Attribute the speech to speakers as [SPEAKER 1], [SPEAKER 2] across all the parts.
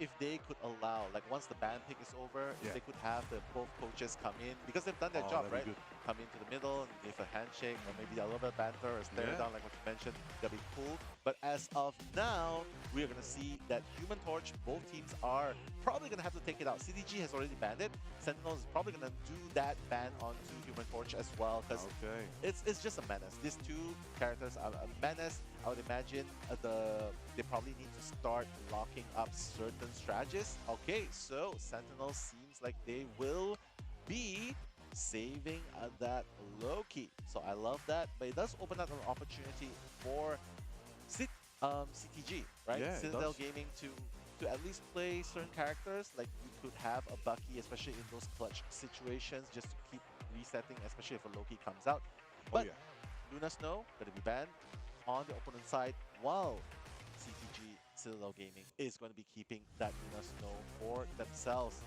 [SPEAKER 1] if they could allow, like once the ban pick is over, if they could have the both coaches come in, because they've done their job, right? Come into the middle and give a handshake or maybe a little bit of banter or stare down like what you mentioned, that'd be cool. But as of now, we are going to see that Human Torch, both teams are probably going to have to take it out. CTG has already banned it. Sentinels is probably going to do that ban onto Human Torch as well, because it's just a menace. These two characters are a menace. I would imagine they probably need to start locking up certain strategies. Okay, so Sentinels seems like they will be saving that low-key. So I love that, but it does open up an opportunity for CTG, right?
[SPEAKER 2] Yeah,
[SPEAKER 1] Citadel Gaming to at least play certain characters. Like you could have a Bucky, especially in those clutch situations, just to keep resetting, especially if a Loki comes out. But Luna Snow going to be banned on the opponent side, while CTG Citadel Gaming is going to be keeping that Luna Snow for themselves.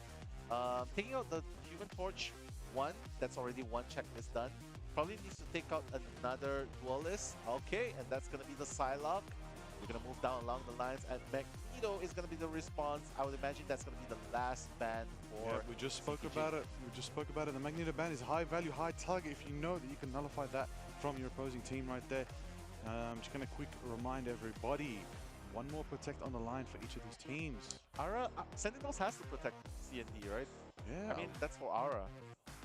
[SPEAKER 1] Taking out the Human Torch one, that's already one checklist done. Probably needs to take out another duelist. Okay, and that's going to be the Psylocke. We're going to move down along the lines, and Magneto is going to be the response. I would imagine that's going to be the last ban for
[SPEAKER 2] we just spoke
[SPEAKER 1] CTG.
[SPEAKER 2] about it. We just spoke about it. The Magneto ban is high value, high target. If you know that you can nullify that from your opposing team right there. I'm just going to quick remind everybody. One more protect on the line for each of these teams.
[SPEAKER 1] Aura, Sentinels has to protect CND, right?
[SPEAKER 2] Yeah.
[SPEAKER 1] I mean, that's for Aura.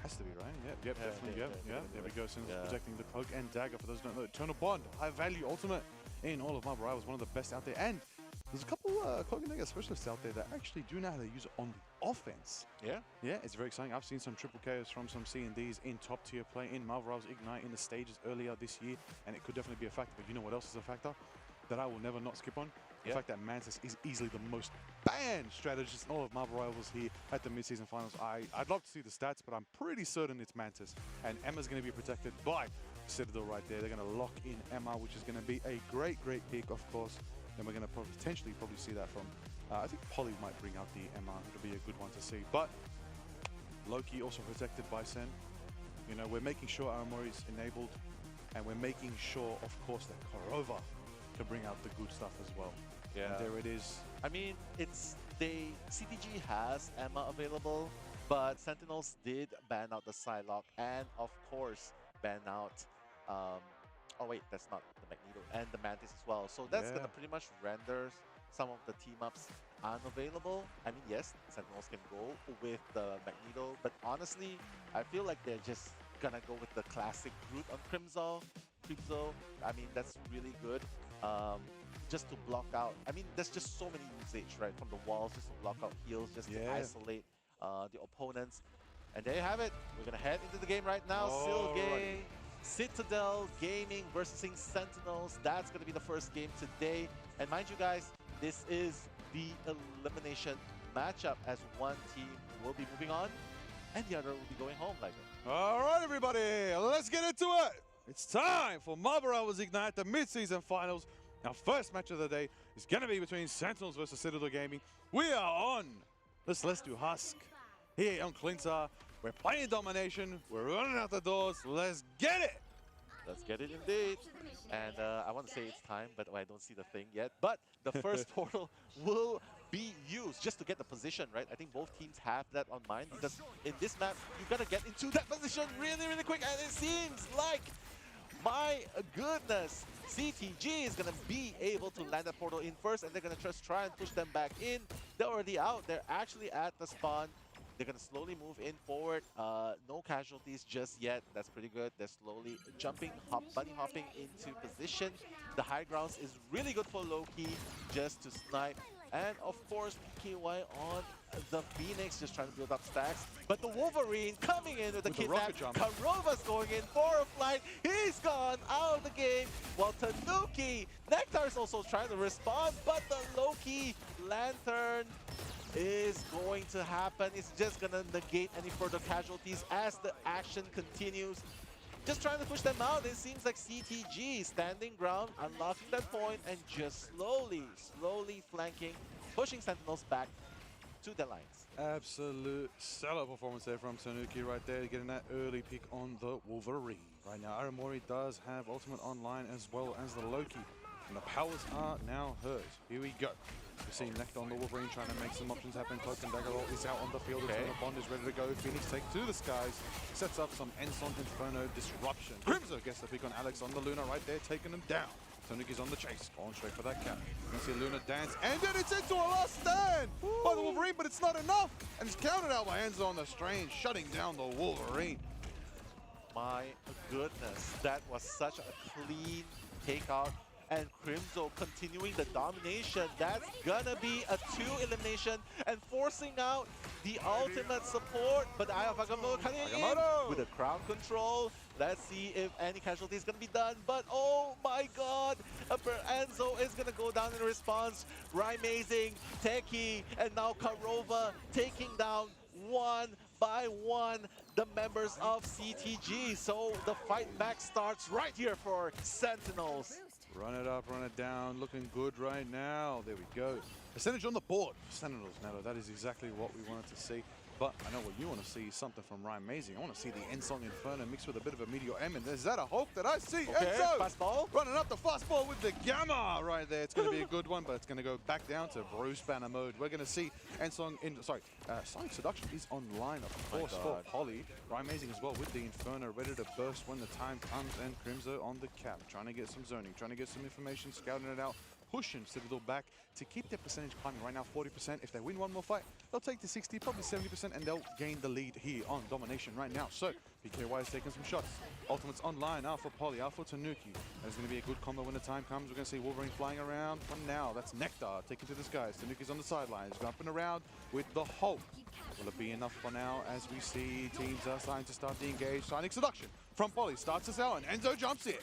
[SPEAKER 2] Has to be, right? Yep, definitely. There we go. Sentinels protecting the cloak and dagger. For those who don't know, Eternal Bond, high value ultimate in all of Marvel Rivals, one of the best out there. And there's a couple cloak and dagger specialists out there that actually do know how to use it on the offense. Yeah, it's very exciting. I've seen some triple KOs from some C&Ds in top tier play in Marvel Rivals Ignite in the stages earlier this year, and it could definitely be a factor. But you know what else is a factor that I will never not skip on? The fact that Mantis is easily the most banned strategist in all of Marvel Rivals here at the mid-season finals. I'd love to see the stats, but I'm pretty certain it's Mantis. And Emma's going to be protected by Citadel right there. They're going to lock in Emma, which is going to be a great pick, of course. Then we're going to potentially see that from, I think Polly might bring out the Emma. It'll be a good one to see. But Loki also protected by Sen. You know, we're making sure Aramori is enabled, and we're making sure, of course, that Korova can bring out the good stuff as well.
[SPEAKER 1] Yeah.
[SPEAKER 2] And there it is.
[SPEAKER 1] I mean, CTG has Emma available, but Sentinels did ban out the Psylocke and, of course, ban out oh wait, that's not the Magneto, and the Mantis as well. So that's gonna pretty much render some of the team-ups unavailable. I mean, yes, Sentinels can go with the Magneto, but honestly, I feel like they're just gonna go with the classic Groot on Crimzo. I mean, that's really good. Just to block out. I mean, there's just so many usage, right? From the walls, just to block out heals, just to isolate the opponents. And there you have it. We're gonna head into the game right now. Silgay, Citadel Gaming versus Sentinels. That's gonna be the first game today. And mind you guys, this is the elimination matchup, as one team will be moving on and the other will be going home, like it.
[SPEAKER 2] All right, everybody, let's get into it. It's time for Marvel Rivals Ignite, the mid-season finals. Our first match of the day is going to be between Sentinels versus Citadel Gaming. We are on this Let's Do Husk here on Clintar. We're playing domination. We're running out the doors. Let's get it.
[SPEAKER 1] Let's get it indeed. And I want to say it's time, but I don't see the thing yet. But the first portal will be used just to get the position, right? I think both teams have that on mind, because in this map, you got to get into that position really, really quick. And it seems like, my goodness, CTG is going to be able to land that portal in first, and they're going to just try and push them back in. They're already out. They're actually at the spawn. They're going to slowly move in forward. No casualties just yet. That's pretty good. They're slowly jumping, bunny hopping into position. The high grounds is really good for Loki, just to snipe. And of course, PKY on the Phoenix, just trying to build up stacks. But the Wolverine coming in with the kidnap. Karova's going in for a flight. He's gone out of the game. While Tanuki, Nectar is also trying to respond, but the Loki Lantern is going to happen. It's just going to negate any further casualties as the action continues. Just trying to push them out. It seems like CTG standing ground, unlocking that point, and just slowly flanking, pushing Sentinels back to the lines.
[SPEAKER 2] Absolute stellar performance there from Tanuki right there, getting that early pick on the Wolverine. Right now, Aramori does have ultimate online as well as the Loki, and the powers are now hers. Here we go. We're seeing Nectar on the Wolverine trying to make some options happen. Cloak and Dagger is out on the field.
[SPEAKER 1] Okay.
[SPEAKER 2] Eternal Bond is ready to go. Phoenix take to the skies. Sets up some Enson Inferno disruption. Crimzo gets the pick on Alex on the Luna right there, taking him down. Tanuki's on the chase, going straight for that cap. You can see Luna dance, and then it's into a last stand by the Wolverine, but it's not enough. And it's counted out by Enzo on the Strange, shutting down the Wolverine.
[SPEAKER 1] My goodness, that was such a clean takeout. And Crimzo continuing the domination. That's gonna be a 2 elimination and forcing out the ultimate support. But Eye of Agamotto coming in with the crowd control. Let's see if any casualty is gonna be done. But oh my god, Enzo is gonna go down in response. Rymazing, Teki, and now Karova taking down one by one the members of CTG. So the fight back starts right here for Sentinels.
[SPEAKER 2] Run it up, run it down, looking good right now. There we go. Percentage on the board. Sentinels, Nello, that is exactly what we wanted to see. But I know what you want to see, something from Rymazing. I want to see the Ensong Inferno mixed with a bit of a Meteor M. And is that a Hulk that I see?
[SPEAKER 1] Okay,
[SPEAKER 2] Enzo!
[SPEAKER 1] fastball.
[SPEAKER 2] Running up the fastball with the Gamma right there. It's going to be a good one, but it's going to go back down to Bruce Banner mode. We're going to see Ensong Sonic Seduction is online, of course, for Polly. Rymazing as well with the Inferno, ready to burst when the time comes. And Crimzo on the cap, trying to get some zoning, trying to get some information, scouting it out. Pushing Citadel back to keep their percentage climbing right now, 40%. If they win one more fight, they'll take to 60, probably 70%, and they'll gain the lead here on Domination right now. So, PKY is taking some shots. Ultimate's online, out for Polly, out for Tanuki. There's going to be a good combo when the time comes. We're going to see Wolverine flying around from now. That's Nectar taken to the skies. Tanuki's on the sidelines, jumping around with the Hulk. Will it be enough for now as we see teams are starting to start the engage? Sonic Seduction from Polly starts us out, and Enzo jumps in.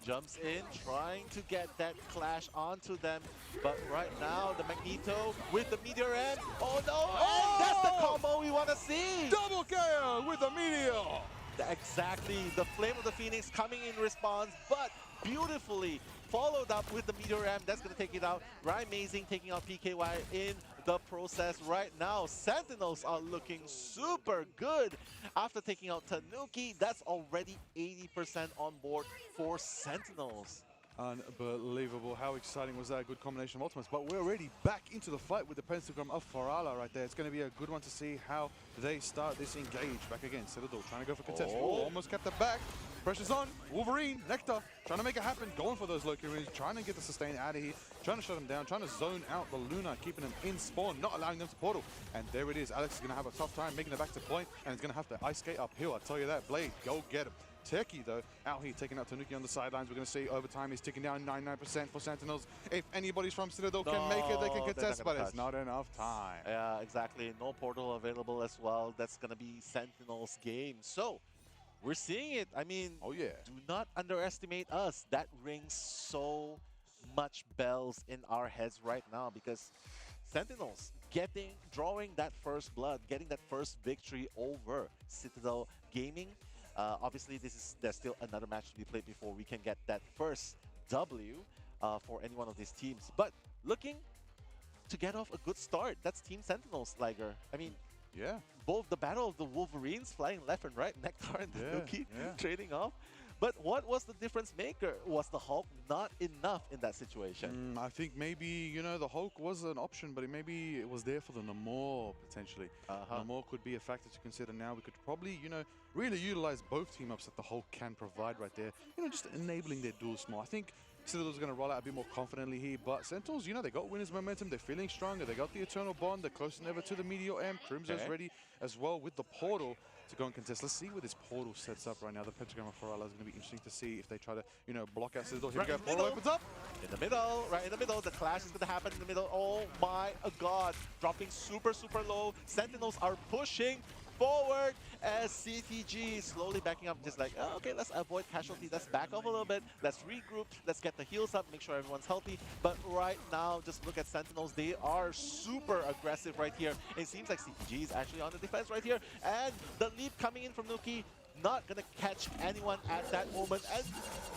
[SPEAKER 1] Jumps in, trying to get that clash onto them. But right now, the Magneto with the Meteor M. Oh no!
[SPEAKER 2] Oh!
[SPEAKER 1] And that's the combo we want to see!
[SPEAKER 2] Double KO with the Meteor!
[SPEAKER 1] Exactly, the Flame of the Phoenix coming in response, but beautifully followed up with the Meteor M. That's going to take it out. Rymazing taking out PKY in the process right now. Sentinels are looking super good after taking out Tanuki. That's already 80% on board for Sentinels.
[SPEAKER 2] Unbelievable. How exciting was that? Good combination of ultimates. But we're already back into the fight with the pentagram of Farala right there. It's going to be a good one to see how they start this engage. Back again. Citadel trying to go for contest. Oh, almost kept it back. Pressure's on. Wolverine, Nectar, trying to make it happen. Going for those Loki runes. Trying to get the sustain out of here. Trying to shut him down. Trying to zone out the Luna. Keeping him in spawn. Not allowing them to portal. And there it is. Alex is going to have a tough time making it back to point. And he's going to have to ice skate uphill. I'll tell you that. Blade, go get him. Teki, though, out here taking out Tanuki on the sidelines. We're going to see overtime is ticking down 99% for Sentinels. If anybody's from Citadel can make it, they can contest, but it's not enough time.
[SPEAKER 1] Yeah, exactly. No portal available as well. That's going to be Sentinels' game. So, we're seeing it. I mean,
[SPEAKER 2] oh yeah,
[SPEAKER 1] do not underestimate us. That rings so much bells in our heads right now because Sentinels drawing that first blood, getting that first victory over Citadel Gaming. Obviously, there's still another match to be played before we can get that first W for any one of these teams. But looking to get off a good start, that's Team Sentinels, Liger. I mean,
[SPEAKER 2] yeah,
[SPEAKER 1] both the battle of the Wolverines flying left and right, Nectar and Tanuki trading off. But what was the difference maker? Was the Hulk not enough in that situation?
[SPEAKER 2] I think maybe, you know, the Hulk was an option, but maybe it was there for the Namor, potentially. Namor could be a factor to consider now. We could probably, you know, really utilize both team-ups that the Hulk can provide right there. You know, just enabling their dual small. I think Citadel's going to roll out a bit more confidently here, but Sentinels, you know, they got winners momentum. They're feeling stronger. They got the Eternal Bond. They're closer than ever to the Meteor M. Crimzo's ready as well with the portal to go and contest. Let's see where this portal sets up right now. The pentagram of Farala is going to be interesting to see if they try to, you know, block out Citadel. Here we go. Portal opens up.
[SPEAKER 1] In the middle, right in the middle. The clash is going to happen in the middle. Oh my god. Dropping super, super low. Sentinels are pushing forward as CTG slowly backing up, just like, oh, okay, let's avoid casualty, let's back off a little bit, let's regroup, let's get the heals up, make sure everyone's healthy. But right now, just look at Sentinels, they are super aggressive right here. It seems like CTG is actually on the defense right here, and the leap coming in from Nuki, not gonna catch anyone at that moment. And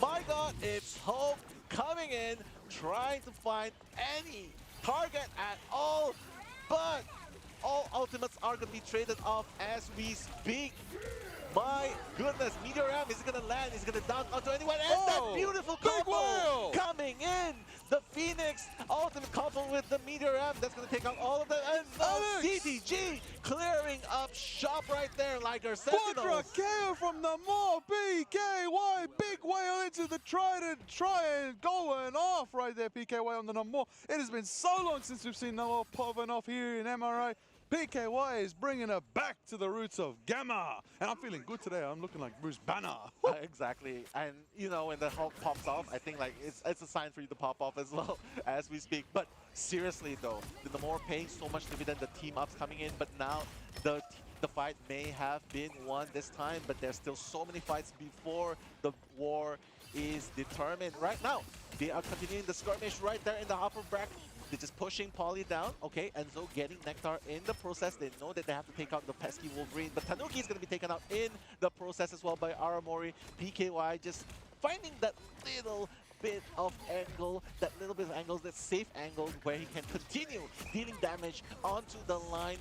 [SPEAKER 1] my god, it's Hulk coming in, trying to find any target at all, but all ultimates are going to be traded off as we speak. my goodness, Meteor Ram is gonna land, is gonna dunk onto anyone, and that beautiful
[SPEAKER 2] big
[SPEAKER 1] combo
[SPEAKER 2] whale
[SPEAKER 1] coming in! The Phoenix ultimate combo with the Meteor Ram, that's gonna take out all of them, and CTG clearing up shop right there, like our Sentinels.
[SPEAKER 2] Quadra KO from the more PKY, big whale into the trident, going off right there, PKY on the Namor. It has been so long since we've seen Namor popping off here in MRI. PKY is bringing it back to the roots of Gamma. And I'm feeling good today. I'm looking like Bruce Banner.
[SPEAKER 1] Exactly. And, you know, when the Hulk pops off, I think, like, it's a sign for you to pop off as well as we speak. But seriously, though, the more paying so much dividend, the team-ups coming in. But now the fight may have been won this time, but there's still so many fights before the war is determined. Right now, they are continuing the skirmish right there in the upper bracket. They're just pushing Polly down, okay, Enzo getting Nectar in the process. They know that they have to take out the pesky Wolverine, but Tanuki is going to be taken out in the process as well by Aramori. PKY just finding that little bit of angle, that safe angle where he can continue dealing damage onto the line.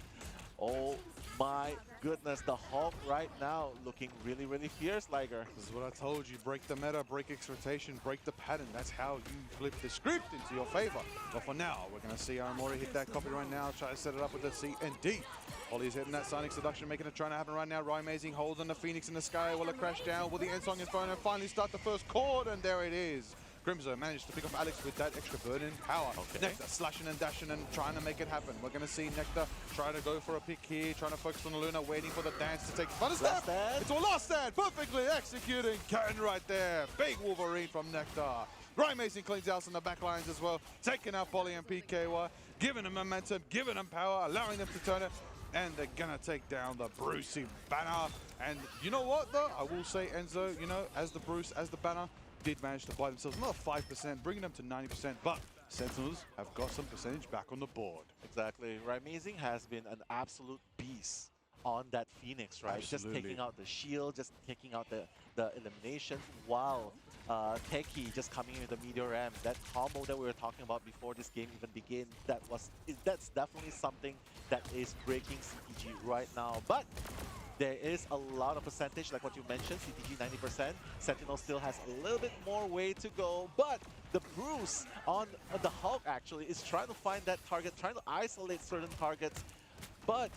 [SPEAKER 1] Oh my goodness, the Hulk right now looking really, really fierce, Liger.
[SPEAKER 2] This is what I told you. Break the meta, break expectation, break the pattern. That's how you flip the script into your favor. But for now, we're going to see Aramori hit that copy right now, try to set it up with the C and D. Polly's hitting that Sonic Seduction, making it trying to happen right now. Amazing holding the Phoenix in the sky. Will it crash down? Will the end song is phone and finally start the first chord? And there it is. Crimzo managed to pick up Alex with that extra burden power. Okay. Nectar slashing and dashing and trying to make it happen. We're going to see Nectar try to go for a pick here, trying to focus on the Luna, waiting for the dance to take the fun step. It's a last stand, perfectly executing. Ken right there. Big Wolverine from Nectar. Ryan Mason cleans out on the back lines as well, taking out Polly and PKY, giving them momentum, giving them power, allowing them to turn it. And they're going to take down the Brucey Banner. And you know what, though? I will say, Enzo, you know, as the Bruce, as the Banner, did manage to buy themselves another 5%, bringing them to 90%, but Sentinels have got some percentage back on the board.
[SPEAKER 1] Exactly. Amazing has been an absolute beast on that Phoenix, right?
[SPEAKER 2] Absolutely.
[SPEAKER 1] Just taking out the shield, just taking out the elimination, while Teki just coming in with the Meteor Ram. That combo that we were talking about before this game even began, that's definitely something that is breaking CTG right now. But there is a lot of percentage, like what you mentioned, CTG 90%. Sentinel still has a little bit more way to go, but the Bruce on the Hulk actually is trying to find that target, trying to isolate certain targets, but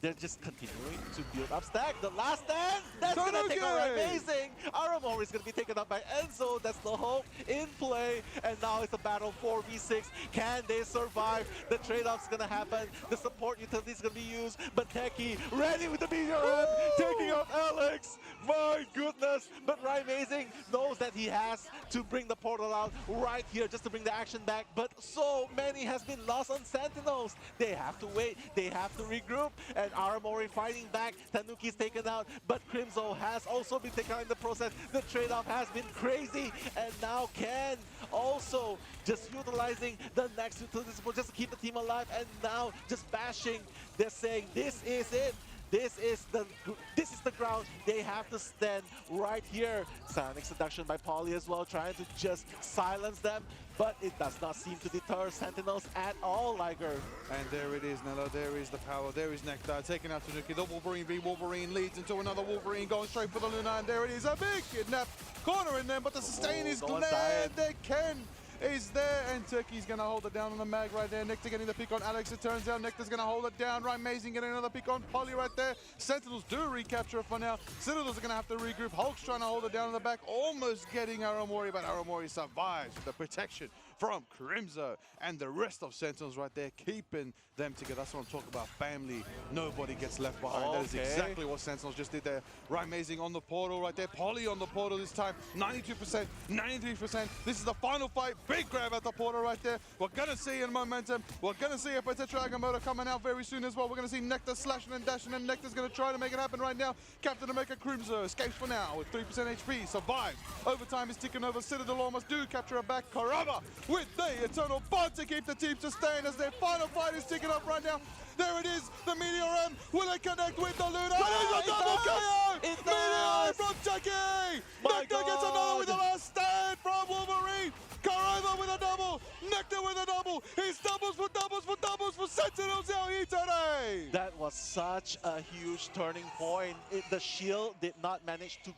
[SPEAKER 1] they're just continuing to build up stack. The last stand, that's gonna take out Amazing. Aramori is gonna be taken up by Enzo. That's the Hulk in play, and now it's a battle 4v6. Can they survive? The trade-off's gonna happen. The support utility is gonna be used, but Teki ready with the Meteor Ram, taking out Alex. My goodness! But Amazing knows that he has to bring the portal out right here just to bring the action back. But so many has been lost on Sentinels. They have to wait. They have to regroup. And Aramori fighting back. Tanuki's taken out, but Crimzo has also been taken out in the process. The trade-off has been crazy, and now Ken also just utilizing the next utility support just to keep the team alive, and now just bashing. They're saying this is it. This is the ground they have to stand right here. Sonic Seduction by Polly as well, trying to just silence them, but it does not seem to deter Sentinels at all, Liger.
[SPEAKER 2] And there it is, Nello. There is the power. There is Nectar taking out Tanuki. The Wolverine v Wolverine leads into another Wolverine going straight for the Luna, and there it is. A big kidnap corner in there, but the sustain is landed. Ken is there, and Turkey's going to hold it down on the mag right there. Nectar getting the pick on Alex. It turns out Nectar's going to hold it down. Right, Amazing getting another pick on Polly right there. Sentinels do recapture it for now. Sentinels are going to have to regroup. Hulk's trying to hold it down in the back, almost getting Aramori, but Aramori survives with the protection from Crimzo and the rest of Sentinels right there, keeping them together. That's what I'm talking about, family. Nobody gets left behind.
[SPEAKER 1] Okay.
[SPEAKER 2] That is exactly what Sentinels just did there. Right, Amazing on the portal right there. Polly on the portal this time. 92%, 93%. This is the final fight. Big grab at the portal right there. We're going to see in momentum. We're going to see a potential Agamotto coming out very soon as well. We're going to see Nectar slashing and dashing, and Nectar's going to try to make it happen right now. Captain America Crimzo escapes for now with 3% HP. Survives. Overtime is ticking over. Citadel almost do capture it back. Karama with the Eternal Bond to keep the team sustained as their final fight is ticking up right now. There it is, the Meteor M. Will it connect with the Luna? It is a double KO! Meteor from Chucky! Nectar gets another with the last stand from Wolverine. Karama with a double. Nectar with a double. He's doubles for doubles for doubles for Sentinels out here today.
[SPEAKER 1] That was such a huge turning point. The shield did not manage to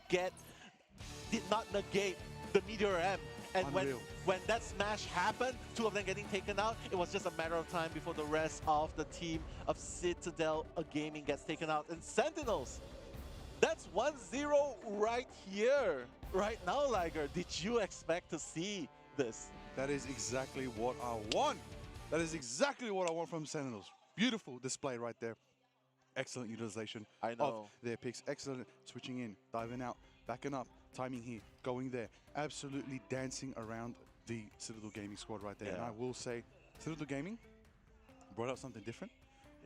[SPEAKER 1] did not negate the Meteor M. And
[SPEAKER 2] Unreal.
[SPEAKER 1] when that smash happened, two of them getting taken out, it was just a matter of time before the rest of the team of Citadel Gaming gets taken out. And Sentinels, that's 1-0 right here, right now, Liger. Did you expect to see this?
[SPEAKER 2] That is exactly what I want. That is exactly what I want from Sentinels. Beautiful display right there. Excellent utilization of their picks. Excellent switching in, diving out, backing up, timing here, going there. Absolutely dancing around the Citadel Gaming squad right there.
[SPEAKER 1] Yeah.
[SPEAKER 2] And I will say, Citadel Gaming brought out something different,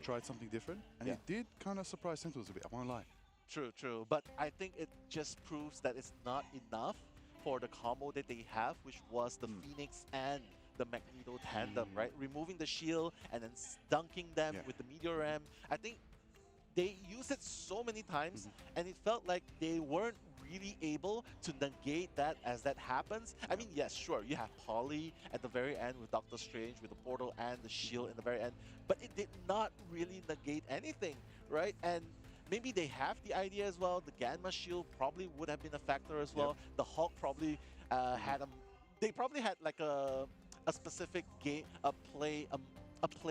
[SPEAKER 2] tried something different, and it did kind of surprise Sentinels a bit, I won't lie.
[SPEAKER 1] True, true. But I think it just proves that it's not enough for the combo that they have, which was the Phoenix and the Magneto tandem, right? Removing the shield and then dunking them with the Meteor M. I think they used it so many times, and it felt like they weren't really able to negate that as that happens. I mean, yes, sure, you have Polly at the very end with Doctor Strange, with the portal and the shield in the very end, but it did not really negate anything, right? And maybe they have the idea as well. The Gamma shield probably would have been a factor as well. The Hulk probably they probably had like a specific game, a play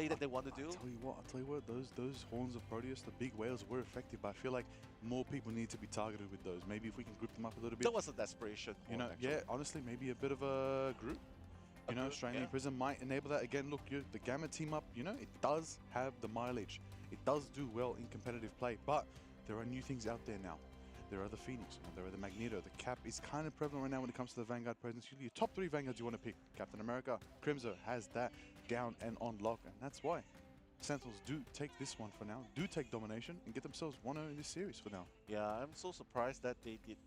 [SPEAKER 1] that they want to do.
[SPEAKER 2] I'll tell you what, those horns of Proteus, the big whales, were effective, but I feel like more people need to be targeted with those. Maybe if we can group them up a little bit.
[SPEAKER 1] That was a desperation.
[SPEAKER 2] You know, yeah, honestly, maybe a bit of a group. You know, Strangling Prism might enable that. Again, look, the Gamma team up, you know, it does have the mileage. It does do well in competitive play, but there are new things out there now. There are the Phoenix, there are the Magneto. The Cap is kind of prevalent right now when it comes to the Vanguard presence. Usually your top 3 Vanguards you want to pick. Captain America, Crimson has that down and on lock, and that's why Sentinels do take this one for now, do take domination, and get themselves 1-0 in this series for now.
[SPEAKER 1] Yeah, I'm so surprised that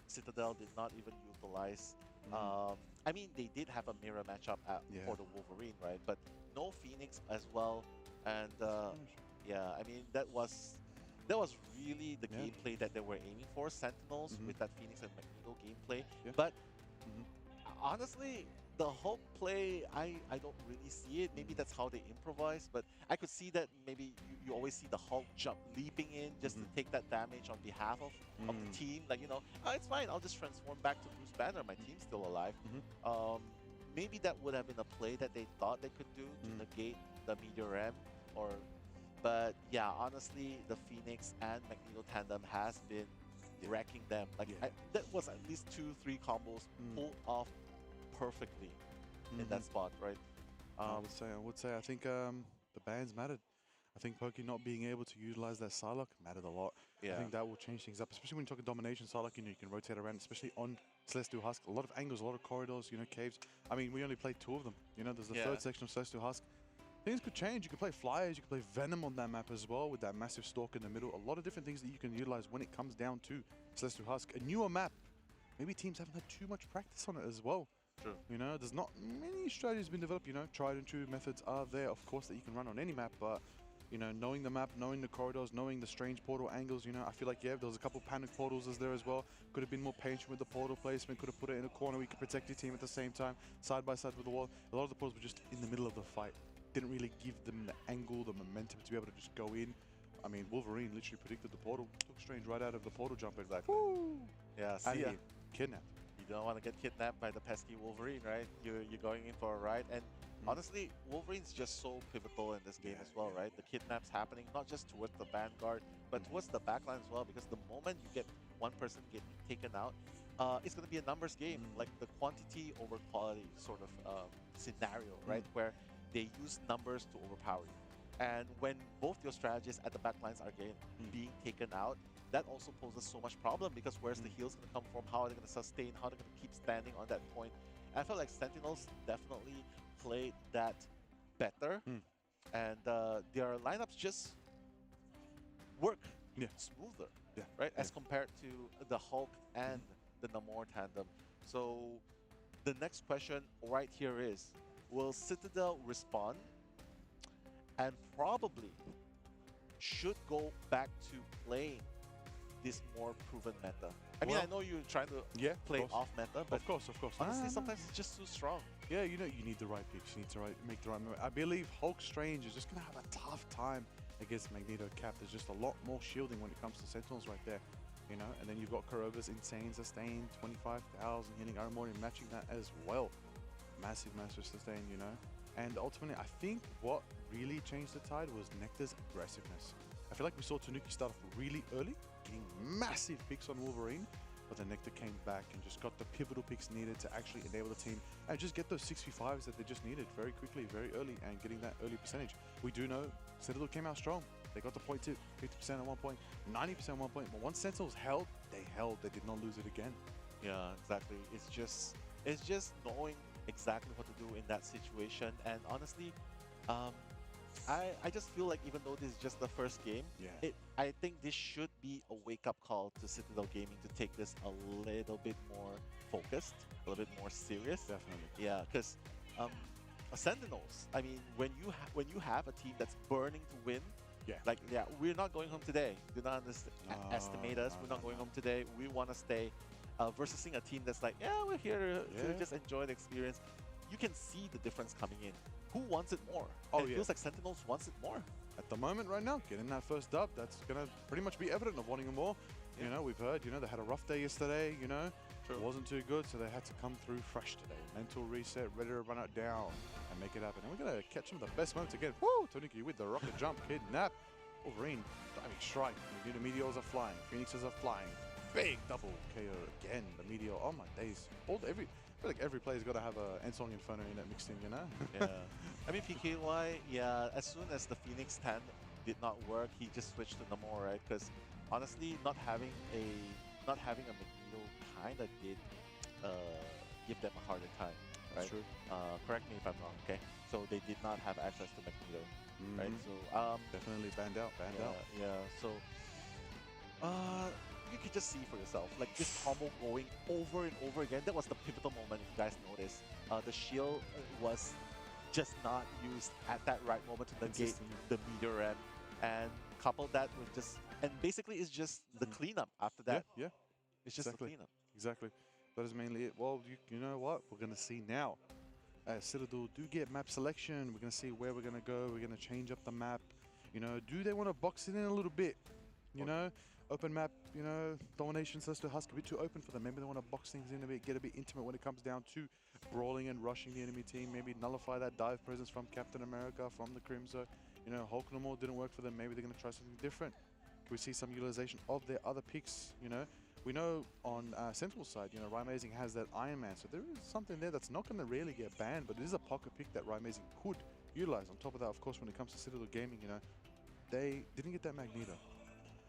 [SPEAKER 1] Citadel did not even utilize. I mean, they did have a mirror matchup for the Wolverine, right? But no Phoenix as well, and yeah, I mean that was really the gameplay that they were aiming for, Sentinels with that Phoenix and Magneto gameplay. But honestly, the Hulk play, I don't really see it. Maybe that's how they improvise, but I could see that maybe you always see the Hulk leaping in just to take that damage on behalf of the team. Like, you know, oh, it's fine, I'll just transform back to Bruce Banner, my team's still alive. Maybe that would have been a play that they thought they could do to negate the Meteor M, but yeah, honestly, the Phoenix and Magneto tandem has been wrecking them. Like that was at least 2-3 combos pulled off perfectly in that spot, right?
[SPEAKER 2] I would say, I think the bans mattered. I think Pokey not being able to utilize that Psylocke mattered a lot. I think that will change things up, especially when you're talking domination Psylocke. You know, you can rotate around, especially on Celestial Husk. A lot of angles, a lot of corridors, you know, caves. I mean, we only played 2 of them. You know, there's the third section of Celestial Husk. Things could change. You could play Flyers, you could play Venom on that map as well with that massive stalk in the middle. A lot of different things that you can utilize when it comes down to Celestial Husk. A newer map. Maybe teams haven't had too much practice on it as well.
[SPEAKER 1] True.
[SPEAKER 2] You know, there's not many strategies been developed. You know, tried and true methods are there, of course, that you can run on any map, but you know, knowing the map, knowing the corridors, knowing the strange portal angles, you know, I feel like, there was a couple panic portals there as well. Could have been more patient with the portal placement, could have put it in a corner where you could protect your team at the same time, side by side with the wall. A lot of the portals were just in the middle of the fight. Didn't really give them the angle, the momentum to be able to just go in. I mean, Wolverine literally predicted the portal, took Strange right out of the portal jump.
[SPEAKER 1] Exactly.
[SPEAKER 2] Woo!
[SPEAKER 1] Yeah, see ya.
[SPEAKER 2] Kidnapped.
[SPEAKER 1] You don't want to get kidnapped by the pesky Wolverine, right? You're going in for a ride, and honestly, Wolverine's just so pivotal in this game as well, right? The kidnaps happening not just towards the Vanguard, but towards the backline as well, because the moment you get one person get taken out, it's going to be a numbers game, like the quantity over quality sort of scenario, right? Where they use numbers to overpower you. And when both your strategists at the backlines are being taken out, that also poses so much problem, because where's the heals going to come from? How are they going to sustain? How are they going to keep standing on that point? And I feel like Sentinels definitely played that better, and their lineups just work smoother, right? As compared to the Hulk and the Namor tandem. So the next question right here is, will Citadel respond and probably should go back to playing this more proven meta? I mean, I know you're trying to play off meta, but
[SPEAKER 2] of course.
[SPEAKER 1] honestly, sometimes it's just too strong.
[SPEAKER 2] Yeah, you know, you need the right picks. You need to make the right move. I believe Hulk Strange is just going to have a tough time against Magneto Cap. There's just a lot more shielding when it comes to Sentinels right there, you know. And then you've got Kuroba's insane sustain, 25,000 hitting Armor matching that as well. Massive, massive sustain, you know. And ultimately, I think what really changed the tide was Nectar's aggressiveness. I feel like we saw Tanuki start off really early, getting massive picks on Wolverine, but then Nectar came back and just got the pivotal picks needed to actually enable the team and just get those 6v5s that they just needed very quickly, very early, and getting that early percentage. We do know Sentinel came out strong. They got the point too, 50% at one point, 90% at one point, but once Sentinels held, they did not lose it again.
[SPEAKER 1] Yeah, exactly. It's just knowing exactly what to do in that situation. And honestly, I just feel like even though this is just the first game,
[SPEAKER 2] Yeah.
[SPEAKER 1] I think this should be a wake-up call to Citadel Gaming to take this a little bit more focused, a little bit more serious.
[SPEAKER 2] Definitely.
[SPEAKER 1] Yeah, because Sentinels, I mean, when you have a team that's burning to win, like, yeah, we're not going home today. Do not estimate us. We're not going home today. We want to stay. Versus seeing a team that's like, yeah, we're here to just enjoy the experience. You can see the difference coming in. Who wants it more?
[SPEAKER 2] Oh,
[SPEAKER 1] it feels like Sentinels wants it more.
[SPEAKER 2] At the moment right now, getting that first dub, that's going to pretty much be evident of wanting it more.
[SPEAKER 1] Yeah.
[SPEAKER 2] You know, we've heard, you know, they had a rough day yesterday, you know.
[SPEAKER 1] True.
[SPEAKER 2] It wasn't too good, so they had to come through fresh today. Mental reset, ready to run it down and make it happen. And we're going to catch some of the best moments again. Woo! Tanuki with the rocket jump, kidnap. Wolverine, diving strike. The meteors are flying. Phoenixes are flying. Big double KO again. The meteor. Oh my days. I feel like every player's got to have a Ensong Inferno in it mixed in, you know?
[SPEAKER 1] Yeah. I mean, PKY, yeah, as soon as the Phoenix 10 did not work, he just switched to Namor, right? Because honestly, not having a Magneto kind of did give them a harder time, right?
[SPEAKER 2] That's true.
[SPEAKER 1] Correct me if I'm wrong, okay? So they did not have access to Magneto, right? So
[SPEAKER 2] definitely banned out.
[SPEAKER 1] Yeah. So you could just see for yourself, like this combo going over and over again. That was the pivotal moment, if you guys noticed. The shield was just not used at that right moment to negate the meteor ramp, and couple that with basically it's just the cleanup after that.
[SPEAKER 2] Yeah.
[SPEAKER 1] It's just the cleanup.
[SPEAKER 2] Exactly. That is mainly it. Well, you know what? We're going to see now. As Citadel do get map selection, we're going to see where we're going to go. We're going to change up the map. You know, do they want to box it in a little bit? You know, open map, you know, domination starts to husk a bit too open for them. Maybe they want to box things in a bit, get a bit intimate when it comes down to brawling and rushing the enemy team. Maybe nullify that dive presence from Captain America, from the Crimson. You know, Hulk no more didn't work for them. Maybe they're going to try something different. Can we see some utilization of their other picks, you know? We know on Sentinel's side, you know, Rymazing has that Iron Man, so there is something there that's not going to really get banned, but it is a pocket pick that Rymazing could utilize. On top of that, of course, when it comes to Citadel Gaming, you know, they didn't get that Magneto.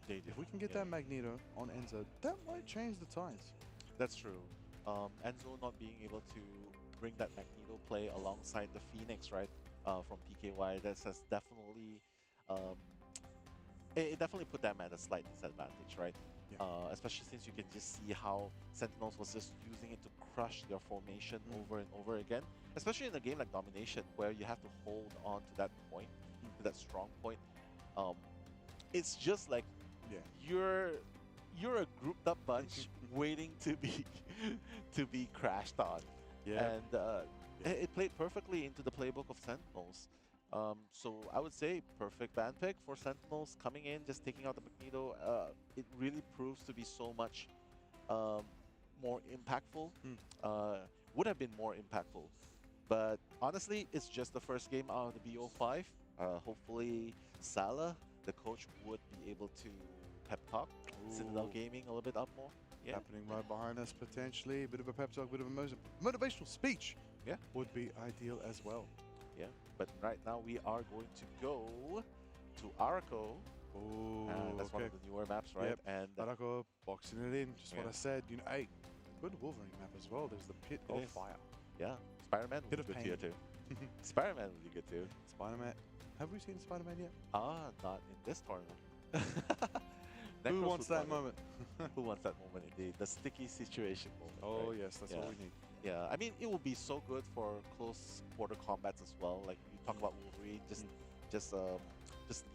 [SPEAKER 2] If we can get that Magneto on Enzo, that might change the tides.
[SPEAKER 1] That's true. Enzo not being able to bring that Magneto play alongside the Phoenix, right, from PKY, that has definitely, it definitely put them at a slight disadvantage, right? Especially since you can just see how Sentinels was just using it to crush their formation over and over again. Especially in a game like Domination, where you have to hold on to that point, to that strong point. It's just like you're a grouped up bunch waiting to be crashed on. And it played perfectly into the playbook of Sentinels. So I would say perfect ban pick for Sentinels coming in, just taking out the Magneto. It really proves to be so much more impactful. Would have been more impactful. But honestly, it's just the first game out of the BO5. Hopefully, Salah, the coach, would be able to pep talk Citadel Gaming a little bit up more.
[SPEAKER 2] Happening right behind us potentially. A bit of a pep talk, a bit of a motivational speech. Would be ideal as well.
[SPEAKER 1] But right now we are going to go to Arco. That's one of the newer maps, right? And
[SPEAKER 2] Arco boxing it in, just what I said. You know, hey, good Wolverine map as well. There's the pit of fire.
[SPEAKER 1] Spider-Man would be good here too. Spider-Man would be good too.
[SPEAKER 2] Spider-Man. Have we seen Spider-Man yet?
[SPEAKER 1] Not in this tournament.
[SPEAKER 2] Who wants that moment?
[SPEAKER 1] Who wants that moment indeed? The sticky situation moment.
[SPEAKER 2] Oh
[SPEAKER 1] right?
[SPEAKER 2] yes, that's what we need.
[SPEAKER 1] Yeah, I mean, it will be so good for close quarter combats as well. Like you talk about Wolverine, just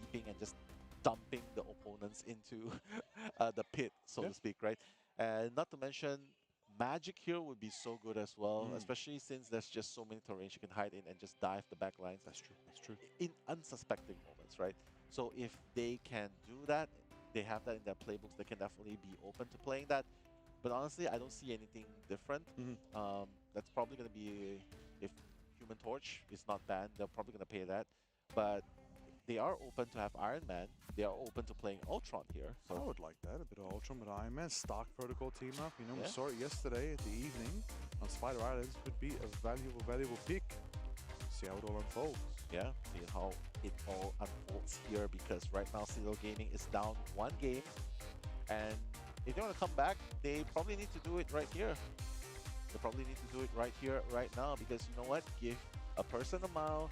[SPEAKER 1] leaping and just dumping the opponents into the pit, so to speak, right? And not to mention, magic here would be so good as well, especially since there's just so many terrains you can hide in and just dive the back lines.
[SPEAKER 2] That's true.
[SPEAKER 1] In unsuspecting moments, right? So if they can do that, they have that in their playbooks, they can definitely be open to playing that. But honestly, I don't see anything different. That's probably going to be, if Human Torch is not banned, they're probably going to pay that. But they are open to have Iron Man. They are open to playing Ultron here. So
[SPEAKER 2] I would like that, a bit of Ultron with Iron Man, Stark Protocol team up. You know, we
[SPEAKER 1] Yeah.
[SPEAKER 2] saw it yesterday at the evening on Spider Islands. Could be a valuable pick. See how it all unfolds.
[SPEAKER 1] yeah, see how it all unfolds here, because right now Citadel Gaming is down 1 game. And if they want to come back, they probably need to do it right here. They probably need to do it right here, right now, because you know what? Give a person a mile.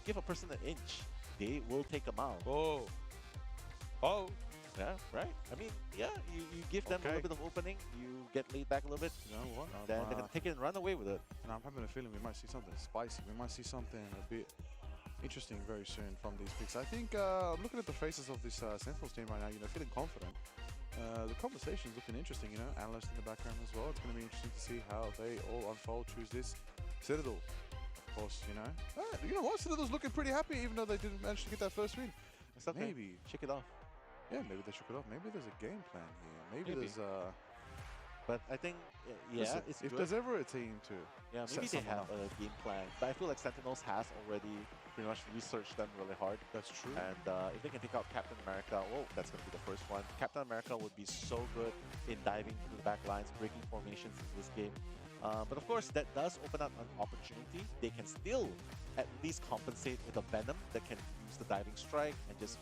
[SPEAKER 1] Give a person an inch. They will take a mile.
[SPEAKER 2] Oh.
[SPEAKER 1] Yeah, right? I mean, yeah, you give them a
[SPEAKER 2] Okay.
[SPEAKER 1] little bit of opening, you get laid back a little bit,
[SPEAKER 2] You know what?
[SPEAKER 1] then they're going to take it and run away with it.
[SPEAKER 2] And I'm having a feeling we might see something spicy. We might see something a bit interesting very soon from these picks. I think I'm looking at the faces of this Sentinels team right now, you know, feeling confident. The conversation is looking interesting, you know, analyst in the background as well. It's going to be interesting to see how they all unfold, choose this Citadel. Of course, you know. You know what? Citadel's looking pretty happy, even though they didn't manage to get that first win.
[SPEAKER 1] It's okay.
[SPEAKER 2] Maybe.
[SPEAKER 1] Shake it off.
[SPEAKER 2] Yeah, maybe they shook it off. Maybe there's a game plan here. Maybe
[SPEAKER 1] Maybe.
[SPEAKER 2] there's
[SPEAKER 1] But I think, yeah,
[SPEAKER 2] listen,
[SPEAKER 1] it's
[SPEAKER 2] if
[SPEAKER 1] good.
[SPEAKER 2] there's ever a team to
[SPEAKER 1] Yeah,
[SPEAKER 2] set
[SPEAKER 1] maybe they
[SPEAKER 2] someone
[SPEAKER 1] have
[SPEAKER 2] up.
[SPEAKER 1] a game plan. But I feel like Sentinels has already pretty much researched them really hard.
[SPEAKER 2] That's true.
[SPEAKER 1] And if they can take out Captain America, well, that's going to be the first one. Captain America would be so good in diving through the back lines, breaking formations in this game. But of course, that does open up an opportunity. They can still at least compensate with a Venom that can use the diving strike and just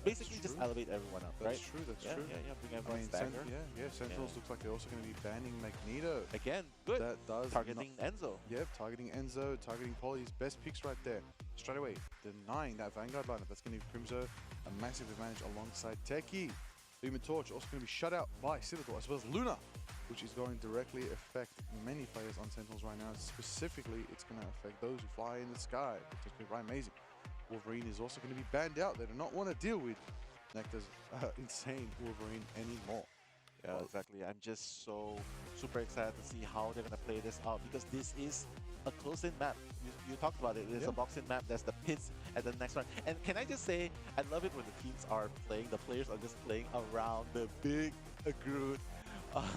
[SPEAKER 1] basically just
[SPEAKER 2] true.
[SPEAKER 1] elevate everyone up,
[SPEAKER 2] That's
[SPEAKER 1] right?
[SPEAKER 2] true. That's
[SPEAKER 1] Yeah,
[SPEAKER 2] true.
[SPEAKER 1] yeah, yeah. Bring
[SPEAKER 2] I
[SPEAKER 1] everyone
[SPEAKER 2] mean,
[SPEAKER 1] stagger.
[SPEAKER 2] Sentinels looks like they're also going to be banning Magneto.
[SPEAKER 1] Again, good.
[SPEAKER 2] That does
[SPEAKER 1] Targeting Enzo.
[SPEAKER 2] Yep, targeting Enzo, targeting Polly's best picks right there. Straight away, denying that Vanguard lineup. That's going to give Crimzo a massive advantage alongside Techie. Human Torch also going to be shut out by Citadel, as well as Luna, which is going to directly affect many players on Sentinels right now. Specifically, it's going to affect those who fly in the sky, which is going to be right amazing. Wolverine is also going to be banned out. They do not want to deal with Nectar's insane Wolverine anymore.
[SPEAKER 1] Yeah, exactly. I'm just so super excited to see how they're going to play this out, because this is a close-in map. You talked about it. It's a box-in map. There's the pits at the next one. And can I just say, I love it when the teams are playing, the players are just playing around the big Groot,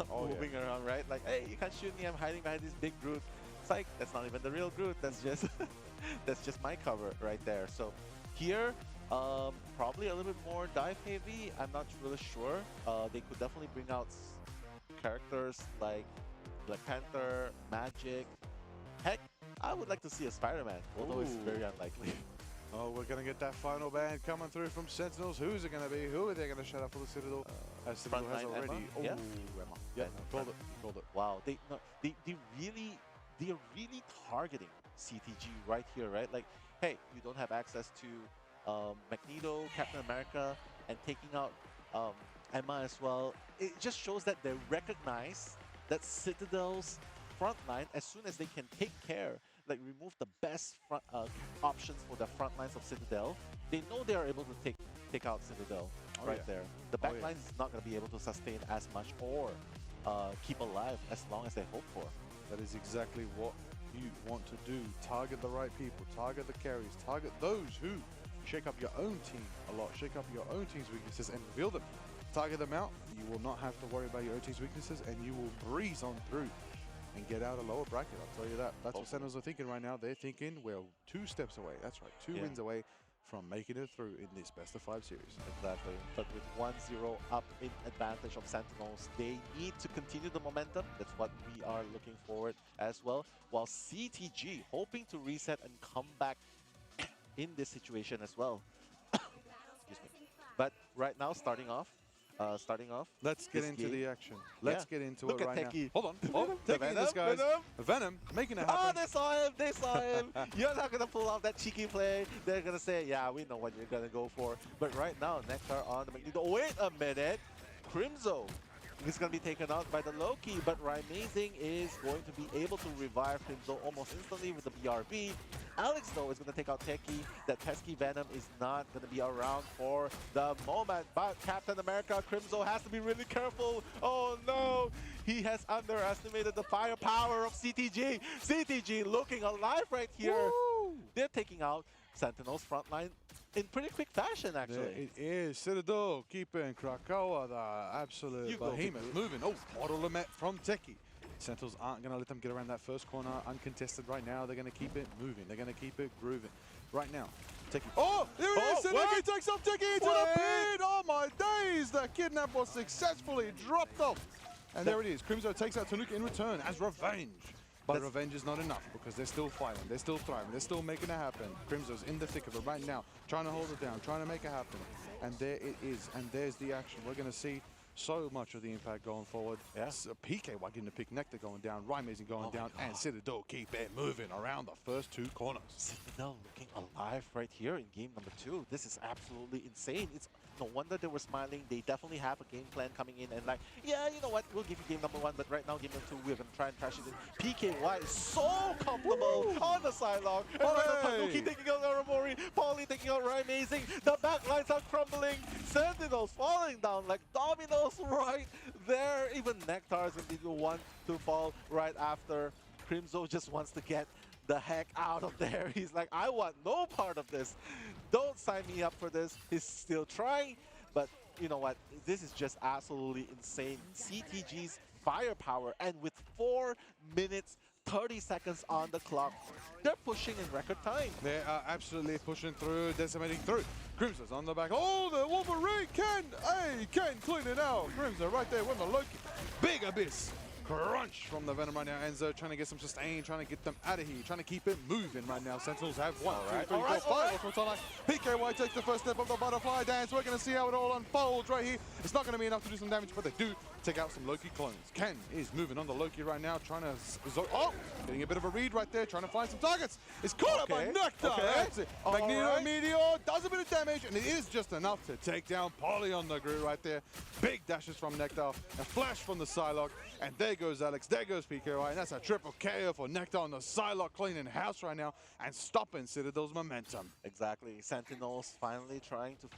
[SPEAKER 1] moving around, right? Like, hey, you can't shoot me. I'm hiding behind this big Groot. It's like, that's not even the real Groot. That's just that's just my cover right there. So here, probably a little bit more dive heavy. I'm not really sure. They could definitely bring out characters like Black Panther, Magic. Heck, I would like to see a Spider-Man, although it's very unlikely.
[SPEAKER 2] Oh, we're going to get that final ban coming through from Sentinels. Who's it going to be? Who are they going to shut up for the Citadel? As Citadel has
[SPEAKER 1] Frontline
[SPEAKER 2] already.
[SPEAKER 1] Emma?
[SPEAKER 2] Oh,
[SPEAKER 1] Yeah.
[SPEAKER 2] Emma. Yeah, called it. Called it.
[SPEAKER 1] Wow, they are really targeting CTG right here, right? Like, hey, you don't have access to Magneto, Captain America, and taking out Emma as well. It just shows that they recognize that Citadel's front line, as soon as they can take care, like remove the best front, options for the front lines of Citadel, they know they are able to take out Citadel there. The back line is not going to be able to sustain as much or keep alive as long as they hope for.
[SPEAKER 2] That is exactly what you want to do. Target the right people, target the carries, target those who shake up your own team a lot, shake up your own team's weaknesses and reveal them. Target them out. You will not have to worry about your own team's weaknesses, and you will breeze on through and get out a lower bracket. I'll tell you that. That's what Sentinels are thinking right now. They're thinking we're 2 steps away. That's right, 2 wins away from making it through in this best-of-5 series.
[SPEAKER 1] Exactly. But with 1-0 up in advantage of Sentinels, they need to continue the momentum. That's what we are looking forward as well. While CTG hoping to reset and come back in this situation as well. Excuse me. But right now, starting off.
[SPEAKER 2] Let's get into the action. Let's get into it right
[SPEAKER 1] Techie.
[SPEAKER 2] now. Hold on. Oh,
[SPEAKER 1] The
[SPEAKER 2] Techie in this, guys. Venom making it
[SPEAKER 1] Oh,
[SPEAKER 2] happen.
[SPEAKER 1] they saw him! They saw him! You're not gonna pull off that cheeky play. They're gonna say, yeah, we know what you're gonna go for. But right now, Nectar on the Magneto. Wait a minute! Crimzo is gonna be taken out by the Loki, but Rymazing is going to be able to revive Crimzo almost instantly with the BRB. Alex, though, is gonna take out Techie. That pesky Venom is not gonna be around for the moment. But Captain America, Crimzo has to be really careful. Oh no! He has underestimated the firepower of CTG. CTG looking alive right here.
[SPEAKER 2] Woo!
[SPEAKER 1] They're taking out Sentinels frontline in pretty quick fashion,
[SPEAKER 2] There
[SPEAKER 1] actually.
[SPEAKER 2] it is. Citadel keeping Krakoa, the absolute
[SPEAKER 1] You go,
[SPEAKER 2] behemoth,
[SPEAKER 1] Big
[SPEAKER 2] moving. Oh, bottle limit from Techie. Sentinels aren't going to let them get around that first corner uncontested right now. They're going to keep it moving. They're going to keep it grooving. Right now, Techie. Oh, there it is. Tanuki takes off Techie into the pin. Oh, my days. The kidnap was successfully dropped off. And there it is. Crimzo takes out Tanuki in return as revenge. But revenge is not enough because they're still fighting, they're still thriving, they're still making it happen. Crimzo's in the thick of it right now, trying to hold it down, trying to make it happen. And there it is, and there's the action. We're going to see so much of the impact going forward.
[SPEAKER 1] Yeah.
[SPEAKER 2] PK getting the pick, Nectar going down, Amazing going down, and Citadel keep it moving around the first two corners.
[SPEAKER 1] Citadel looking alive right here in game number 2. This is absolutely insane. It's no wonder they were smiling. They definitely have a game plan coming in and like, yeah, you know what, we'll give you game number 1, but right now game number 2, we're going to try and trash it in. PKY is so comfortable on the sidelock. And right now, Tanuki taking out Aramori, Paulie taking out Amazing. The back lines are crumbling. Sentinels falling down like dominoes right there. Even Nectar is going to be the one to fall right after. Crimzo just wants to get the heck out of there. He's like, I want no part of this. Don't sign me up for this. He's still trying, but you know what? This is just absolutely insane. CTG's firepower, and with 4 minutes 30 seconds on the clock, they're pushing in record time.
[SPEAKER 2] They are absolutely pushing through, decimating through. Crimzo's on the back. Oh, the Wolverine! Ken! Hey, Ken, clean it out. Crimzo right there with the Loki. Big Abyss. Crunch from the Venom right now. Enzo trying to get some sustain, trying to get them out of here, trying to keep it moving right now. Sentinels have 1, 2, 3, 4, 5. PKY takes the first step of the butterfly dance. We're going to see how it all unfolds right here. It's not going to be enough to do some damage, but they do take out some Loki clones. Ken is moving on the Loki right now, trying to... Oh, getting a bit of a read right there, trying to find some targets. It's caught up by Nectar. That's it. Magneto Meteor does a bit of damage, and it is just enough to take down Polly on the grid right there. Big dashes from Nectar, a flash from the Psylocke, and there goes Alex, there goes PKY, and that's a triple KO for Nectar on the Psylocke, cleaning house right now and stopping Citadel's momentum.
[SPEAKER 1] Exactly. Sentinels finally trying to...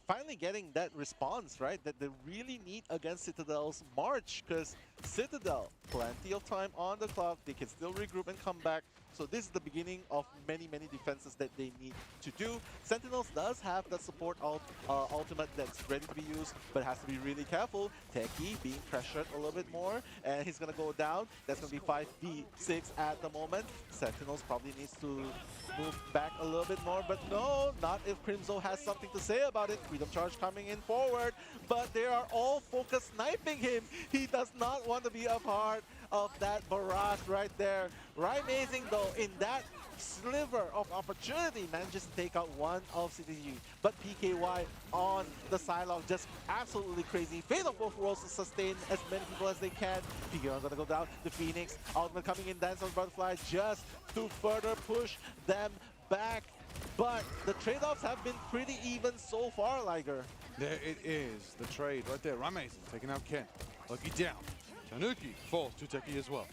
[SPEAKER 1] finally getting that response, right, that they really need against Citadel's March, because Citadel, plenty of time on the clock, they can still regroup and come back. So this is the beginning of many, many defenses that they need to do. Sentinels does have that support ultimate that's ready to be used, but has to be really careful. Techie being pressured a little bit more, and he's going to go down. That's going to be 5v6 at the moment. Sentinels probably needs to move back a little bit more, but no, not if Crimzo has something to say about it. Freedom Charge coming in forward, but they are all focused sniping him. He does not want to be a part of that barrage right there. Amazing though, in that sliver of opportunity, manages to take out one of CTG. But PKY on the Psylocke, just absolutely crazy. Fate of both worlds to sustain as many people as they can. PKY gonna go down. The Phoenix, Ultimate coming in, Dance on Butterfly, just to further push them back. But the trade-offs have been pretty even so far, Liger.
[SPEAKER 2] There it is, the trade right there. Amazing taking out Ken. Lucky down. Tanuki falls to Techie as well.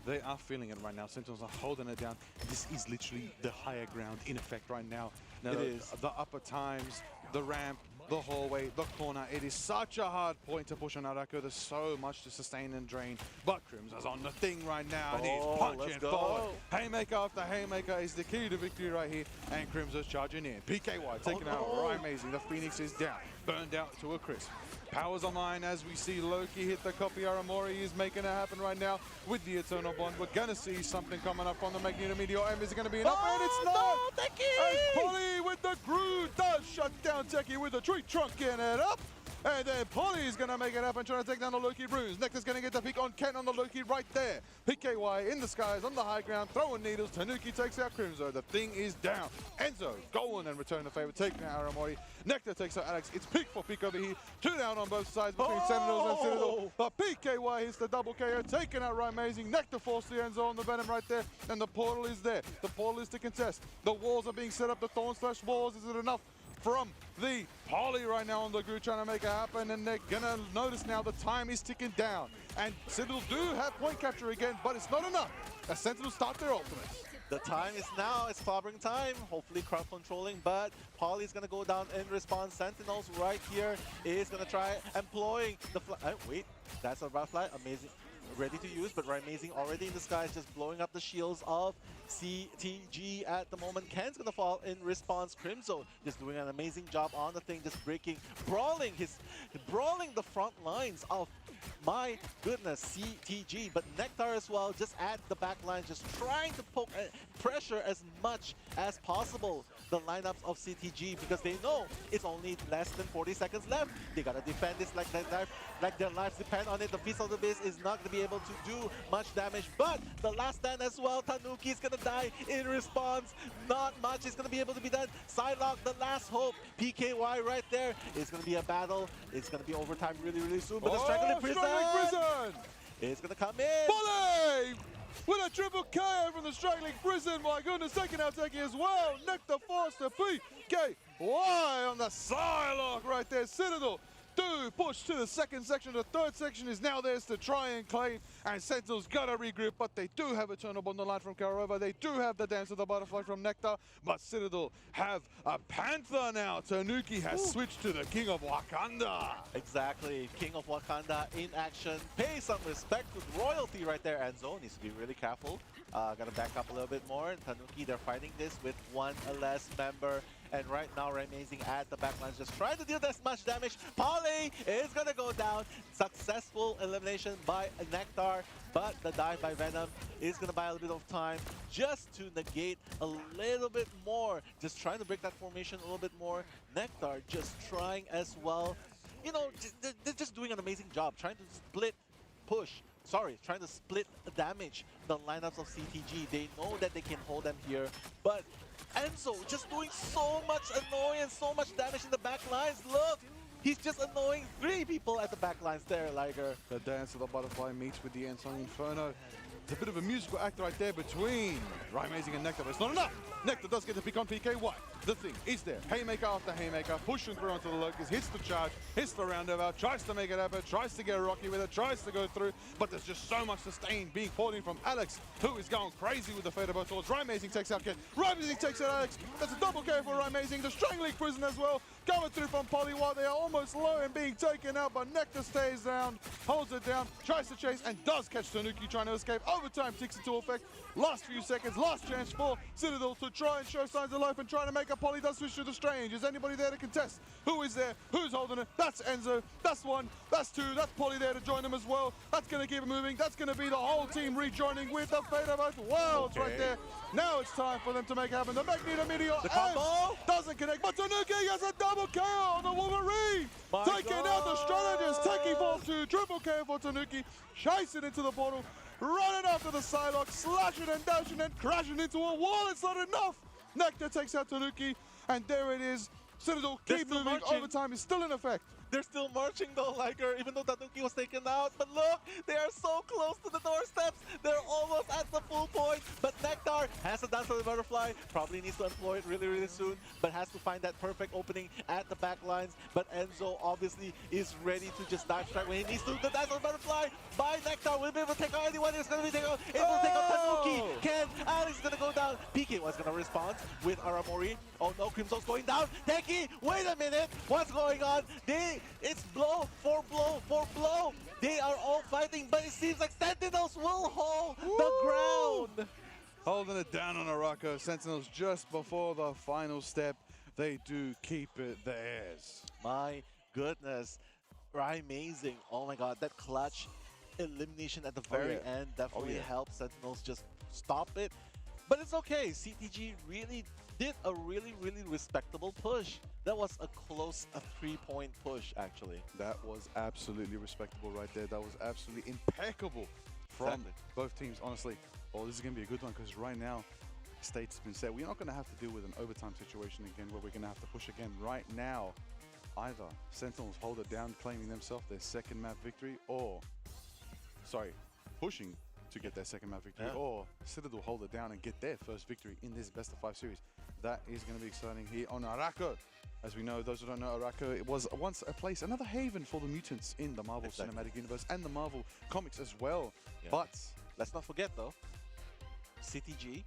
[SPEAKER 2] They are feeling it right now. Sentinels are holding it down. This is literally the higher ground in effect right now. Now the upper times, the ramp, the hallway, the corner. It is such a hard point to push on Arako. There's so much to sustain and drain. But Crimzo's on the thing right now, and he's punching forward. Haymaker after Haymaker is the key to victory right here. And Crimzo's charging in. PKY taking out Amazing. The Phoenix is down. Burned out to a crisp. Powers online as we see Loki hit the copy. Aramori is making it happen right now with the Eternal Bond. We're going to see something coming up on the Magneto Meteor. Is it going to be enough? And it's not!
[SPEAKER 1] No,
[SPEAKER 2] As Polly with the Groove does shut down Techie with the tree trunk getting it up. And then Polly is going to make it happen, trying to take down the Loki runes. Nectar's going to get the peek on Ken on the Loki right there. PKY in the skies, on the high ground, throwing needles. Tanuki takes out Crimzo. The thing is down. Enzo going and return the favor, taking out Aramori. Nectar takes out Alex. It's peak for peak over here. 2 down on both sides between Sentinels and Citadel. But PKY hits the double KO, taking out Amazing. Nectar forced the Enzo on the Venom right there. And the portal is there. The portal is to contest. The walls are being set up. The Thorn Slash walls. Is it enough? From the Polly right now on the group trying to make it happen, and they're gonna notice now the time is ticking down. And Sentinels do have point capture again, but it's not enough as Sentinels start their ultimates.
[SPEAKER 1] The time is now, it's clobbering time, hopefully crowd controlling, but Polly's gonna go down in response. Sentinels right here is gonna try employing the wait, that's a rough fly, amazing. ready to use, but Amazing already in the skies, just blowing up the shields of CTG at the moment. Ken's gonna fall in response. Crimzo just doing an amazing job on the thing, just brawling the front lines of, my goodness, CTG. But Nectar as well, just at the back line, just trying to poke pressure as much as possible the lineups of CTG, because they know it's only less than 40 seconds left. They gotta defend this like their lives depend on it. The Feast of the Beast is not gonna be able to do much damage, but the last stand as well, Tanuki is gonna die in response. Not much is gonna be able to be done. Psylocke, the last hope. PKY right there. It's gonna be a battle. It's gonna be overtime really soon, but the Straggling Prison is gonna come in.
[SPEAKER 2] Volley! With a triple KO from the Straggling Prison, my goodness, taking out Teki as well. Nectar forced to PKY on the Psylocke right there. Citadel do push to the second section. The third section is now theirs to try and claim, and Sentinels gotta regroup, but they do have Eternal Bond on the line from Karova. They do have the Dance of the Butterfly from Nectar, but Citadel have a Panther now. Tanuki has switched to the King of Wakanda.
[SPEAKER 1] Exactly, King of Wakanda in action. Pay some respect to royalty right there, and Zone needs to be really careful. Gotta back up a little bit more. Tanuki, they're fighting this with one less member. And right now, Amazing at the backlines just trying to deal as much damage. Polly is gonna go down. Successful elimination by Nectar, but the dive by Venom is gonna buy a little bit of time just to negate a little bit more. Just trying to break that formation a little bit more. Nectar just trying as well. You know, they're just doing an amazing job, trying to trying to split damage the lineups of CTG. They know that they can hold them here, but Enzo just doing so much annoyance, so much damage in the back lines. Look, he's just annoying 3 people at the back lines there, Liger.
[SPEAKER 2] The Dance of the Butterfly meets with the Ensong Inferno. It's a bit of a musical act right there between Amazing and Nectar, but it's not enough. Nectar does get the pick on PKY. The thing is there. Haymaker after Haymaker, pushing through onto the Locust, hits the charge, hits the roundabout, tries to make it happen, tries to get Rocky with it, tries to go through, but there's just so much sustain being poured in from Alex, who is going crazy with the Fader Bow towards Amazing takes out Ken. Amazing takes out Alex. That's a double K for Amazing. The Strangling Prison as well, coming through from Polly while they are almost low and being taken out, but Nectar stays down, holds it down, tries to chase, and does catch Tanuki trying to escape. Overtime ticks into effect. Last few seconds, last chance for Citadel to try and show signs of life and try to make a Polly does switch to the Strange. Is anybody there to contest? Who is there? Who's holding it? That's Enzo. That's 1. That's 2. That's Polly there to join them as well. That's going to keep it moving. That's going to be the whole team rejoining with the Fate of Both Worlds right there. Now it's time for them to make it happen. The Magneto Meteor doesn't connect, but Tanuki has a double KO on the Wolverine. Taking out the strategist. Taking fall 2. Triple KO for Tanuki. Chasing into the portal. Running after the Psylocke, slashing and dashing and crashing into a wall. It's not enough. Nectar takes out Tanuki, and there it is. Citadel keep moving. Overtime is still in effect.
[SPEAKER 1] They're still marching though, Liger, even though Tanuki was taken out. But look, they are so close to the doorsteps. They're almost at the full point. But Nectar has a Dance of the Butterfly. Probably needs to employ it really soon, but has to find that perfect opening at the back lines. But Enzo obviously is ready to just dive strike when he needs to. The Dance of the Butterfly by Nectar will be able to take out anyone. It's going to be able to take out Tanuki. Ken, Alex is going to go down. PK was going to respond with Aramori. Oh no, Crimson's going down. Teki, wait a minute. What's going on? It's blow for blow for blow. They are all fighting, but it seems like Sentinels will hold the ground.
[SPEAKER 2] Holding it down on Arako. Sentinels just before the final step. They do keep it theirs.
[SPEAKER 1] My goodness. Amazing. Oh my god, that clutch elimination at the very end definitely helped Sentinels just stop it. But it's okay. CTG really did a really respectable push. That was a close 3-point push, actually.
[SPEAKER 2] That was absolutely respectable right there. That was absolutely impeccable from both teams, honestly. Oh, this is going to be a good one because right now, state's been set. We're not going to have to deal with an overtime situation again where we're going to have to push again. Right now, either Sentinels hold it down, claiming themselves their second map victory, or, pushing to get their second map victory, or Citadel hold it down and get their first victory in this best of 5 series. That is going to be exciting here on Arako. As we know, those who don't know, Arako, it was once a place, another haven for the mutants in the Marvel Cinematic Universe and the Marvel comics as well. But
[SPEAKER 1] let's not forget though, CTG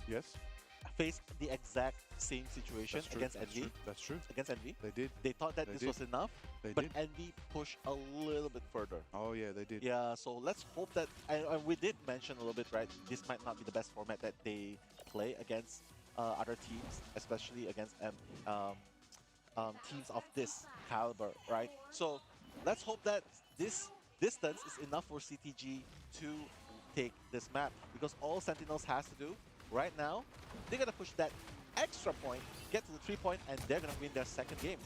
[SPEAKER 1] faced the exact same situation against Envy.
[SPEAKER 2] That's true.
[SPEAKER 1] Against Envy.
[SPEAKER 2] They did.
[SPEAKER 1] They thought that this was enough, but
[SPEAKER 2] did.
[SPEAKER 1] Envy pushed a little bit further.
[SPEAKER 2] Oh yeah, they did.
[SPEAKER 1] Yeah, so let's hope that, and we did mention a little bit, right? This might not be the best format that they play against other teams, especially against teams of this caliber, right? So let's hope that this distance is enough for CTG to take this map, because all Sentinels has to do right now, they're gonna push that extra point, get to the 3-point, and they're gonna win their second game.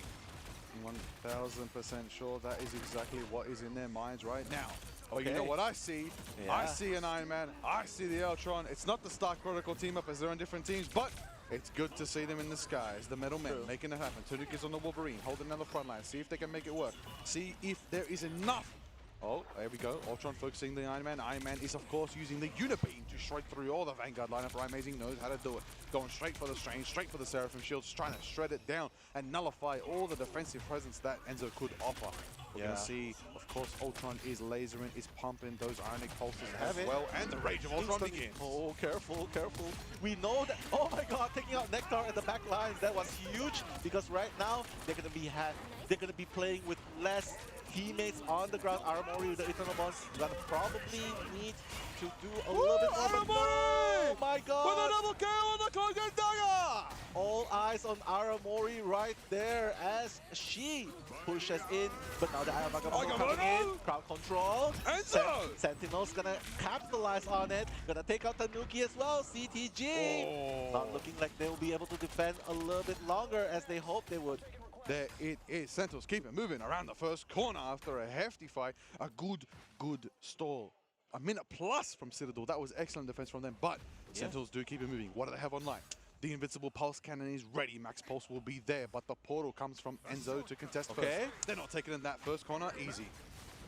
[SPEAKER 2] 1000% sure that is exactly what is in their minds right now. Oh,
[SPEAKER 1] Okay.
[SPEAKER 2] you know what I see?
[SPEAKER 1] Yeah.
[SPEAKER 2] I see an Iron Man. I see the Eltron. It's not the Stark Protocol team up as they're on different teams, but it's good to see them in the skies. The Metal Men making it happen. Tunic is on the Wolverine, holding down the front line. See if they can make it work. See if there is enough. Oh, there we go. Ultron focusing the Iron Man. Iron Man is, of course, using the Unibeam to shred through all the Vanguard lineup. Amazing knows how to do it. Going straight for the Strange, straight for the Seraphim Shields, trying to shred it down and nullify all the defensive presence that Enzo could offer. We're going to see, of course, Ultron is lasering, is pumping those Ionic pulses as well. And the Rage of Ultron begins.
[SPEAKER 1] Oh, careful, careful. We know that, oh my god, taking out Nectar at the back lines, that was huge, because right now, they're going to be playing with less teammates on the ground. Aramori with the Eternal Bonds, gonna probably need to do a little bit more. But no! Oh my god!
[SPEAKER 2] With a double kill on the Cloak and Dagger!
[SPEAKER 1] All eyes on Aramori right there as she pushes in. But now the Ayamagamono coming in. Crowd control.
[SPEAKER 2] Enzo!
[SPEAKER 1] Sentinel's gonna capitalize on it. Gonna take out Tanuki as well. CTG!
[SPEAKER 2] Oh.
[SPEAKER 1] Not looking like they will be able to defend a little bit longer as they hoped they would.
[SPEAKER 2] There it is. Sentinels keep it moving around the first corner after a hefty fight. A good stall. A minute plus from Citadel. That was excellent defense from them, but Sentinels do keep it moving. What do they have online? The Invincible Pulse Cannon is ready. Max Pulse will be there, but the portal comes from Enzo to contest first. They're not taking in that first corner easy.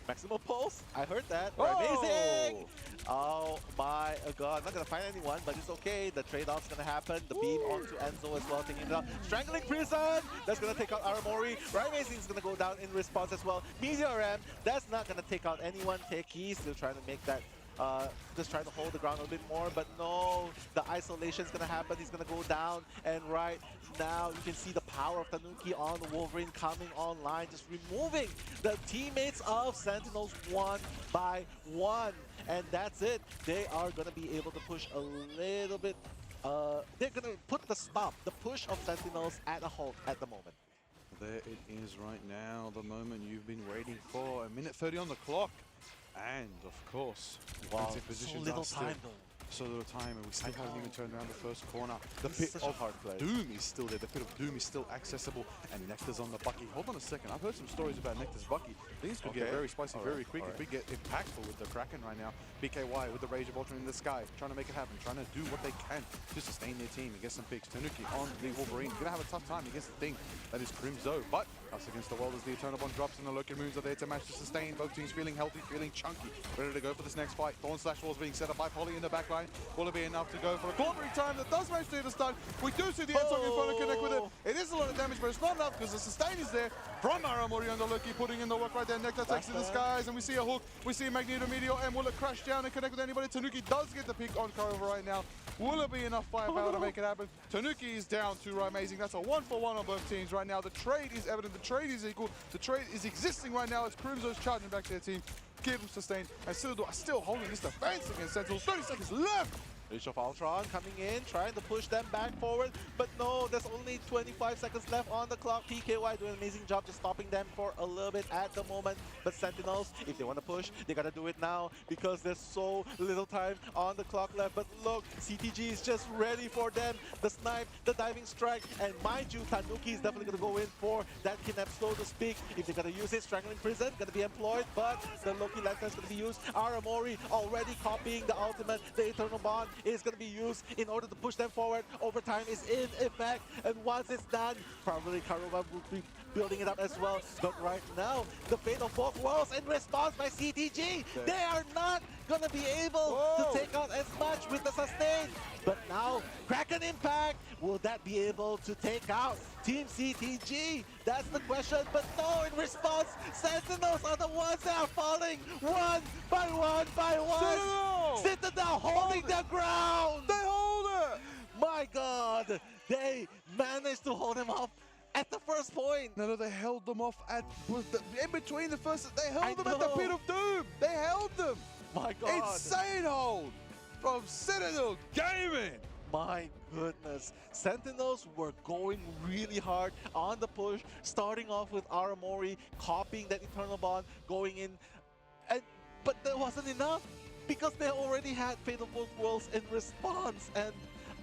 [SPEAKER 1] Maximal Pulse, I heard that.
[SPEAKER 2] Oh!
[SPEAKER 1] Amazing! Oh my god, not gonna find anyone, but it's okay. The trade-off's gonna happen. The beam onto Enzo as well, taking it out. Strangling Prison! That's gonna take out Aramori. Amazing's gonna go down in response as well. Meteor Ram, that's not gonna take out anyone. Teki still trying to make that just trying to hold the ground a bit more, but no, the isolation's gonna happen. He's gonna go down, and right now you can see the power of Tanuki on the Wolverine coming online, just removing the teammates of Sentinels one by one, and that's it. They are gonna be able to push a little bit. They're gonna put the stop, the push of Sentinels at a halt at the moment.
[SPEAKER 2] There it is right now, the moment you've been waiting for. A minute 30 on the clock. And, of course, defensive positions
[SPEAKER 1] so little
[SPEAKER 2] are still,
[SPEAKER 1] time though.
[SPEAKER 2] So little time, and we still haven't even turned around the first corner. The
[SPEAKER 1] This
[SPEAKER 2] pit
[SPEAKER 1] is such a
[SPEAKER 2] of
[SPEAKER 1] hard play.
[SPEAKER 2] Doom is still there. The pit of Doom is still accessible, and Nectar's on the Bucky. Hold on a second. I've heard some stories about Nectar's Bucky. Things could get very spicy very quick if we get impactful with the Kraken right now. BKY with the Rage of Ultron in the sky, trying to make it happen, trying to do what they can to sustain their team and get some picks. Tanuki on the Wolverine. Gonna have a tough time against the thing that is Crimzo, but us against the world as the Eternal Bond drops and the Loki moons are there to match to sustain. Both teams feeling healthy, feeling chunky, ready to go for this next fight. Thorn Slash Walls being set up by Polly in the back line. Will it be enough to go for a cornering time that does manage to hit the stun? We do see the Enzo in front and connect with it. It is a lot of damage, but it's not enough because the sustain is there from Aramori on the Loki, putting in the work right there. Nectar takes to the skies, and we see a hook. We see a Magneto Meteor, and will it crash down and connect with anybody? Tanuki does get the pick on Kurova right now. Will it be enough firepower to make it happen? Tanuki is down to Amazing. That's a 1-for-1 on both teams right now. The trade is evident. The trade is equal. The trade is existing right now as Crimzo's charging back to their team. Keep them sustained. And Citadel are still holding this defense against Sentinels. 30 seconds left.
[SPEAKER 1] Age of Ultron coming in, trying to push them back forward, but no, there's only 25 seconds left on the clock. PKY doing an amazing job just stopping them for a little bit at the moment, but Sentinels, if they want to push, they gotta do it now because there's so little time on the clock left. But look, CTG is just ready for them. The snipe, the diving strike, and mind you, Tanuki is definitely gonna go in for that kidnap slow to speak. If they're gonna use it, Strangling Prison, gonna be employed, but the Loki Lantern is gonna be used. Aramori already copying the ultimate, the Eternal Bond is going to be used in order to push them forward. Overtime is in effect, and once it's done, probably Kurova will be building it up as well. But right now, the fate of both worlds in response by CTG. They are not going to be able to take out as much with the sustain. But now, Kraken Impact, will that be able to take out Team CTG? That's the question, but no, in response, Sentinels are the ones that are falling one by one by one. Citadel holding the ground.
[SPEAKER 2] They hold it.
[SPEAKER 1] My God, they managed to hold him off at the first point.
[SPEAKER 2] No, they held them off at in between the first. They held
[SPEAKER 1] I
[SPEAKER 2] them at the pit
[SPEAKER 1] know.
[SPEAKER 2] of doom. They held them.
[SPEAKER 1] My God.
[SPEAKER 2] Insane hold from Citadel Gaming.
[SPEAKER 1] My goodness. Sentinels were going really hard on the push, starting off with Aramori, copying that Eternal Bond, going in. But that wasn't enough because they already had Fate of Both Worlds in response. And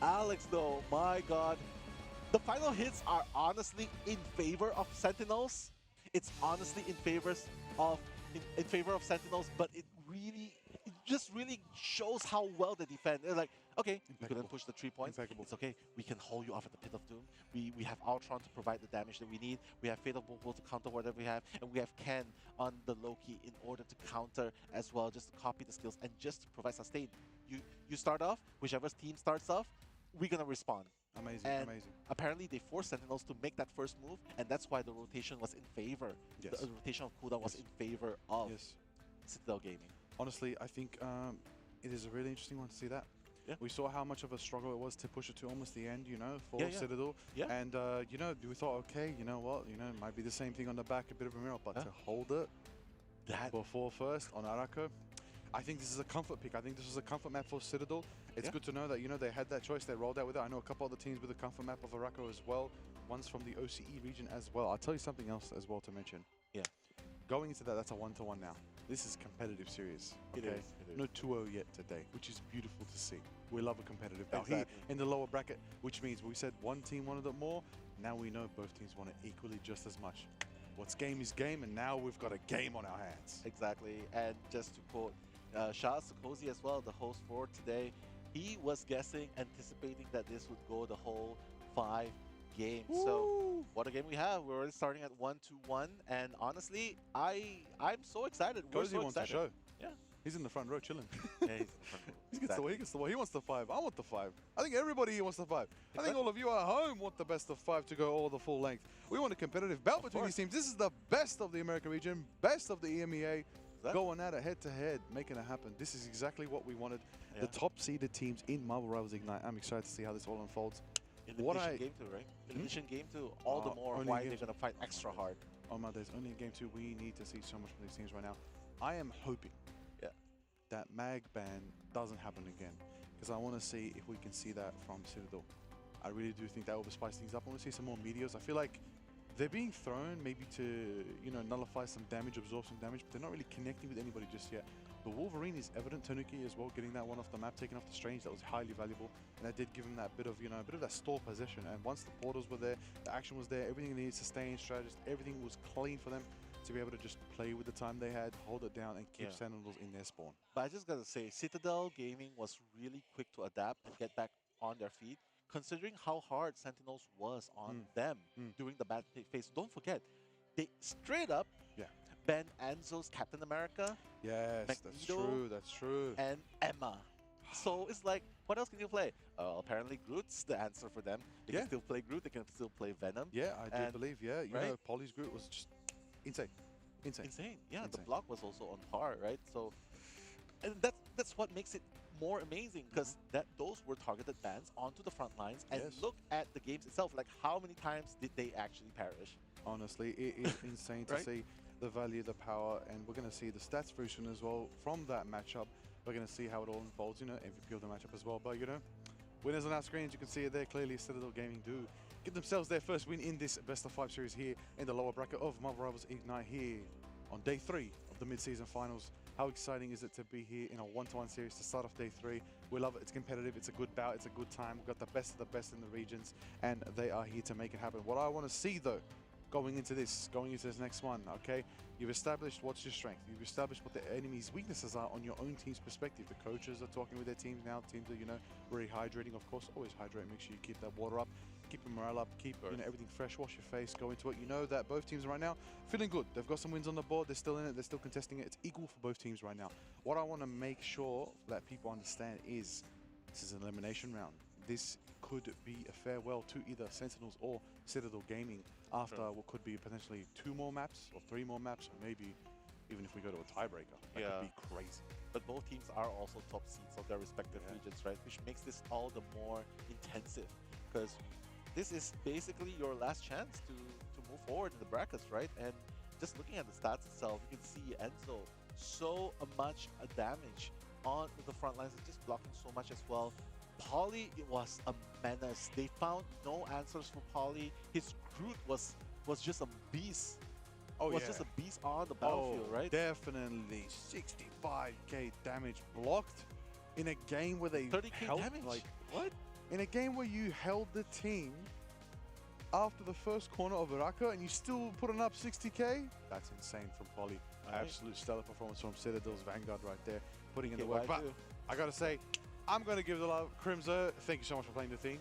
[SPEAKER 1] Alex, though, my God. The final hits are honestly in favor of Sentinels. It's honestly in favor of Sentinels, but it just really shows how well they defend. They're like, okay, we couldn't push the 3 points.
[SPEAKER 2] Impeccable.
[SPEAKER 1] It's okay. We can hold you off at the Pit of Doom. We have Ultron to provide the damage that we need. We have Fatal Bolt to counter whatever we have, and we have Ken on the Loki in order to counter as well, just to copy the skills and just to provide sustain. You start off, whichever team starts off, we're gonna respond.
[SPEAKER 2] Amazing,
[SPEAKER 1] And
[SPEAKER 2] amazing.
[SPEAKER 1] apparently they forced Sentinels to make that first move, and that's why the rotation was in favor.
[SPEAKER 2] Yes.
[SPEAKER 1] The rotation of cooldown was in favor of Citadel Gaming.
[SPEAKER 2] Honestly, I think it is a really interesting one to see that.
[SPEAKER 1] Yeah.
[SPEAKER 2] We saw how much of a struggle it was to push it to almost the end, you know, for
[SPEAKER 1] Yeah, yeah.
[SPEAKER 2] Citadel.
[SPEAKER 1] Yeah.
[SPEAKER 2] And, you know, we thought, okay, you know what, you know, it might be the same thing on the back, a bit of a mirror, but to hold it before first on Arako, I think this is a comfort pick. I think this is a comfort map for Citadel. It's good to know that, you know, they had that choice. They rolled out with it. I know a couple other teams with a comfort map of Arako as well. One's from the OCE region as well. I'll tell you something else as well to mention.
[SPEAKER 1] Yeah.
[SPEAKER 2] Going into that, that's a 1-to-1 now. This is competitive series. Okay?
[SPEAKER 1] It is.
[SPEAKER 2] No 2-0 yet today, which is beautiful to see. We love a competitive battle.
[SPEAKER 1] Exactly.
[SPEAKER 2] Here in the lower bracket, which means we said one team wanted it more. Now we know both teams want it equally just as much. What's game is game, and now we've got a game on our hands.
[SPEAKER 1] Exactly. And just to quote Shah Sukosi as well, the host for today, he was guessing, anticipating that this would go the whole 5 games.
[SPEAKER 2] Woo!
[SPEAKER 1] So what a game we have. We're already starting at 1-1, and honestly, I'm so excited. We're
[SPEAKER 2] Cozy
[SPEAKER 1] so
[SPEAKER 2] wants
[SPEAKER 1] excited.
[SPEAKER 2] to show.
[SPEAKER 1] Yeah.
[SPEAKER 2] He's in the front row chilling.
[SPEAKER 1] Yeah, he's in the front row.
[SPEAKER 2] He gets the way. He gets the way. He wants the 5. I want the 5. I think everybody here wants the 5. I think all of you at home want the best of 5 to go all the full length. We want a competitive bout between these teams. This is the best of the American region, best of the EMEA. Going at it head to head, making it happen. This is exactly what we wanted.
[SPEAKER 1] Yeah.
[SPEAKER 2] The top seeded teams in Marvel Rivals Ignite. I'm excited to see how this all unfolds.
[SPEAKER 1] In addition game 2, right? In addition game 2, all the more why they're going to fight extra hard.
[SPEAKER 2] Oh my, there's only in game 2. We need to see so much from these teams right now. I am hoping that mag ban doesn't happen again, because I want to see if we can see that from Citadel. I really do think that will spice things up. I want to see some more meteors. I feel like they're being thrown maybe to, you know, nullify some damage, absorb some damage, but they're not really connecting with anybody just yet. The Wolverine is evident. Tanuki as well, getting that one off the map, taking off the Strange, that was highly valuable. And that did give him that bit of, you know, a bit of that store possession. And once the portals were there, the action was there, everything they needed, sustain, strategist, everything was clean for them to be able to just play with the time they had, hold it down, and keep Sentinels in their spawn.
[SPEAKER 1] But I just gotta say, Citadel Gaming was really quick to adapt and get back on their feet, considering how hard Sentinels was on them during the bad phase. Don't forget, they straight up banned Anzo's Captain America.
[SPEAKER 2] Yes,
[SPEAKER 1] Magneto,
[SPEAKER 2] that's true, that's true.
[SPEAKER 1] And Emma. So it's like, what else can you play? Apparently Groot's the answer for them. They can still play Groot, they can still play Venom.
[SPEAKER 2] Yeah, I do believe, you
[SPEAKER 1] right?
[SPEAKER 2] know, Polly's Groot was just insane. Insane.
[SPEAKER 1] Yeah, the block was also on par, right? So, and that's what makes it more amazing, because those were targeted bans onto the front lines. And look at the games itself, like how many times did they actually perish?
[SPEAKER 2] Honestly, it is insane to see the value, the power, and we're going to see the stats very soon as well from that matchup. We're going to see how it all unfolds, you know, MVP of the matchup as well. But, you know, winners on our screens, you can see it there clearly. Citadel Gaming do get themselves their first win in this best of 5 series here in the lower bracket of Marvel Rivals Ignite here on day 3 of the mid-season finals. How exciting is it to be here in a 1-to-1 series to start off day 3? We love it. It's competitive. It's a good bout. It's a good time. We've got the best of the best in the regions, and they are here to make it happen. What I want to see, though, going into this next one, okay? You've established what's your strength. You've established what the enemy's weaknesses are on your own team's perspective. The coaches are talking with their teams now. Teams are, you know, rehydrating. Of course, always hydrate. Make sure you keep that water up. Keep your morale up. Keep you know, everything fresh. Wash your face. Go into it. You know that both teams right now feeling good. They've got some wins on the board. They're still in it. They're still contesting it. It's equal for both teams right now. What I want to make sure that people understand is this is an elimination round. This could be a farewell to either Sentinels or Citadel Gaming after what could be potentially 2 more maps or 3 more maps, or maybe even if we go to a tiebreaker. That
[SPEAKER 1] Yeah.
[SPEAKER 2] could be crazy.
[SPEAKER 1] But both teams are also top seeds of their respective regions, right? Which makes this all the more intensive because this is basically your last chance to move forward in the brackets, right? And just looking at the stats itself, you can see Enzo so much damage on the front lines and just blocking so much as well. Polly, it was a menace. They found no answers for Polly. His Groot was just a beast.
[SPEAKER 2] Oh,
[SPEAKER 1] was
[SPEAKER 2] yeah.
[SPEAKER 1] just a beast on the battlefield, right?
[SPEAKER 2] Definitely 65k damage blocked in a game where they
[SPEAKER 1] 30k
[SPEAKER 2] held,
[SPEAKER 1] damage.
[SPEAKER 2] like, what? In a game where you held the team after the first corner of Iraka and you still putting up 60k? That's insane from Polly.
[SPEAKER 1] Right.
[SPEAKER 2] Absolute stellar performance from Citadel's Vanguard right there, putting in the
[SPEAKER 1] Okay,
[SPEAKER 2] work.
[SPEAKER 1] why
[SPEAKER 2] But
[SPEAKER 1] do?
[SPEAKER 2] I gotta say, I'm gonna give the love. Crimzo, thank you so much for playing the thing.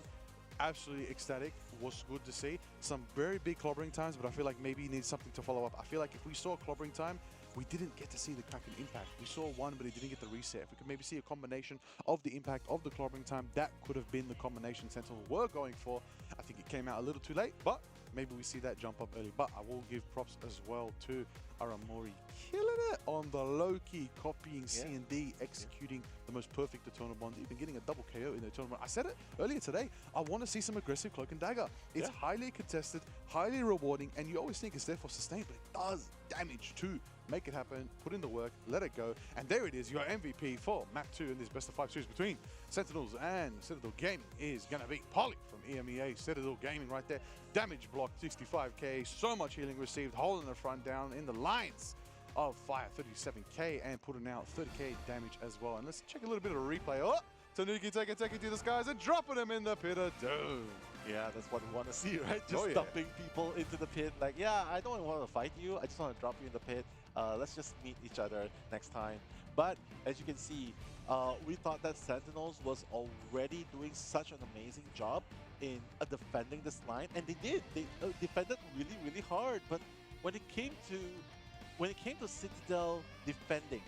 [SPEAKER 2] Absolutely ecstatic. Was good to see. Some very big clobbering times, but I feel like maybe he needs something to follow up. I feel like if we saw clobbering time, we didn't get to see the Kraken impact. We saw one, but he didn't get the reset. If we could maybe see a combination of the impact of the clobbering time, that could have been the combination Sentinels were going for. I think it came out a little too late, but maybe we see that jump up early. But I will give props as well to Aramori, killing it on the low-key, copying C&D, executing the most perfect Eternal Bond, even getting a double KO in the Eternal Bond. I said it earlier today, I want to see some aggressive Cloak and Dagger. It's highly contested, highly rewarding, and you always think it's there for sustain, but it does damage too. Make it happen, put in the work, let it go, and there it is, your MVP for Map 2 in this best of 5 series between Sentinels and Citadel Gaming is going to be Polly from EMEA, Citadel Gaming right there. Damage blocked, 65k, so much healing received, hole in the front down in the lines of fire, 37k, and putting out 30k damage as well. And let's check a little bit of a replay. Oh, Tanuki taking to the skies and dropping him in the pit of doom.
[SPEAKER 1] Yeah, that's what we want to see, right? Just dumping people into the pit. Like, yeah, I don't want to fight you. I just want to drop you in the pit. Let's just meet each other next time. But as you can see, we thought that Sentinels was already doing such an amazing job in defending this line, and they did. They defended really, really hard. But when it came to Citadel defending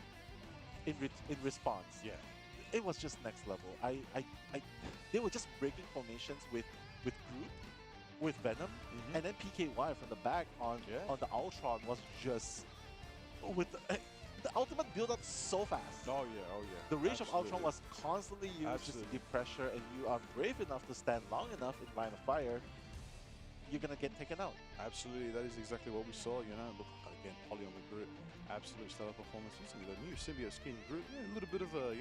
[SPEAKER 1] in response, it was just next level. They were just breaking formations with Groot, with Venom, and then PKY from the back on the Ultron was just with the ultimate build up so fast.
[SPEAKER 2] Oh yeah.
[SPEAKER 1] The range of Ultron was constantly used just to give pressure, and you are brave enough to stand long enough in line of fire, you're gonna get taken out.
[SPEAKER 2] Absolutely, that is exactly what we saw. You know, look again, Polly on the Groot, absolute stellar performance. Listen, the new symbiote skin Groot, a little bit of a,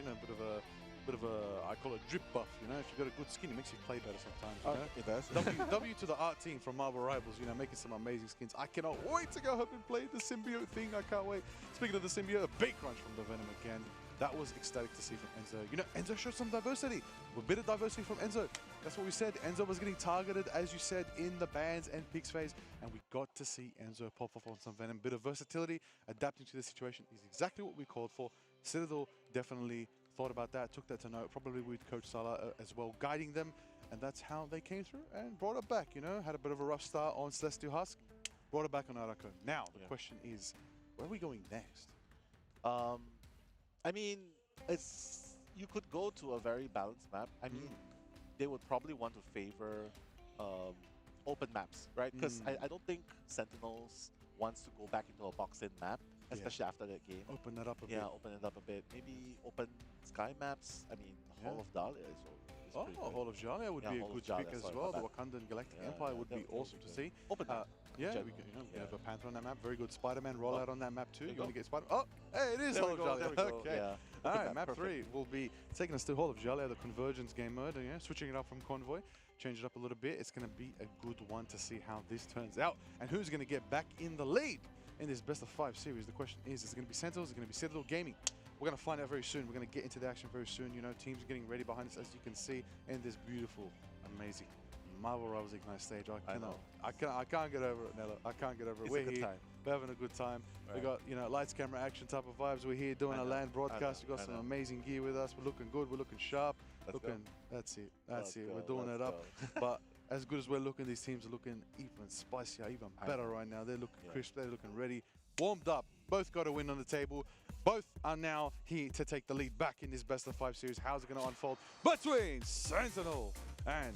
[SPEAKER 2] bit of a, I call it drip buff. You know, if you've got a good skin, it makes you play better sometimes. You know?
[SPEAKER 1] It does.
[SPEAKER 2] W to the art team from Marvel Rivals. You know, making some amazing skins. I cannot wait to go up and play the symbiote thing. I can't wait. Speaking of the symbiote, a big crunch from the Venom again. That was ecstatic to see from Enzo. You know, Enzo showed some diversity. A bit of diversity from Enzo. That's what we said. Enzo was getting targeted, as you said, in the bans and picks phase. And we got to see Enzo pop off on some Venom. Bit of versatility, adapting to the situation is exactly what we called for. Citadel definitely thought about that, took that to note, probably with Coach Salah as well, guiding them. And that's how they came through and brought it back, you know. Had a bit of a rough start on Celestial Husk, brought it back on Arako. Now, the question is, where are we going next?
[SPEAKER 1] I mean, you could go to a very balanced map. I mean, they would probably want to favor open maps, right? Because I don't think Sentinels wants to go back into a box-in map, especially after that game.
[SPEAKER 2] Open that up a bit.
[SPEAKER 1] Yeah, open it up a bit. Maybe open sky maps. I mean, Hall of Dahlia is pretty good.
[SPEAKER 2] Hall of Jalia would be a good pick as well. The Wakandan Galactic Empire would be awesome to see.
[SPEAKER 1] Open map.
[SPEAKER 2] Yeah, we have a Panther on that map. Very good Spider-Man rollout on that map too. You want to get Spider? Oh, hey, it is Hall of Jalia. Okay. All right, map 3 will be taking us to Hall of Jalia, the Convergence game mode. Switching it up from Convoy, change it up a little bit. It's going to be a good one to see how this turns out and who's going to get back in the lead in this best of 5 series. The question is it going to be Sentinels? Is it going to be Citadel Gaming? We're going to find out very soon. We're going to get into the action very soon. You know, teams are getting ready behind us, as you can see in this beautiful, amazing Marvel Rivals Ignite stage. I can't get over it, Nello. I can't get over it.
[SPEAKER 1] We're here.
[SPEAKER 2] We're having a good time. Right. We got, you know, lights, camera, action type of vibes. We're here doing a LAN broadcast. We got some amazing gear with us. We're looking good. We're looking sharp. That's it. We're doing it up. But as good as we're looking, these teams are looking even spicier, even better right now. They're looking crisp. They're looking ready, warmed up. Both got a win on the table. Both are now here to take the lead back in this best of 5 series. How's it going to unfold between Sentinels and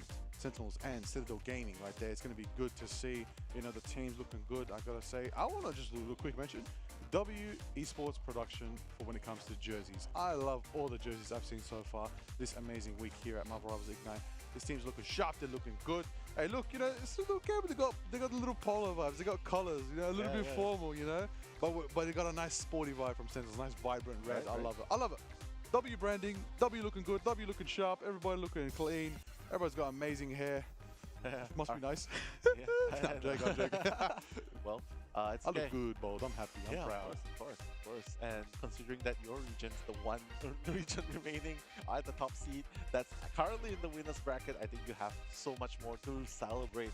[SPEAKER 2] Citadel Gaming right there? It's going to be good to see, you know, the teams looking good. I got to say, I want to just do a quick mention. W Esports production for when it comes to jerseys. I love all the jerseys I've seen so far this amazing week here at Marvel Rivals Ignite. This team's looking sharp, they're looking good. Hey, look, you know, it's a little camera. They got the little polo vibes. They got colors, you know, a little bit formal, you know. But they got a nice sporty vibe from Sentinels, nice vibrant red. I love it. I love it. W branding, W looking good, W looking sharp. Everybody looking clean. Everybody's got amazing hair. Must be nice. I'm joking.
[SPEAKER 1] Well, it's
[SPEAKER 2] I
[SPEAKER 1] okay.
[SPEAKER 2] look good, bold. I'm happy. I'm proud.
[SPEAKER 1] Of course. And considering that your region's the one region remaining at the top seed that's currently in the winners bracket, I think you have so much more to celebrate.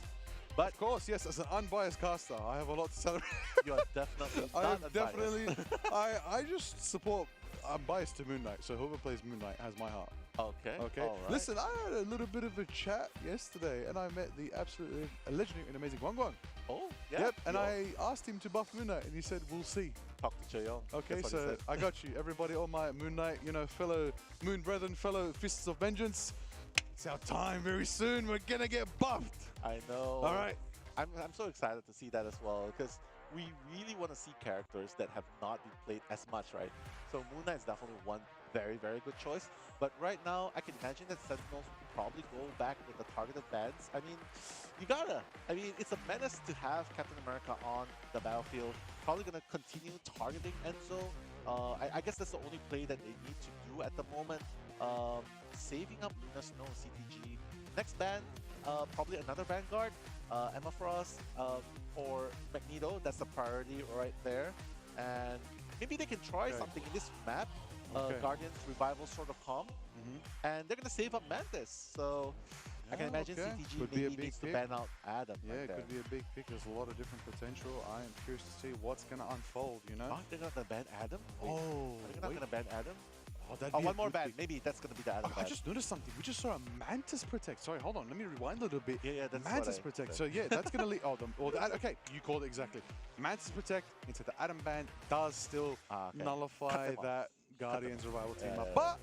[SPEAKER 1] But
[SPEAKER 2] Of course, yes, as an unbiased caster, I have a lot to celebrate.
[SPEAKER 1] you are definitely
[SPEAKER 2] I
[SPEAKER 1] not
[SPEAKER 2] am
[SPEAKER 1] unbiased.
[SPEAKER 2] definitely. I just support. I'm biased to Moon Knight, so whoever plays Moon Knight has my heart.
[SPEAKER 1] Okay.
[SPEAKER 2] Okay.
[SPEAKER 1] All right.
[SPEAKER 2] Listen, I had a little bit of a chat yesterday, and I met the absolutely legendary and amazing Guang.
[SPEAKER 1] Oh, yeah.
[SPEAKER 2] Yep. And
[SPEAKER 1] you
[SPEAKER 2] I asked him to buff Moon Knight, and he said, "We'll see."
[SPEAKER 1] talk to Chaeyoung.
[SPEAKER 2] Okay,
[SPEAKER 1] That's what he
[SPEAKER 2] so
[SPEAKER 1] said.
[SPEAKER 2] I got you, everybody, all my Moon Knight, you know, fellow Moon brethren, fellow fists of vengeance. It's our time very soon. We're gonna get buffed.
[SPEAKER 1] I know.
[SPEAKER 2] All right.
[SPEAKER 1] I'm so excited to see that as well because we really want to see characters that have not been played as much, right? So Moon Knight is definitely one very, very good choice. But right now, I can imagine that Sentinels will probably go back with the targeted bans. I mean, you gotta. I mean, it's a menace to have Captain America on the battlefield. Probably gonna continue targeting Enzo. I guess that's the only play that they need to do at the moment. Saving up Lunar Snow CTG. Next ban, probably another Vanguard. Emma Frost or Magneto, that's the priority right there. And maybe they can try something in this map, Guardians Revival sort of calm, and they're going to save up Mantis. So I can imagine CTG
[SPEAKER 2] Could be a
[SPEAKER 1] maybe
[SPEAKER 2] big
[SPEAKER 1] needs to
[SPEAKER 2] pick.
[SPEAKER 1] ban out Adam.
[SPEAKER 2] Yeah,
[SPEAKER 1] right
[SPEAKER 2] it
[SPEAKER 1] there.
[SPEAKER 2] could be a big pick. There's a lot of different potential. I am curious to see what's going to unfold, you know?
[SPEAKER 1] Oh, they're not going to ban Adam? Wait,
[SPEAKER 2] Oh,
[SPEAKER 1] are they not going to ban Adam?
[SPEAKER 2] Oh, that'd
[SPEAKER 1] Oh,
[SPEAKER 2] be a
[SPEAKER 1] one more
[SPEAKER 2] good
[SPEAKER 1] ban.
[SPEAKER 2] pick.
[SPEAKER 1] Maybe that's going to be the Adam
[SPEAKER 2] I
[SPEAKER 1] ban.
[SPEAKER 2] just noticed something. We just saw a Mantis Protect. Sorry, hold on. Let me rewind a little bit.
[SPEAKER 1] Yeah, that's
[SPEAKER 2] Mantis
[SPEAKER 1] what I
[SPEAKER 2] Protect.
[SPEAKER 1] said.
[SPEAKER 2] So yeah, that's gonna lead. Okay, you called it exactly. Mantis Protect into the Adam ban does still
[SPEAKER 1] Okay.
[SPEAKER 2] nullify
[SPEAKER 1] Cut them off.
[SPEAKER 2] that Guardians Revival team
[SPEAKER 1] Yeah,
[SPEAKER 2] up,
[SPEAKER 1] yeah.
[SPEAKER 2] but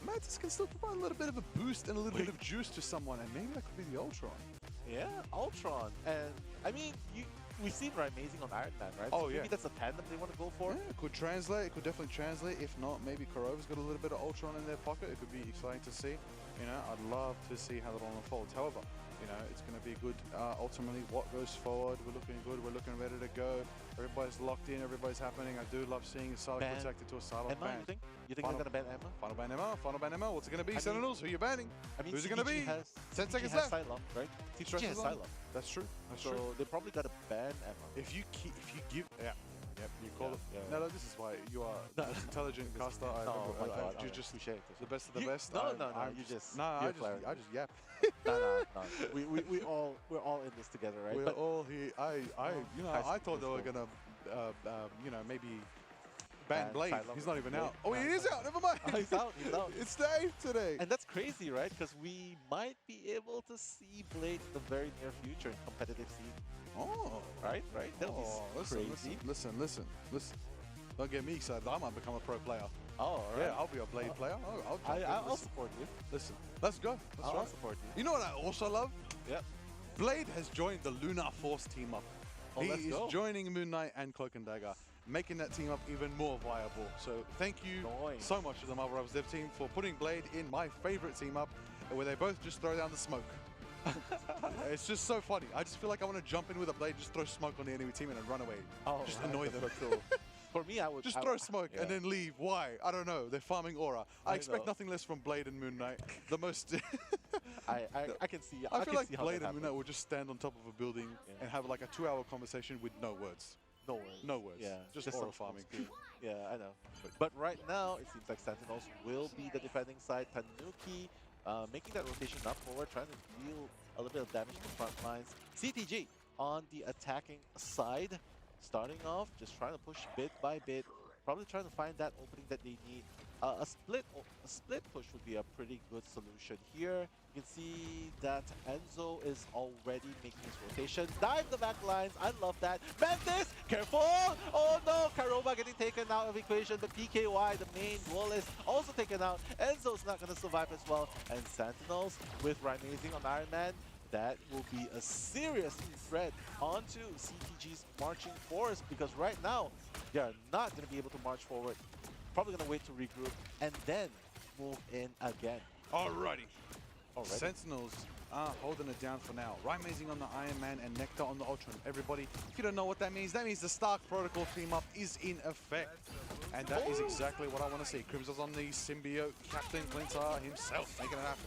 [SPEAKER 2] Mantis can still provide a little bit of a boost and a little bit of juice to someone, and maybe that could be the Ultron.
[SPEAKER 1] Yeah, Ultron. And I mean, we've seen Amazing on Iron Man, right?
[SPEAKER 2] Oh,
[SPEAKER 1] so
[SPEAKER 2] yeah.
[SPEAKER 1] Maybe that's a tandem they want to go for.
[SPEAKER 2] Yeah, it could translate. It could definitely translate. If not, maybe Kurova's got a little bit of Ultron in their pocket. It could be exciting to see. You know, I'd love to see how that all unfolds. However, you know, it's going to be good. Ultimately, what goes forward, we're looking good. We're looking ready to go. Everybody's locked in. Everybody's happening. I do love seeing a silent
[SPEAKER 1] Ban
[SPEAKER 2] protected to a silent
[SPEAKER 1] Emma,
[SPEAKER 2] ban.
[SPEAKER 1] you think? You think
[SPEAKER 2] Final-
[SPEAKER 1] they're going to ban Emma?
[SPEAKER 2] Final ban Emma. Final ban Emma. What's it going to be?
[SPEAKER 1] I mean-
[SPEAKER 2] Sentinels. Who you banning?
[SPEAKER 1] I mean,
[SPEAKER 2] Who's it gonna
[SPEAKER 1] CTG
[SPEAKER 2] be?
[SPEAKER 1] Has,
[SPEAKER 2] 10
[SPEAKER 1] CTG
[SPEAKER 2] seconds
[SPEAKER 1] has
[SPEAKER 2] left.
[SPEAKER 1] Cylon, right? CTG
[SPEAKER 2] Stretches
[SPEAKER 1] has
[SPEAKER 2] on.
[SPEAKER 1] Cylon.
[SPEAKER 2] That's true. That's
[SPEAKER 1] So
[SPEAKER 2] true.
[SPEAKER 1] they probably got to ban Emma.
[SPEAKER 2] If you give, yep, you call it.
[SPEAKER 1] Yeah.
[SPEAKER 2] No, this is why you are the most intelligent caster I've
[SPEAKER 1] Oh
[SPEAKER 2] ever.
[SPEAKER 1] my God.
[SPEAKER 2] You're
[SPEAKER 1] okay.
[SPEAKER 2] just
[SPEAKER 1] Touché.
[SPEAKER 2] the best of the
[SPEAKER 1] You-
[SPEAKER 2] best.
[SPEAKER 1] No,
[SPEAKER 2] I'm
[SPEAKER 1] you just.
[SPEAKER 2] No,
[SPEAKER 1] you're
[SPEAKER 2] I
[SPEAKER 1] clarity.
[SPEAKER 2] just yap.
[SPEAKER 1] No. We're all in this together, right?
[SPEAKER 2] We're
[SPEAKER 1] But
[SPEAKER 2] all here. You know,
[SPEAKER 1] Guys,
[SPEAKER 2] I thought they were
[SPEAKER 1] let's
[SPEAKER 2] gonna, you know, maybe ban
[SPEAKER 1] Ban
[SPEAKER 2] Blade.
[SPEAKER 1] Cylon.
[SPEAKER 2] He's not even
[SPEAKER 1] Blade.
[SPEAKER 2] out. Oh, he
[SPEAKER 1] Ban
[SPEAKER 2] is out. Never mind.
[SPEAKER 1] Oh, he's out. He's out.
[SPEAKER 2] It's Dave today.
[SPEAKER 1] And that's crazy, right? Because we might be able to see Blade in the very near future in competitive scene,
[SPEAKER 2] Oh,
[SPEAKER 1] right? That'll be
[SPEAKER 2] listen,
[SPEAKER 1] crazy.
[SPEAKER 2] listen. Don't get me excited. I might become a pro player.
[SPEAKER 1] Oh, all right.
[SPEAKER 2] Yeah, I'll be a Blade player. I'll jump in.
[SPEAKER 1] I'll
[SPEAKER 2] Listen,
[SPEAKER 1] support you.
[SPEAKER 2] listen, let's go. Let's
[SPEAKER 1] I'll
[SPEAKER 2] try.
[SPEAKER 1] support you.
[SPEAKER 2] You know what I also love?
[SPEAKER 1] Yep.
[SPEAKER 2] Blade has joined the Lunar Force team up.
[SPEAKER 1] Oh,
[SPEAKER 2] He
[SPEAKER 1] let's
[SPEAKER 2] is
[SPEAKER 1] go.
[SPEAKER 2] joining Moon Knight and Cloak and Dagger, making that team up even more viable. So thank you
[SPEAKER 1] Nice.
[SPEAKER 2] so much to the Marvel Rivals Dev team for putting Blade in my favorite team up, where they both just throw down the smoke. It's just so funny. I just feel like I want to jump in with a Blade, just throw smoke on the enemy team and then run away.
[SPEAKER 1] Oh,
[SPEAKER 2] just
[SPEAKER 1] right,
[SPEAKER 2] annoy
[SPEAKER 1] that's
[SPEAKER 2] them.
[SPEAKER 1] so cool. For me, I would
[SPEAKER 2] Just
[SPEAKER 1] I
[SPEAKER 2] throw
[SPEAKER 1] would-
[SPEAKER 2] smoke
[SPEAKER 1] yeah.
[SPEAKER 2] and then leave. Why? I don't know. They're farming aura. I
[SPEAKER 1] I
[SPEAKER 2] expect
[SPEAKER 1] know.
[SPEAKER 2] nothing less from Blade and Moon Knight. The most.
[SPEAKER 1] I can see.
[SPEAKER 2] I feel
[SPEAKER 1] can
[SPEAKER 2] like
[SPEAKER 1] see how
[SPEAKER 2] Blade
[SPEAKER 1] that
[SPEAKER 2] and Moon Knight will just stand on top of a building
[SPEAKER 1] Yeah.
[SPEAKER 2] and have like a 2-hour conversation with no words.
[SPEAKER 1] No words.
[SPEAKER 2] No words.
[SPEAKER 1] Yeah,
[SPEAKER 2] Just
[SPEAKER 1] some
[SPEAKER 2] aura farming.
[SPEAKER 1] screen. Yeah, I know. But right now, it seems like Sentinels will be the defending side. Tanuki making that rotation up forward, trying to deal a little bit of damage to the front lines. CTG on the attacking side, starting off, just trying to push bit by bit, probably trying to find that opening that they need. A split push would be a pretty good solution here. You can see that Enzo is already making his rotation. Dive the back lines. I love that. Mantis, careful! Oh no, Karova getting taken out of equation. The PKY, the main duelist, also taken out. Enzo's not going to survive as well. And Sentinels with Amazing on Iron Man. that will be a serious threat onto CTG's marching force, because right now they are not going to be able to march forward. Probably going to wait to regroup and then move in again.
[SPEAKER 2] Alrighty.
[SPEAKER 1] Already.
[SPEAKER 2] Sentinels are holding it down for now. Amazing on the Iron Man and Nectar on the Ultron. Everybody, if you don't know what that means the Stark Protocol team up is in effect. And that is exactly what I want to see. Crimson's on the symbiote. Captain Glintar himself making it happen.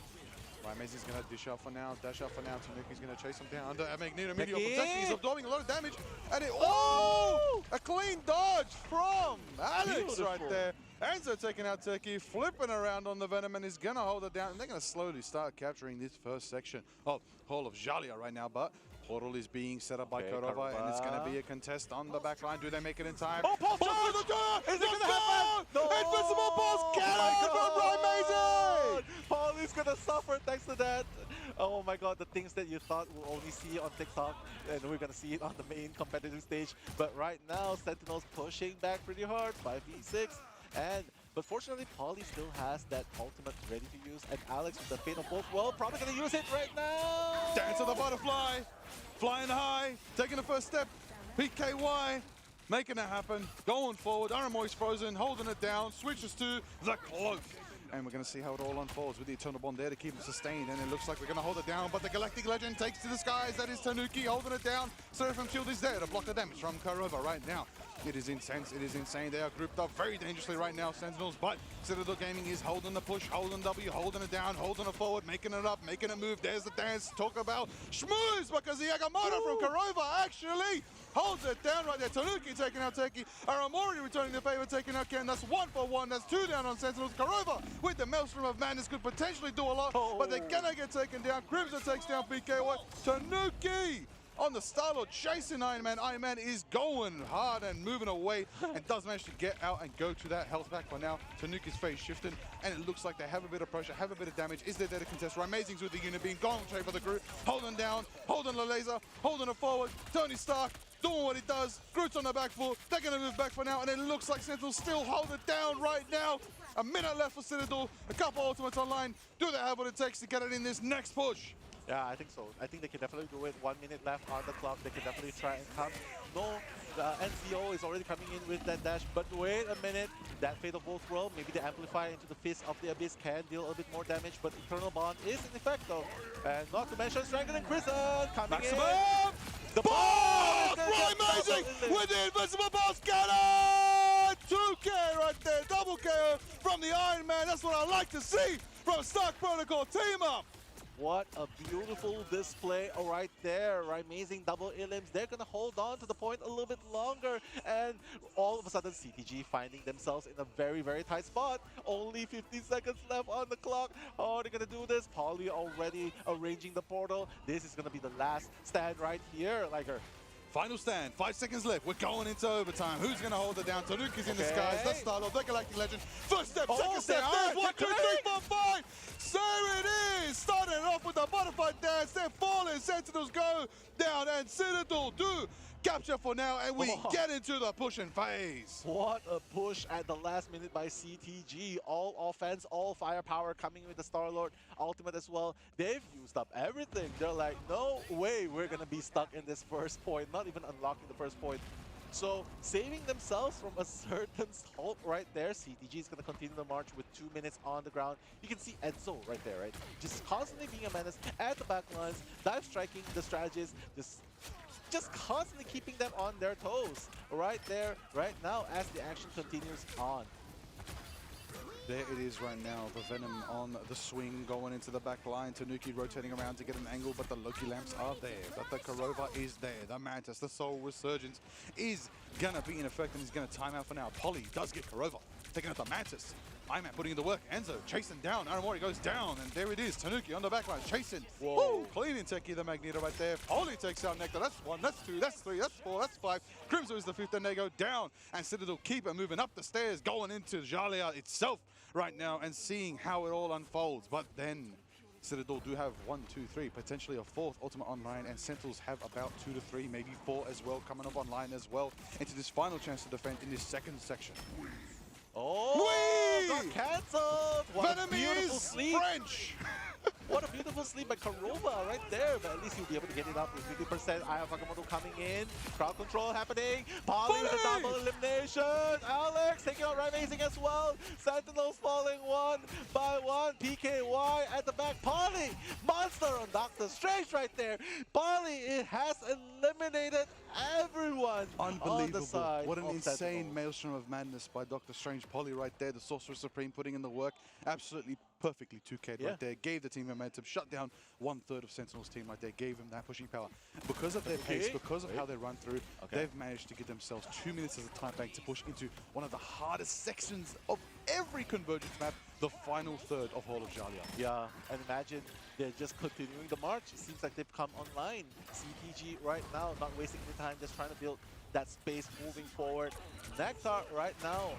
[SPEAKER 2] Amazing's going to dish out for now, dash out for now. Tanuki's going to chase him down. Under Magneto Meteor protecting. He's absorbing a lot of damage. And it, oh! A clean dodge from Alex right there. Enzo taking out Turkey, flipping around on the Venom, and is going to hold it down. And they're going to slowly start capturing this first section of Hall of Jalia right now. But portal is being set up by Korova, and it's going to be a contest on the back line. Do they make it in time?
[SPEAKER 1] Oh, Pulse charge! Is it going to happen? No!
[SPEAKER 2] Invincible Pulse cannon from Amazing!
[SPEAKER 1] Paul is going to suffer thanks to that. Oh my god, the things that you thought we'll only see on TikTok, and we're going to see it on the main competitive stage. But right now, Sentinels pushing back pretty hard, 5v6. But fortunately, Paulie still has that ultimate ready to use, and Alex with the Fate of Both World probably going to use it right now!
[SPEAKER 2] Dance of the Butterfly, flying high, taking the first step, PKY, making it happen, going forward, Aramoy's frozen, holding it down, switches to the Cloak. And we're going to see how it all unfolds with the Eternal Bond there to keep him sustained, and it looks like we're going to hold it down, but the Galactic Legend takes to the skies. That is Tanuki holding it down. Seraphim Shield is there to block the damage from Karova right now. It is intense, it is insane. They are grouped up very dangerously right now, Sentinels, but Citadel Gaming is holding the push, holding W, holding it down, holding it forward, making it up, making it move. There's the dance. Talk about schmooze, because the Yagamoto from Karova actually holds it down right there. Tanuki taking out Teki. Aramori returning the favor, taking out Ken. That's 1 for 1. That's 2 down on Sentinels. Karova with the Maelstrom of Madness could potentially do a lot, but they're gonna get taken down. Crimson takes down PKY. Tanuki on the Star-Lord chasing Iron Man. Iron Man is going hard and moving away and does manage to get out and go to that health pack for now. Tanuki's face shifting, and it looks like they have a bit of pressure, have a bit of damage. Is there to contest? Amazing's with the unit being gone straight for the group, holding down, holding the laser, holding it forward. Tony Stark doing what he does. Groot's on the back foot. They're going to move back for now, and it looks like Sentinel still hold it down right now. A minute left for Citadel. A couple ultimates online. Do they have what it takes to get it in this next push?
[SPEAKER 1] Yeah, I think so. I think they can definitely do it. 1 minute left on the clock. They can definitely try and come. No, the NCO is already coming in with that dash. But wait a minute. That Fate of Both World, maybe the Amplifier into the Fist of the Abyss can deal a bit more damage. But Eternal Bond is in effect though. And not to mention Strangling Prison coming
[SPEAKER 2] Maximum!
[SPEAKER 1] in. The
[SPEAKER 2] Boss! Amazing! With the Invincible Boss cannon! 2K right there. Double KO from the Iron Man. That's what I like to see from Stark Protocol. Team up!
[SPEAKER 1] What a beautiful display right there. Amazing double elims. They're going to hold on to the point a little bit longer. And all of a sudden, CTG finding themselves in a very, very tight spot. Only 15 seconds left on the clock. Oh, they're going to do this. Paulie already arranging the portal. This is going to be the last stand right here, Liger.
[SPEAKER 2] Final stand, 5 seconds left. We're going into overtime. Who's going to hold it down? Tanuki's in the skies. That's Star-Lord, the Galactic Legend. First step, second step. There's 1, 2, 3, 4, 5. So it is. Starting it off with a butterfly dance. They're falling. Sentinels go down, and Citadel do capture for now, and we get into the pushing phase.
[SPEAKER 1] What a push at the last minute by CTG. All offense, all firepower coming with the Star-Lord ultimate as well. They've used up everything. They're like, no way we're going to be stuck in this first point, not even unlocking the first point. So saving themselves from a certain halt right there. CTG is going to continue the march with 2 minutes on the ground. You can see Enzo right there, right? Just constantly being a menace at the back lines, dive striking the strategists, just constantly keeping them on their toes right there, right now, as the action continues on.
[SPEAKER 2] There it is right now, the Venom on the swing going into the back line. Tanuki rotating around to get an angle, but the Loki lamps are there. But the Karova is there. The Mantis, the Soul Resurgence is gonna be in effect, and he's gonna time out for now. Polly does get Karova, taking out the Mantis. Iron Man putting in the work. Enzo chasing down. Aramori goes down, and there it is. Tanuki on the back line chasing. Whoa. Cleaning Teki, the Magneto right there. Polly takes out Nectar. That's 1, that's 2, that's 3, that's 4, that's 5. Crimson is the 5th, and they go down. And Citadel keep it moving up the stairs, going into Jalia itself right now, and seeing how it all unfolds. But then Citadel do have 1, 2, 3, potentially a 4th ultimate online, and Sentinels have about 2 to 3, maybe 4 as well, coming up online as well into this final chance to defend in this second section.
[SPEAKER 1] Oh, got cancelled! What a beautiful sleep!
[SPEAKER 2] French!
[SPEAKER 1] What a beautiful sleep by Karova right there, but at least he'll be able to get it up with 50%. Eye of Agamotto coming in. Crowd control happening. Polly with a double elimination. Alex taking out Ravazing as well. Sentinels falling one by one. PKY at the back. Polly, monster on Doctor Strange right there. Polly, it has eliminated everyone on the
[SPEAKER 2] Unbelievable.
[SPEAKER 1] side.
[SPEAKER 2] What an
[SPEAKER 1] of
[SPEAKER 2] insane
[SPEAKER 1] Sentinels.
[SPEAKER 2] maelstrom of madness by Doctor Strange. Polly right there, the Sorcerer Supreme putting in the work. Absolutely perfectly 2K'd
[SPEAKER 1] Yeah.
[SPEAKER 2] right there. Gave the team momentum, shut down 1/3 of Sentinels team right there, gave them that pushing power. Because of their pace, because of how they run through, they've managed to give themselves 2 minutes as a time bank to push into one of the hardest sections of every convergence map, the final third of Hall of Jalia.
[SPEAKER 1] Yeah, and imagine they're just continuing the march. It seems like they've come online. CTG right now, not wasting any time, just trying to build that space moving forward. Nectar right now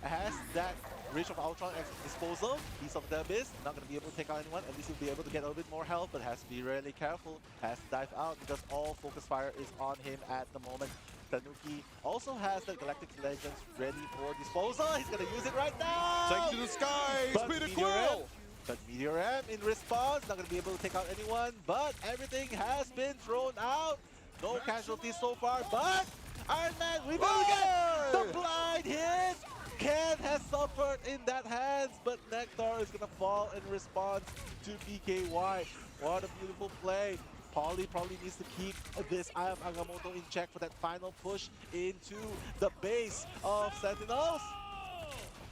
[SPEAKER 1] has that Reach of Ultron at his disposal. Piece of the Abyss, not going to be able to take out anyone. At least he'll be able to get a little bit more health, but has to be really careful. Has to dive out because all focus fire is on him at the moment. Tanuki also has the Galactic Legends ready for disposal. He's going to use it right now!
[SPEAKER 2] Take it to the skies,
[SPEAKER 1] But
[SPEAKER 2] Peter
[SPEAKER 1] Meteor M-
[SPEAKER 2] Quill!
[SPEAKER 1] But Meteor M in response, not going to be able to take out anyone, but everything has been thrown out. No casualties so far, but Iron Man, we will get the blind hit! Ken has suffered in that hands, but Nectar is going to fall in response to PKY. What a beautiful play. Polly probably needs to keep this Eye of Agamotto in check for that final push into the base of Sentinels.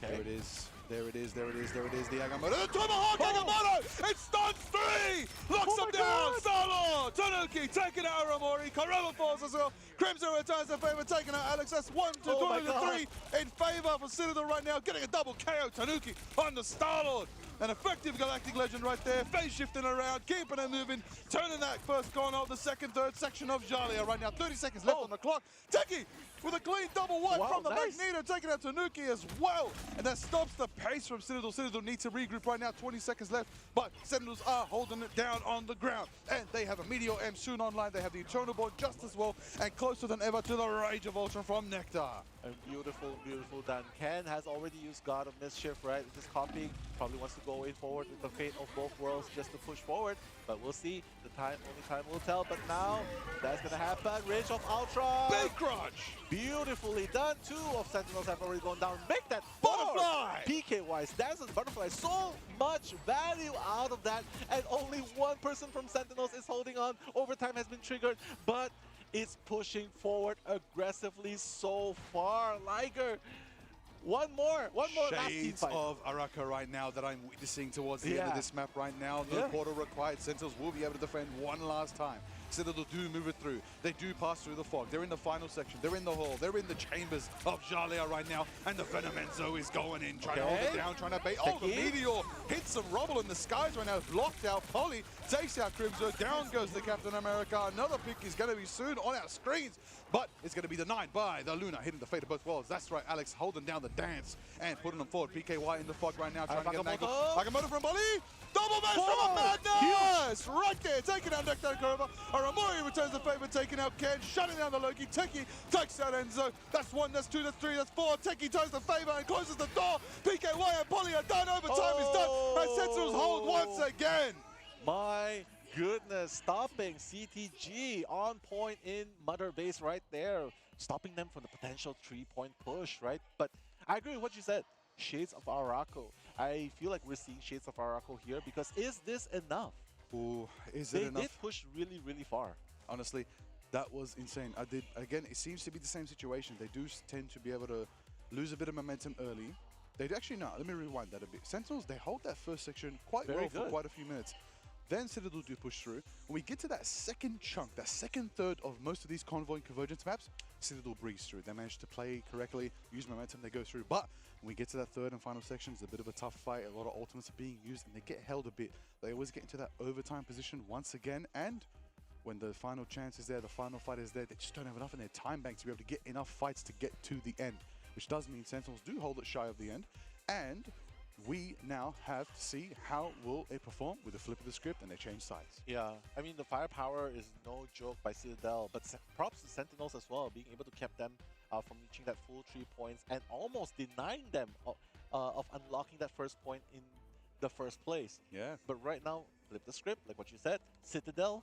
[SPEAKER 1] Okay.
[SPEAKER 2] There it is. There it is, there it is, there it is, the Agamotto. The Tomahawk Agamotto! It stuns 3! Locks him down! Solo! Tanuki taking out Aramori. Karama falls as well. Crimson returns in favor, taking out Alex. That's 1, 2,
[SPEAKER 1] Oh my
[SPEAKER 2] 3 in favor for Citadel right now. Getting a double KO. Tanuki on the Star-Lord. An effective Galactic Legend right there. Phase shifting around, keeping it moving. Turning that first corner of the second, third section of Jalia right now. 30 seconds left on the clock. Teki with a clean double wipe from the
[SPEAKER 1] nice.
[SPEAKER 2] Magneto, taking out Tanuki as well. And that stops the pace from Citadel. Citadel needs to regroup right now, 20 seconds left. But Sentinels are holding it down on the ground. And they have a Meteor M soon online. They have the Eternal Bond just as well. And closer than ever to the Rage of Ultron from Nectar.
[SPEAKER 1] And beautiful, beautiful done. Ken has already used God of Mischief, right? Just copying. Probably wants to go in forward with the fate of both worlds just to push forward. But we'll see. Only time will tell. But now, that's going to happen. Reach of Ultron.
[SPEAKER 2] Big crunch.
[SPEAKER 1] Beautifully done. 2 of Sentinels have already gone down. Make that 4.
[SPEAKER 2] Butterfly.
[SPEAKER 1] PKY stands as Butterfly. So much value out of that. And only one person from Sentinels is holding on. Overtime has been triggered. But it's pushing forward aggressively so far. Liger, one more last team
[SPEAKER 2] Shades
[SPEAKER 1] fight.
[SPEAKER 2] of Araka right now that I'm witnessing towards the end of this map right now. No portal required. Sentinels will be able to defend one last time. Citadel do move it through. They do pass through the fog. They're in the final section. They're in the hall. They're in the chambers of Jalia right now. And the Venom Enzo is going in, trying to hold it down, trying to bait. Oh, the Meteor hits some rubble in the skies right now. Locked out. Polly takes out Crimson. Down goes the Captain America. Another pick is going to be soon on our screens. But it's going to be the 9 by the Luna, hitting the fate of both worlds. That's right, Alex holding down the dance and putting them forward. PKY in the fog right now, trying to get an angle. Agamotto from Polly. Double match from a madness! Right there, taking out Nectar and Kurova. Aramori returns the favor, taking out Ken, shutting down the Loki. Teki takes out Enzo. That's 1, that's 2, that's 3, that's 4. Teki ties the favor and closes the door. PKY and Polly are done. Overtime is done. And Sentinels hold once again.
[SPEAKER 1] My goodness, stopping CTG on point in Mother Base right there. Stopping them from the potential 3-point push, right? But I agree with what you said. Shades of Arako. I feel like we're seeing Shades of Arako here because is this enough?
[SPEAKER 2] Ooh, is it enough?
[SPEAKER 1] They did push really, really far.
[SPEAKER 2] Honestly, that was insane. Again, it seems to be the same situation. They do tend to be able to lose a bit of momentum early. They actually, no, let me rewind that a bit. Sentinels, they hold that first section quite well for quite a few minutes. Then Citadel do push through. When we get to that second chunk, that second third of most of these convoy and convergence maps, Citadel breeze through. They manage to play correctly, use momentum, they go through. But when we get to that third and final section, it's a bit of a tough fight. A lot of ultimates are being used and they get held a bit. They always get into that overtime position once again. And when the final chance is there, the final fight is there, they just don't have enough in their time bank to be able to get enough fights to get to the end, which does mean Sentinels do hold it shy of the end. And we now have to see how will it perform with the flip of the script and they change sides.
[SPEAKER 1] Yeah, I mean the firepower is no joke by Citadel, but props to Sentinels as well, being able to keep them from reaching that full 3 points and almost denying them of unlocking that first point in the first place.
[SPEAKER 2] Yeah.
[SPEAKER 1] But right now, flip the script, like what you said, Citadel,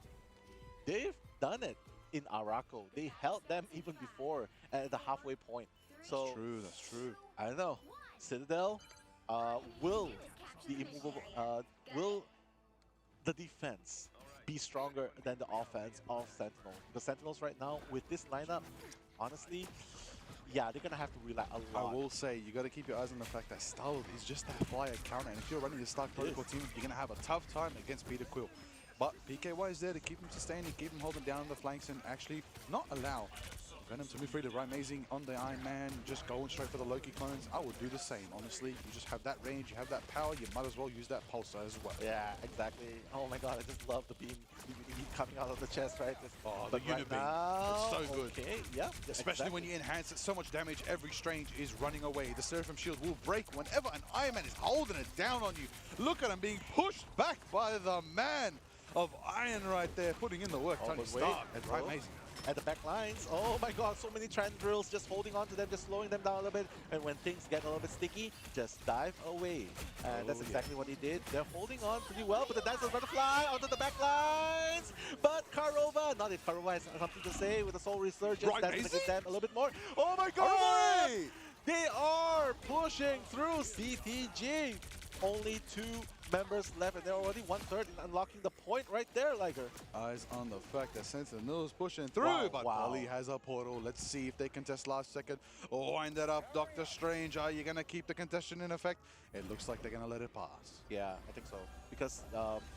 [SPEAKER 1] they've done it in Araco. They held them even before at the halfway point. So
[SPEAKER 2] That's true.
[SPEAKER 1] I don't know. Citadel will the immovable will the defense be stronger than the offense of Sentinel? The Sentinels right now with this lineup, honestly, yeah, they're gonna have to rely a lot.
[SPEAKER 2] I will say, you got to keep your eyes on the fact that Starlord is just that fire counter, and if you're running the Stark Protocol team, you're going to have a tough time against Peter Quill. But PKY is there to keep him sustained and keep him holding down the flanks and actually not allow Venom to move freely. Right, amazing on the Iron Man, just going straight for the Loki clones. I would do the same, honestly. You just have that range, you have that power, you might as well use that pulsar as well.
[SPEAKER 1] Yeah, exactly. Oh my god, I just love the beam coming out of the chest, right?
[SPEAKER 2] The unit beam. It's so good.
[SPEAKER 1] Okay, yeah.
[SPEAKER 2] Especially when you enhance it so much damage, every Strange is running away. The Seraphim shield will break whenever an Iron Man is holding it down on you. Look at him being pushed back by the man of Iron right there, putting in the work. Tony Stark. That's right, amazing.
[SPEAKER 1] At the back lines, oh my god, so many trend drills, just holding on to them, just slowing them down a little bit. And when things get a little bit sticky, just dive away. And that's exactly what he did. They're holding on pretty well, but the Dazzle Butterfly onto the back lines. But Karova, not if Karova has something to say with the Soul Resurgence, that's going to give them a little bit more. Oh my god! They are pushing through CTG. Only 2 members left, and they're already 1/3 in unlocking the point right there, Liger.
[SPEAKER 2] Eyes on the fact that Sentinels pushing through, but Ali has a portal. Let's see if they contest last second. Wind that up, Doctor Strange. Are you going to keep the contestation in effect? It looks like they're going to let it pass.
[SPEAKER 1] Yeah, I think so. Because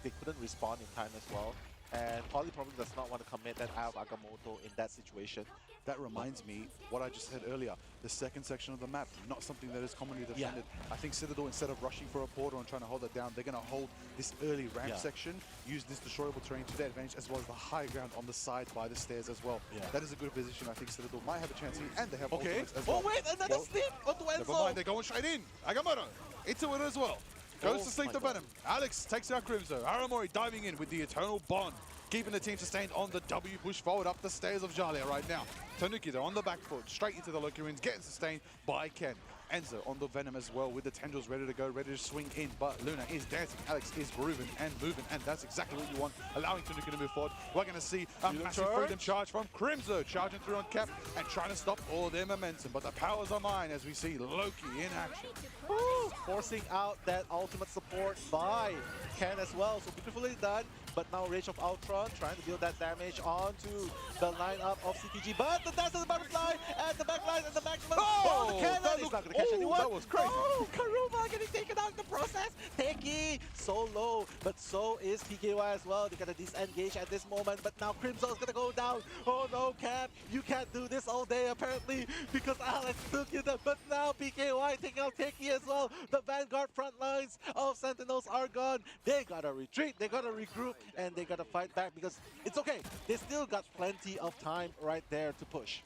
[SPEAKER 1] they couldn't respawn in time as well. And Polly probably does not want to commit that out of Agamotto in that situation.
[SPEAKER 2] That reminds me what I just said earlier. The second section of the map, not something that is commonly defended. I think Citadel, instead of rushing for a portal and trying to hold it down, they're going to hold this early ramp section, use this destroyable terrain to their advantage, as well as the high ground on the side by the stairs as well. That is a good position. I think Citadel might have a chance here, and they have ultimates as well.
[SPEAKER 1] Oh wait, another slip onto Enzo!
[SPEAKER 2] Never mind, they're going straight in. Agamotto into it as well. Goes to sleep the Venom. Alex takes out Crimzo. Aramori diving in with the Eternal Bond, keeping the team sustained on the W push forward up the stairs of Jalia right now. Tanuki, they're on the back foot, straight into the Loki ruins, getting sustained by Ken. Enzo on the Venom as well, with the tendrils ready to go, ready to swing in, but Luna is dancing, Alex is grooving and moving, and that's exactly what you want, allowing Tanuki to move forward. We're going to see a massive freedom charge from Crimzo, charging through on Cap and trying to stop all their momentum, but the powers are mine as we see Loki in action.
[SPEAKER 1] Woo! Forcing out that ultimate support by Ken as well, so beautifully done. But now Rage of Ultron trying to deal that damage onto the lineup of CTG. But the Dance of the Butterfly at the back line and the maximum. Oh, the cannon! He's not going to catch anyone.
[SPEAKER 2] That was crazy.
[SPEAKER 1] Oh, Karuma getting taken out in the process. Teki so low, but so is PKY as well. They're going to disengage at this moment. But now Crimson is going to go down. Oh no, Cap, you can't do this all day apparently because Alex took you down. But now PKY taking out Teki as well. The Vanguard front lines of Sentinels are gone. They got to retreat. They got to regroup. And they gotta fight back because it's okay. They still got plenty of time right there to push.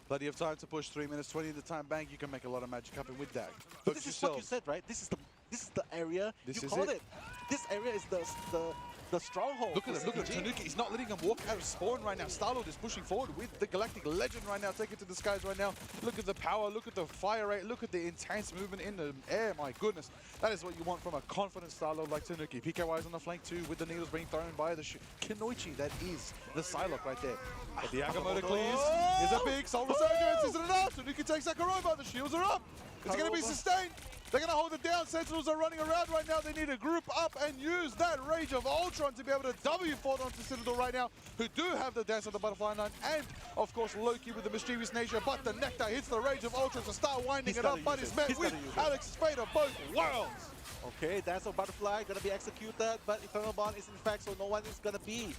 [SPEAKER 2] Plenty of time to push. 3 minutes 20 in the time bank. You can make a lot of magic happen with that.
[SPEAKER 1] But this is what you said, right? This is the area. You called it. This area is the stronghold.
[SPEAKER 2] Look at him, look at Tanuki. He's not letting him walk out of spawn right now. Starlord is pushing forward with the Galactic Legend right now, taking it to the skies right now. Look at the power, look at the fire rate, look at the intense movement in the air. My goodness, that is what you want from a confident Starlord like Tanuki. PKY is on the flank too, with the needles being thrown by the Kinoichi. That is the Psylocke right there. But the Agamotto clears. Is a big Soul Resurgence. Is it enough? Tanuki takes Sakurova. The shields are up. Is it going to be sustained? They're going to hold it down. Sentinels are running around right now. They need to group up and use that Rage of Ultron to be able to W-fort onto Citadel right now, who do have the Dance of the Butterfly line, and of course Loki with the mischievous nature, but the Nectar hits the Rage of Ultron to start winding it up, but is met with Alex's fate of both worlds.
[SPEAKER 1] Okay, Dance of Butterfly gonna be executed, but Eternal Bond is in fact, so no one is gonna be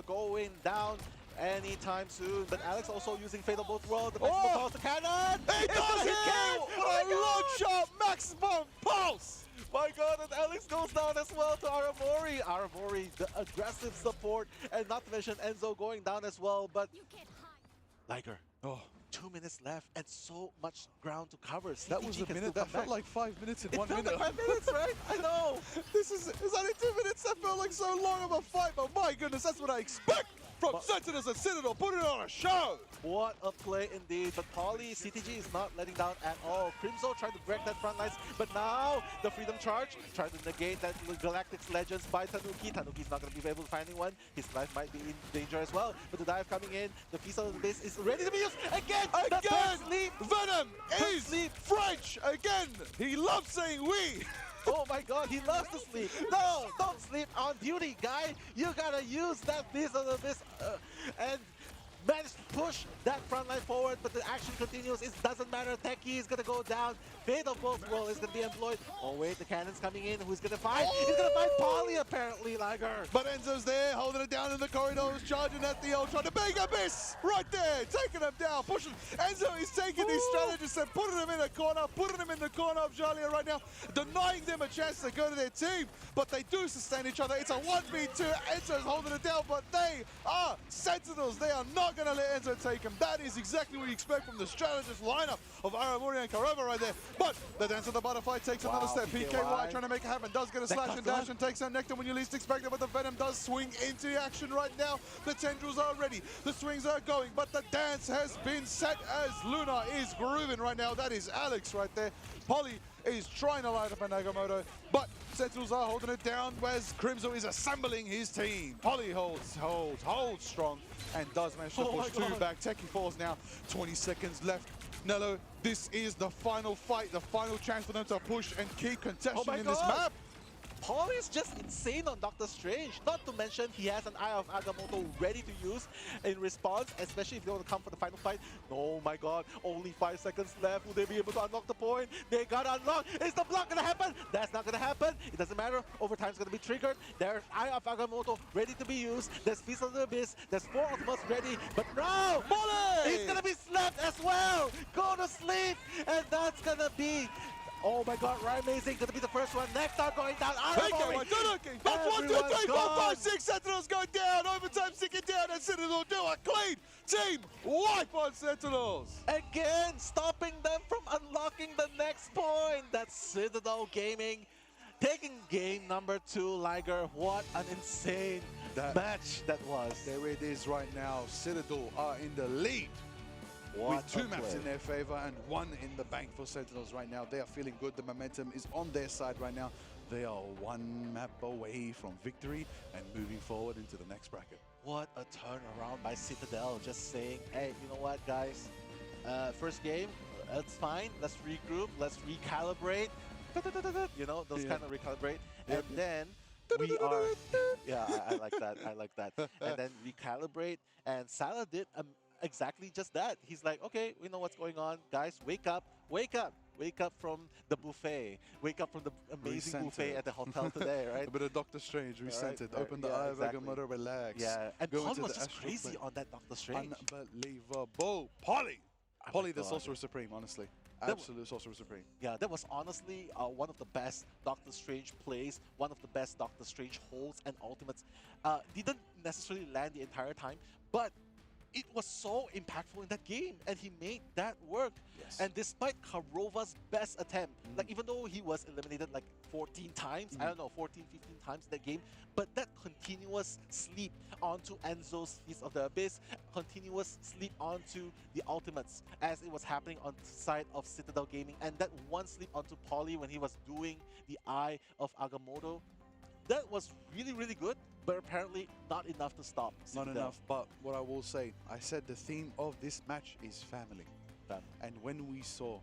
[SPEAKER 1] going down anytime soon. But Alex also using Fatal Both World, the maximum pulse, the cannon!
[SPEAKER 2] It does hit! What a long shot, maximum pulse!
[SPEAKER 1] My god, and Alex goes down as well to Aramori. Aramori, the aggressive support, and not to mention Enzo going down as well, but Liger. 2 minutes left and so much ground to cover. CTG
[SPEAKER 2] that was a minute. That felt like 5 minutes in 1 minute.
[SPEAKER 1] It felt like 5 minutes, right? I know.
[SPEAKER 2] This is only 2 minutes. That felt like so long of a fight, but my goodness, that's what I expect from Sentinels and Citadel, put it on a show!
[SPEAKER 1] What a play indeed, but Poly, CTG is not letting down at all. Crimzo tried to break that front lines, but now the Freedom Charge tried to negate that Galactic's Legends by Tanuki. Tanuki's not going to be able to find anyone. His life might be in danger as well, but the dive coming in, the Feast of the Base is ready to be used again!
[SPEAKER 2] Again!
[SPEAKER 1] Sleep!
[SPEAKER 2] Venom is French again! He loves saying we!
[SPEAKER 1] Oh my god, he loves to sleep. No, don't sleep on duty, guy. You gotta use that Feast of the Abyss and managed to push that front line forward, but the action continues. It doesn't matter. Techie is gonna go down. Fate of both roll is gonna be employed. Oh wait, the cannon's coming in. Who's gonna find? He's gonna find Poly apparently, Liger.
[SPEAKER 2] But Enzo's there, holding it down in the corridors, charging at the Ultron. The big abyss right there, taking him down, pushing. Enzo is taking these strategists and putting them in the corner, putting them in the corner of Jalia right now, denying them a chance to go to their team. But they do sustain each other. It's a 1v2. Enzo's holding it down, but they are Sentinels. They are not going to let Enzo take him. That is exactly what you expect from the strategist lineup of Aramori and Karova right there. But the Dance of the Butterfly takes another step. PKY trying to make it happen. Does get a slash and dash and takes out Nectar when you least expect it. But the Venom does swing into action right now. The tendrils are ready. The swings are going. But the dance has been set as Luna is grooving right now. That is Alex right there. Poly is trying to light up a Nagamoto, but Sentinels are holding it down as Crimzo is assembling his team. Poly holds strong and does manage to push two back. Techie falls now, 20 seconds left. Nello, this is the final fight, the final chance for them to push and keep contesting in this map.
[SPEAKER 1] Poly is just insane on Doctor Strange. Not to mention he has an Eye of Agamotto ready to use in response, especially if they want to come for the final fight. Oh my god, only 5 seconds left. Will they be able to unlock the point? They gotta unlock. Is the block gonna happen? That's not gonna happen. It doesn't matter. Overtime's gonna be triggered. There's Eye of Agamotto ready to be used. There's Feast of the Abyss. There's 4 ultimates ready. But no!
[SPEAKER 2] Poly!
[SPEAKER 1] He's gonna be slapped as well! Go to sleep! And that's gonna be... Oh my god, Amazing gonna be the first one. Next are going down.
[SPEAKER 2] Tanuki! That's 1, 2, 3, 4, 5, 6. Sentinels going down. Overtime sticking down, and Sentinels do a clean team wipe on Sentinels.
[SPEAKER 1] Again, stopping them from unlocking the next point. That's Citadel Gaming taking game number 2. Liger, what an insane match that was.
[SPEAKER 2] There it is right now. Citadel are in the lead. With 2 maps in their favor and 1 in the bank for Sentinels right now. They are feeling good. The momentum is on their side right now. They are 1 map away from victory and moving forward into the next bracket.
[SPEAKER 1] What a turnaround by Citadel. Just saying, hey, you know what, guys? First game, it's fine. Let's regroup. Let's recalibrate. You know, those kind of recalibrate. And then we are... Yeah, I like that. I like that. And then recalibrate. And Salah did... exactly just that. He's like, okay, we know what's going on. Guys, wake up, wake up. Wake up from the buffet. Wake up from the amazing buffet at the hotel today, right?
[SPEAKER 2] A bit of Doctor Strange, recentered. Open the eye, Agamotto, relax.
[SPEAKER 1] Yeah, and
[SPEAKER 2] Go
[SPEAKER 1] Poly
[SPEAKER 2] into
[SPEAKER 1] was
[SPEAKER 2] the
[SPEAKER 1] just crazy on that Doctor Strange.
[SPEAKER 2] Unbelievable. Poly! Poly, the Sorcerer Supreme, honestly. Absolute Sorcerer Supreme.
[SPEAKER 1] Yeah, that was honestly one of the best Doctor Strange plays, one of the best Doctor Strange holds and ultimates. Didn't necessarily land the entire time, but it was so impactful in that game, and he made that work.
[SPEAKER 2] Yes.
[SPEAKER 1] And despite Karova's best attempt, like even though he was eliminated like 14 times, I don't know, 14, 15 times in that game, but that continuous sleep onto Enzo's Feast of the Abyss, continuous sleep onto the ultimates as it was happening on the side of Citadel Gaming, and that one sleep onto Poly when he was doing the Eye of Agamotto, that was really, really good, but apparently not enough to stop Citadel.
[SPEAKER 2] Not enough, but what I will say, I said the theme of this match is family. And when we saw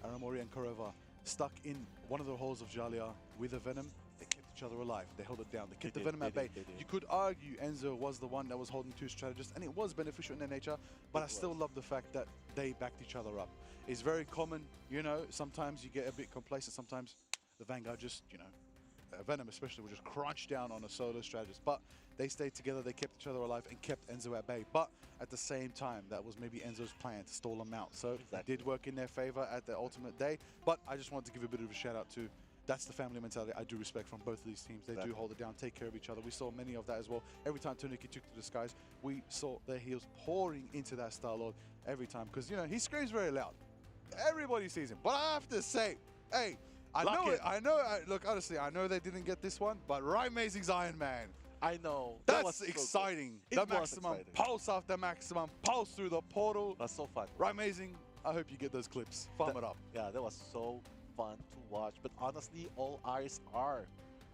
[SPEAKER 2] Aramori and Karova stuck in one of the holes of Jalia with a Venom, they kept each other alive. They held it down. They kept the Venom at bay. You could argue Enzo was the one that was holding 2 strategists, and it was beneficial in their nature, but I still love the fact that they backed each other up. It's very common, you know, sometimes you get a bit complacent, sometimes the Vanguard just, you know, Venom especially will just crunch down on a solo strategist, but they stayed together, they kept each other alive and kept Enzo at bay. But at the same time, that was maybe Enzo's plan to stall him out. So it did work in their favor at the ultimate day. But I just wanted to give a bit of a shout out to, that's the family mentality I do respect from both of these teams. They do hold it down, take care of each other. We saw many of that as well. Every time Tanuki took to the skies, we saw their heels pouring into that Star-Lord every time. Because, you know, he screams very loud. Everybody sees him. But I have to say, hey, look, honestly, I know they didn't get this one, but Amazing's Iron Man.
[SPEAKER 1] I know. That was
[SPEAKER 2] That's
[SPEAKER 1] so good.
[SPEAKER 2] exciting.
[SPEAKER 1] It
[SPEAKER 2] The
[SPEAKER 1] was
[SPEAKER 2] maximum
[SPEAKER 1] exciting.
[SPEAKER 2] pulse after maximum pulse through the portal.
[SPEAKER 1] That's so fun.
[SPEAKER 2] Right, amazing. I hope you get those clips. Farm it up.
[SPEAKER 1] Yeah, that was so fun to watch. But honestly, all eyes are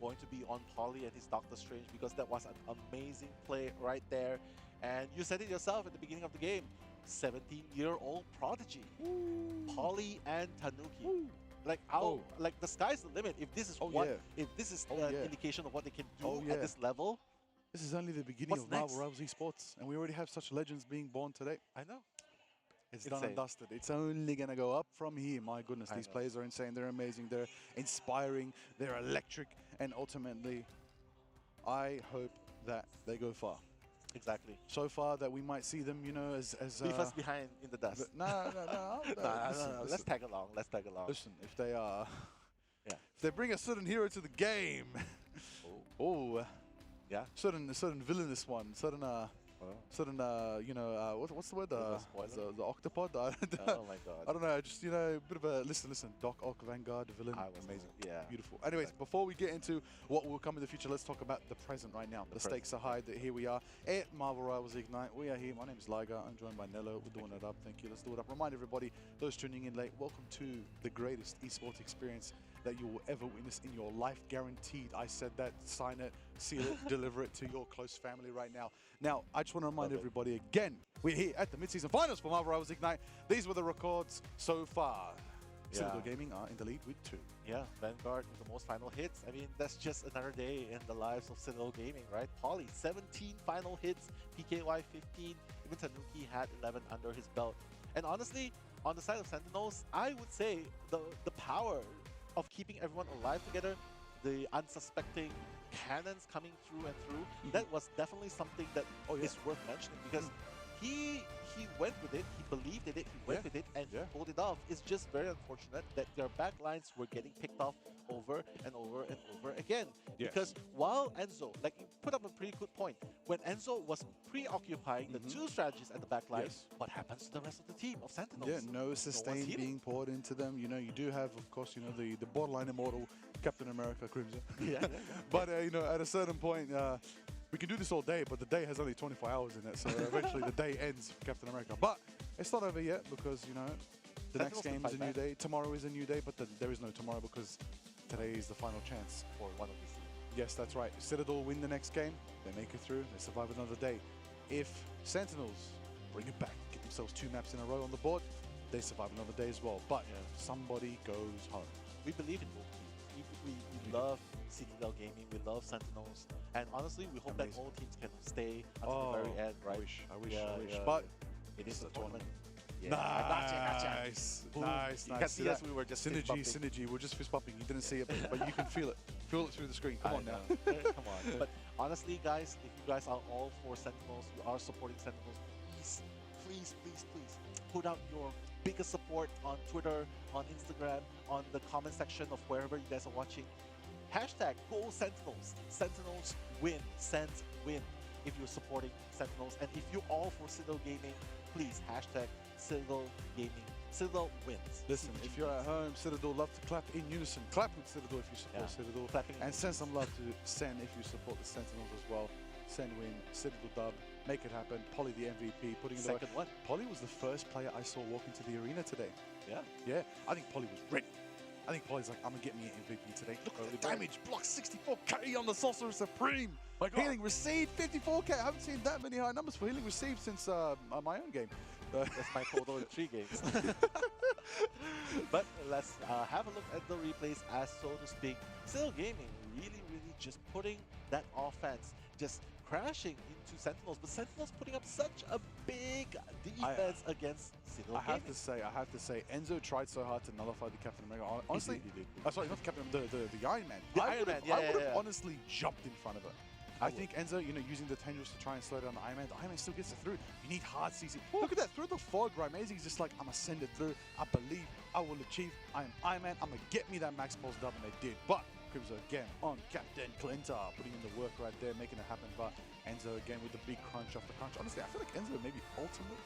[SPEAKER 1] going to be on Polly and his Doctor Strange because that was an amazing play right there. And you said it yourself at the beginning of the game. 17-year-old prodigy. Polly and Tanuki. Like like the sky's the limit. If this is if this is an indication of what they can do at this level.
[SPEAKER 2] This is only the beginning of Marvel Rivals Esports, and we already have such legends being born today.
[SPEAKER 1] I know.
[SPEAKER 2] It's done and dusted. It's only going to go up from here. My goodness, these players are insane. They're amazing. They're inspiring. They're electric. And ultimately, I hope that they go far.
[SPEAKER 1] Exactly.
[SPEAKER 2] So far that we might see them, you know, as
[SPEAKER 1] leave us behind in the dust.
[SPEAKER 2] No.
[SPEAKER 1] Let's tag along. Let's tag along.
[SPEAKER 2] Listen, if they are, if they bring a certain hero to the game, certain villainous one, certain you know, what's the word? The octopod.
[SPEAKER 1] Oh my god.
[SPEAKER 2] I don't know. Just, you know, a bit of a listen. Doc Ock Vanguard villain. Amazing. Yeah. Beautiful. Anyways, before we get into what will come in the future, let's talk about the present right now. The stakes are high. Here we are at Marvel Rivals Ignite. We are here. My name is Liger. I'm joined by Nello. We're doing it up. Thank you. Let's do it up. Remind everybody, those tuning in late, welcome to the greatest esports experience that you will ever witness in your life, guaranteed. I said that. Sign it, seal it, deliver it to your close family right now. Now, I just want to remind everybody again, we're here at the mid-season finals for Marvel Rivals Ignite. These were the records so far. Citadel Gaming are in the lead with 2. Yeah,
[SPEAKER 1] Vanguard with the most final hits. I mean, that's just another day in the lives of Citadel Gaming, right? Polly, 17 final hits, PKY 15, even Tanuki had 11 under his belt. And honestly, on the side of Sentinels, I would say the power of keeping everyone alive together, the unsuspecting cannons coming through and through, that was definitely something that is worth mentioning because he went with it, he believed in it, he went with it, and he pulled it off. It's just very unfortunate that their backlines were getting picked off over and over and over again. Because while Enzo, like you put up a pretty good point, when Enzo was preoccupying the 2 strategies at the backline, what happens to the rest of the team of Sentinels?
[SPEAKER 2] Yeah, no sustain being poured into them. You know, you do have, of course, you know, the borderline immortal Captain America Crimson. But, you know, at a certain point, we can do this all day, but the day has only 24 hours in it, so eventually the day ends for Captain America. But it's not over yet because, you know, the next game is a new day. Tomorrow is a new day, but there is no tomorrow because today is the final chance
[SPEAKER 1] for one of these.
[SPEAKER 2] Yes, that's right. Citadel win the next game, they make it through, they survive another day. If Sentinels bring it back, get themselves 2 maps in a row on the board, they survive another day as well. But somebody goes home.
[SPEAKER 1] We believe in both teams. We love Citadel Gaming, we love Sentinels, and honestly, we hope that all teams can stay until the very end, right?
[SPEAKER 2] I wish. But
[SPEAKER 1] it is a tournament.
[SPEAKER 2] Nice. Nice.
[SPEAKER 1] You can see us, we were just
[SPEAKER 2] synergy. We're just fist bumping. You didn't see it, but you can feel it. Feel it through the screen. Come on now.
[SPEAKER 1] Come on. But honestly, guys, if you guys are all for Sentinels, you are supporting Sentinels, please put out your biggest support on Twitter, on Instagram, on the comment section of wherever you guys are watching. Hashtag Go Sentinels. Sentinels win. Sens win. If you're supporting Sentinels, and if you're all for Citadel Gaming, please hashtag Citadel Gaming. Citadel wins.
[SPEAKER 2] Listen, if you're at home, Citadel, love to clap in unison. Clap with Citadel if you support Citadel.
[SPEAKER 1] Clapping
[SPEAKER 2] and send some love to Sen if you support the Sentinels as well. Sen win, Citadel dub, make it happen. Polly the MVP, putting in the
[SPEAKER 1] second one.
[SPEAKER 2] Polly was the first player I saw walk into the arena today.
[SPEAKER 1] Yeah,
[SPEAKER 2] I think Polly was ready. I think Polly's like, I'm gonna get me an MVP today. Look at the damage, block 64k on the Sorcerer Supreme. Healing received 54k. I haven't seen that many high numbers for healing received since my own game.
[SPEAKER 1] That's my total in 3 games. But let's have a look at the replays, as so to speak. Citadel Gaming really just putting that offense, just crashing into Sentinels, but Sentinels putting up such a big defense against Citadel Gaming.
[SPEAKER 2] I have to say, Enzo tried so hard to nullify the Captain America. Honestly, he did. Sorry, not the Captain, the Iron Man. I would have honestly jumped in front of it. I think Enzo, you know, using the tendrils to try and slow down the Iron Man still gets it through. You need hard CC. Look at that, through the fog, right? Amazing. He's just like, I'm going to send it through. I believe I will achieve. I am Iron Man. I'm going to get me that max pulse dub, and they did. But Crimson again on Captain Clintar, putting in the work right there, making it happen. But Enzo again with the big crunch after crunch. Honestly, I feel like Enzo maybe ultimate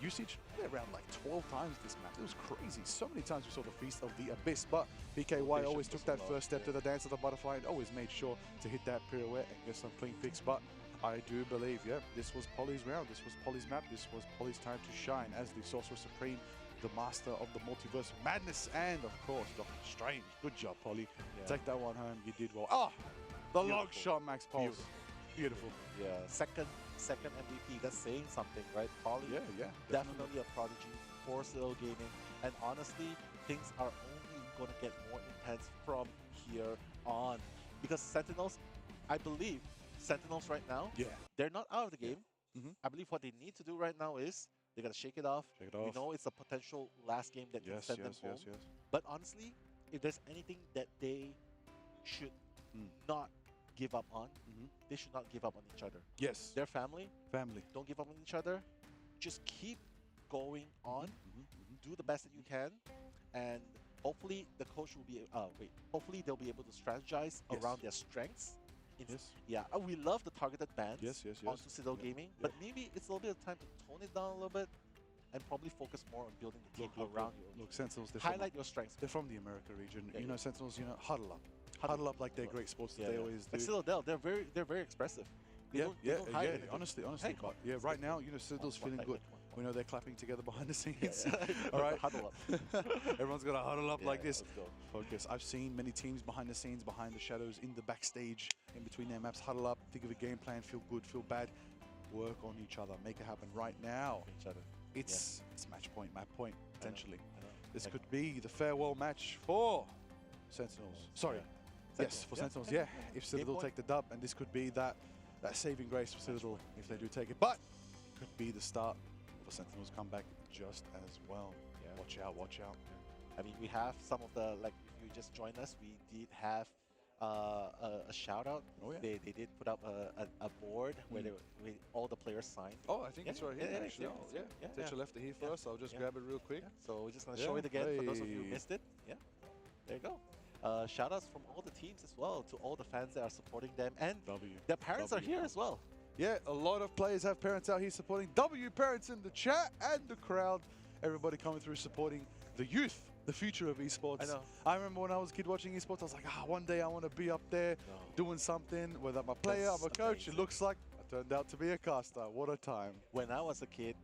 [SPEAKER 2] usage around like 12 times this map. It was crazy. So many times we saw the Feast of the Abyss, but BKY always took that first step to the dance of the butterfly and always made sure to hit that pirouette and get some clean picks. But I do believe, yeah, this was Poly's round. This was Poly's map. This was Poly's time to shine as the Sorcerer Supreme, the master of the multiverse of madness, and of course, Doctor Strange. Good job, Poly. Yeah. Take that one home. You did well. Ah, the long shot, Max Pulse. Beautiful.
[SPEAKER 1] Yeah, second MVP. That's saying something, right? Poly.
[SPEAKER 2] Yeah.
[SPEAKER 1] Definitely a prodigy for Citadel Gaming, and honestly, things are only going to get more intense from here on because Sentinels, I believe. Sentinels right now, they're not out of the game. I believe what they need to do right now is they got to shake it off. We know it's a potential last game that can send them home. But honestly, if there's anything that they should not give up on, they should not give up on each other.
[SPEAKER 2] Yes.
[SPEAKER 1] Their family.
[SPEAKER 2] Don't
[SPEAKER 1] give up on each other. Just keep going on. Do the best that you can. And hopefully the coach will be, hopefully they'll be able to strategize around their strengths. Yeah, we love the targeted bans onto Citadel Gaming, but maybe it's a little bit of time to tone it down a little bit and probably focus more on building the team around you.
[SPEAKER 2] Look, Sentinels,
[SPEAKER 1] highlight your strengths.
[SPEAKER 2] They're from the America region. You know, Sentinels, you know, huddle up. Huddle up like they're great sports that they always do.
[SPEAKER 1] Like Citadel, they're very expressive. They don't hide anything.
[SPEAKER 2] Honestly. But yeah, right now, you know, Citadel's feeling good. We know they're clapping together behind the scenes. All right,
[SPEAKER 1] huddle up.
[SPEAKER 2] Everyone's gonna huddle up like this.
[SPEAKER 1] Let's go.
[SPEAKER 2] Focus. I've seen many teams behind the scenes, behind the shadows, in the backstage, in between their maps, huddle up, think of a game plan, feel good, feel bad, work on each other, make it happen right now. It's match point, map point, potentially. I know. This could be the farewell match for Sentinels. Sorry. Yes, for Sentinels, if Citadel take the dub, and this could be that saving grace for Citadel if they do take it. But it could be the start of a Sentinels comeback just as well. Watch out, watch out.
[SPEAKER 1] I mean, we have some of the, like, if you just joined us, we did have a shout out. They did put up a board where all the players signed.
[SPEAKER 2] Oh, I think it's right here, actually. Tetra left it here for us. I'll just grab it real quick.
[SPEAKER 1] So we're just going to show it again for those of you who missed it. There you go. Shout outs from all the teams as well, to all the fans that are supporting them, and their parents are here as well.
[SPEAKER 2] Yeah, a lot of players have parents out here supporting. W parents in the chat and the crowd. Everybody coming through supporting the youth, the future of esports.
[SPEAKER 1] I know.
[SPEAKER 2] I remember when I was a kid watching esports, I was like, one day I want to be up there doing something, whether I'm a player, I'm a coach. It looks like I turned out to be a caster. What a time.
[SPEAKER 1] When I was a kid,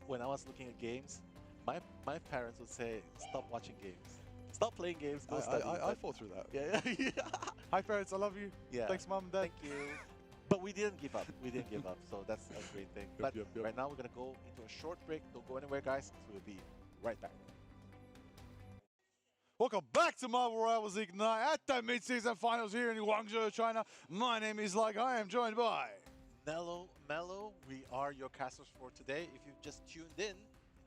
[SPEAKER 1] when I was looking at games, my parents would say, stop watching games. Stop playing games, go study.
[SPEAKER 2] I fought through that.
[SPEAKER 1] Yeah.
[SPEAKER 2] Hi parents, I love you. Thanks mom and dad.
[SPEAKER 1] Thank you. But we didn't give up. So that's a great thing. But right now we're going to go into a short break. Don't go anywhere, guys. We'll be right back.
[SPEAKER 2] Welcome back to Marvel Rivals Ignite at the mid-season finals here in Guangzhou, China. My name is Like. I am joined by
[SPEAKER 1] Mello. We are your casters for today. If you've just tuned in,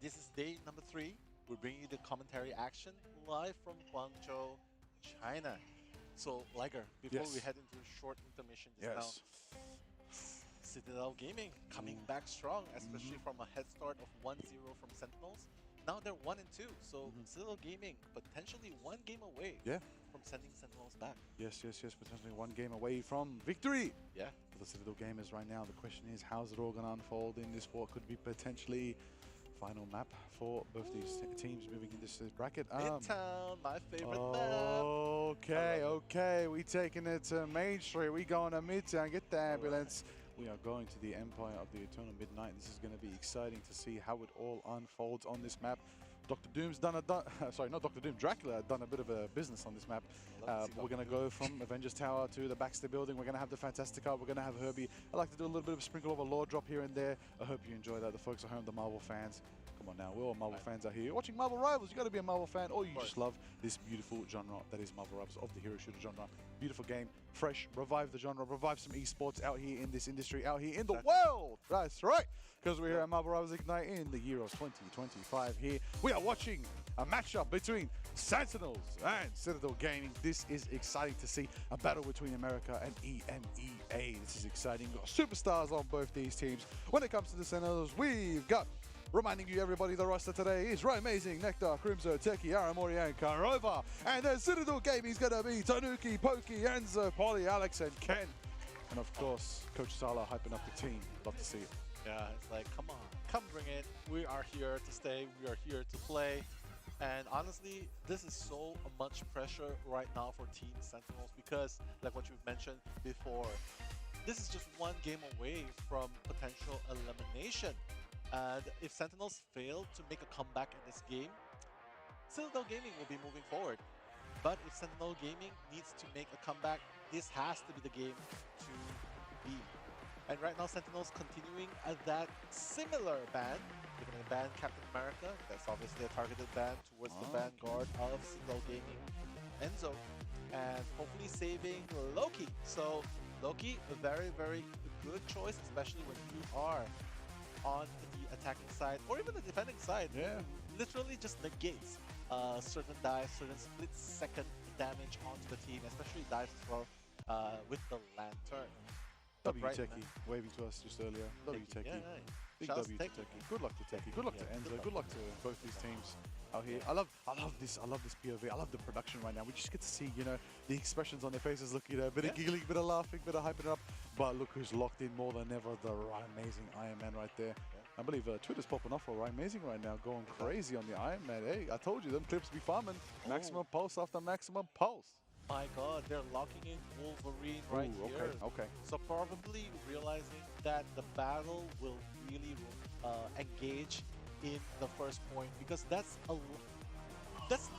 [SPEAKER 1] this is day number 3. We're bringing you the commentary action live from Guangzhou, China. So, Liger, before we head into a short intermission just now, Citadel Gaming coming back strong, especially from a head start of 1-0 from Sentinels. Now they're 1-2, so Citadel Gaming potentially 1 game away from sending Sentinels back. Yes,
[SPEAKER 2] potentially 1 game away from victory.
[SPEAKER 1] Yeah.
[SPEAKER 2] For the Citadel Gamers right now, the question is, how's it all going to unfold in this what could be potentially final map for both these teams moving in this bracket?
[SPEAKER 1] Midtown, my favorite map.
[SPEAKER 2] Okay, we taking it to Main Street. We going to Midtown, get the ambulance. We are going to the Empire of the Eternal Midnight. This is going to be exciting to see how it all unfolds on this map. Dr. Doom's done sorry, not Dr. Doom, Dracula done a bit of a business on this map. We're going to go from Avengers Tower to the Baxter Building. We're going to have the Fantastica. We're going to have Herbie. I like to do a little bit of a sprinkle of a lore drop here and there. I hope you enjoy that. The folks at home, the Marvel fans. Come on now, we're all Marvel fans out here. You're watching Marvel Rivals, you got to be a Marvel fan, or you just love this beautiful genre that is Marvel Rivals of the hero shooter genre. Beautiful game, fresh, revive the genre, revive some esports out here in this industry, out here in the world. That's right, because we're here at Marvel Rivals Ignite in the year of 2025 here. We are watching a matchup between Sentinels and Citadel Gaming. This is exciting to see, a battle between America and EMEA. This is exciting. We've got superstars on both these teams. When it comes to the Sentinels, we've got, reminding you everybody, the roster today is Right Amazing, Nectar, Crimzo, Teki, Aramori, and Karova. And then Citadel Gaming is going to be Tanuki, Pokey, Enzo, Polly, Alex, and Ken. And of course, Coach Sala hyping up the team. Love to see it.
[SPEAKER 1] Yeah, it's like, come on. come bring it. We are here to stay. We are here to play. And honestly, this is so much pressure right now for Team Sentinels because, like what you've mentioned before, this is just one game away from potential elimination. And if Sentinels fail to make a comeback in this game, Citadel Gaming will be moving forward. But if Sentinel Gaming needs to make a comeback, this has to be the game to beat. And right now, Sentinels continuing at that similar ban. They're going to ban Captain America. That's obviously a targeted ban towards the vanguard of Citadel Gaming, Enzo. And hopefully saving Loki. So Loki, a very, very good choice, especially when you are on the attacking side or even the defending side.
[SPEAKER 2] Yeah.
[SPEAKER 1] Literally just negates certain dives, certain split-second damage onto the team, especially dives as well with the Lantern.
[SPEAKER 2] W Techie waving to us just earlier. W Techie.
[SPEAKER 1] Yeah,
[SPEAKER 2] Big W to Techie. Good luck to Techie. Good luck to Enzo. Good luck to both these teams out here. I love this POV. I love the production right now. We just get to see, you know, the expressions on their faces. Look, you know, a bit of giggling, bit of laughing, bit of hyping it up. But look who's locked in more than ever. The amazing Iron Man right there. I believe Twitter's popping off for Amazing right now, going crazy on the Iron Man. Hey, I told you, them clips be farming. Maximum pulse after maximum pulse.
[SPEAKER 1] My God, they're locking in Wolverine right here.
[SPEAKER 2] Okay.
[SPEAKER 1] So probably realizing that the battle will really engage in the first point because that's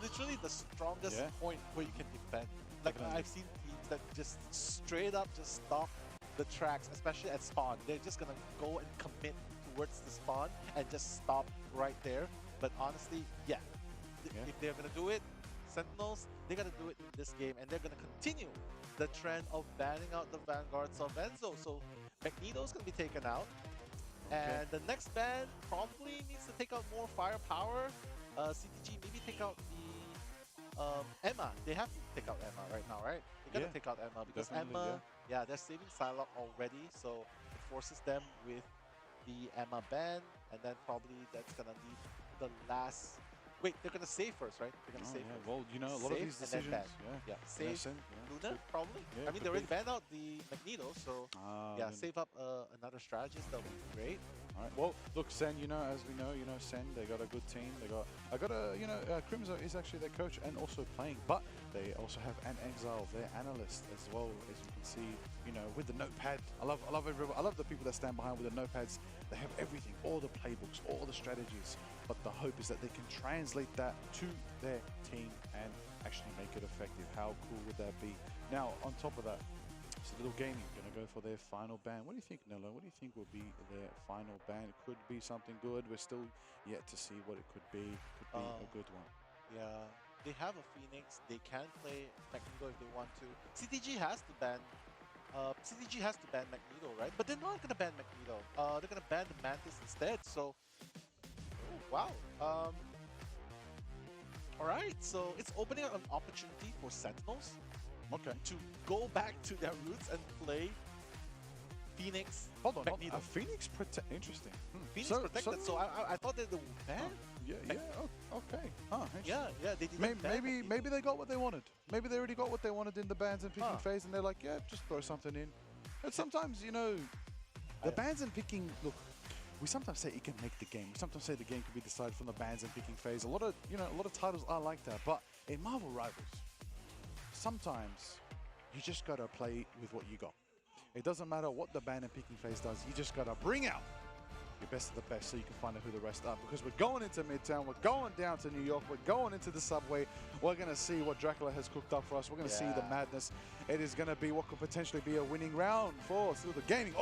[SPEAKER 1] literally the strongest point where you can defend. Like I've seen teams that just straight up just stop the tracks, especially at spawn. They're just gonna go and commit towards the spawn and just stop right there. But honestly, if they're gonna do it, Sentinels, they gotta do it in this game, and they're gonna continue the trend of banning out the vanguards of Enzo. So Magneto's gonna be taken out, and the next ban probably needs to take out more firepower. CTG maybe take out the Emma. They have to take out Emma right now, right? They gotta take out Emma because Emma, they're saving Psylocke already, so it forces them with the Emma ban, and then probably that's gonna leave the last. Wait, they're gonna save first, right? They're gonna save first.
[SPEAKER 2] Well, you know, a lot of these decisions.
[SPEAKER 1] Save Luna, probably. I mean, they already banned out the Magneto, so save up another strategist. That would be great.
[SPEAKER 2] All right. Well, look, Sen. You know, as we know, Sen. They got a good team. Crimzo is actually their coach and also playing, but they also have an Exile, their analyst as well. As you can see, you know, with the notepad. I love everyone. I love the people that stand behind with the notepads. They have everything, all the playbooks, all the strategies. But the hope is that they can translate that to their team and actually make it effective. How cool would that be? Now, on top of that, Citadel Gaming going to go for their final ban. What do you think, Nello? What do you think will be their final ban? It could be something good. We're still yet to see what it could be. Could be a good one.
[SPEAKER 1] Yeah, they have a Phoenix. They can play Magneto if they want to. CTG has to ban. CTG has to ban Magneto, right? But they're not going to ban Magneto. They're going to ban the Mantis instead. So. Wow. Alright, so it's opening up an opportunity for Sentinels to go back to their roots and play Phoenix.
[SPEAKER 2] Hold on,
[SPEAKER 1] Magneto.
[SPEAKER 2] Phoenix Interesting.
[SPEAKER 1] Phoenix protected, so I thought they were banned.
[SPEAKER 2] Okay.
[SPEAKER 1] They did
[SPEAKER 2] maybe they got what they wanted. Maybe they already got what they wanted in the bans and picking phase, and they're like, yeah, just throw something in. And sometimes, you know, the bans and picking, look, we sometimes say it can make the game. We sometimes say the game can be decided from the bans and picking phase. A lot of titles are like that. But in Marvel Rivals, sometimes you just gotta play with what you got. It doesn't matter what the ban and picking phase does. You just gotta bring out your best of the best so you can find out who the rest are. Because we're going into Midtown, we're going down to New York, we're going into the subway. We're gonna see what Dracula has cooked up for us. We're gonna see the madness. It is gonna be what could potentially be a winning round for Citadel Gaming.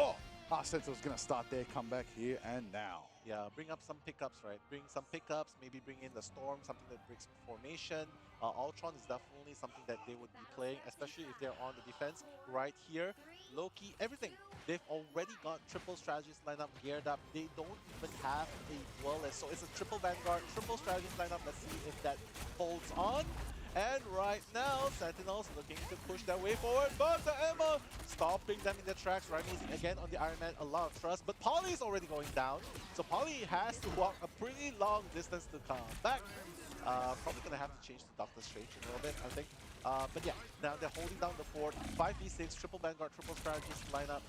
[SPEAKER 2] Sentinel's gonna start their comeback here and now.
[SPEAKER 1] Yeah, bring up some pickups, right? Bring some pickups, maybe bring in the Storm, something that breaks formation. Ultron is definitely something that they would be playing, especially if they're on the defense right here. Loki, everything. They've already got triple strategies lined up, geared up. They don't even have a Dwellist, so it's a triple Vanguard, triple strategies lined up. Let's see if that holds on. And right now, Sentinels looking to push their way forward, but the Emma stopping them in their tracks. Rising again on the Iron Man, a lot of trust, but Polly is already going down. So Polly has to walk a pretty long distance to come back. Probably going to have to change to Doctor Strange a little bit, I think. But yeah, now they're holding down the fort. 5v6, triple Vanguard, triple strategist lineup.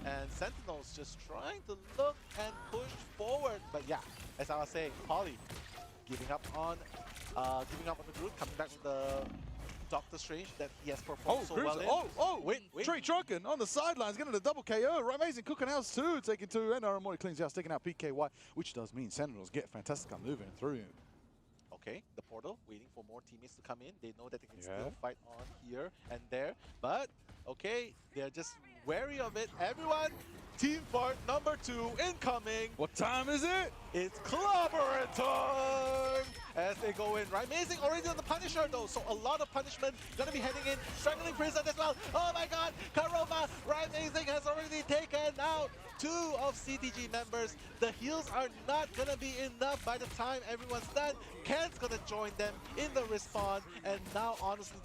[SPEAKER 1] And Sentinels just trying to look and push forward. But yeah, as I was saying, Poly giving up on the group, coming back with the Doctor Strange that he has performed so well in.
[SPEAKER 2] Wait. Trey Trunken on the sidelines, getting a double KO. Right, amazing. Cooking House 2, taking 2, and Aramori cleans house, taking out PKY, which does mean Sentinels get Fantastica moving through.
[SPEAKER 1] Okay, the portal waiting for more teammates to come in. They know that they can still fight on here and there. But, okay, they're just wary of it. Everyone, team fight number 2 incoming.
[SPEAKER 2] What time is it?
[SPEAKER 1] It's clobbering time! As they go in, right? Amazing already on the Punisher though, so a lot of punishment gonna be heading in. Struggling Prison as well. Oh my god, Karoma, right? Amazing has already taken out 2 of CTG members. The heals are not gonna be enough by the time everyone's done. Ken's gonna join them in the respawn, and now honestly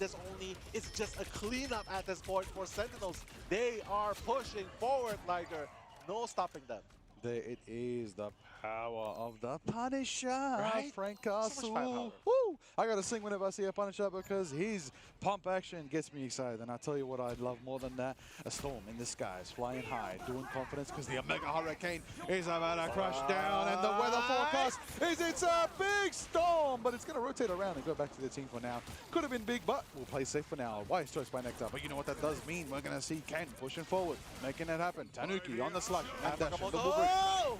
[SPEAKER 1] it's just a cleanup at this point for Sentinels. They are pushing forward, Liger. No stopping them.
[SPEAKER 2] There it is, the power of the Punisher,
[SPEAKER 1] right?
[SPEAKER 2] Frank Castle.
[SPEAKER 1] So much firepower.
[SPEAKER 2] Woo! I gotta sing whenever I see a Punisher because his pump action gets me excited. And I tell you what I love more than that, a storm in the skies, flying high, doing confidence because the Omega Hurricane is about to crash down, and the weather forecast is it's a big storm, but it's gonna rotate around and go back to the team for now. Could have been big, but we'll play safe for now. Wise choice by Nectar, but you know what that does mean? We're gonna see Ken pushing forward, making it happen. Tanuki on the slug, and dash,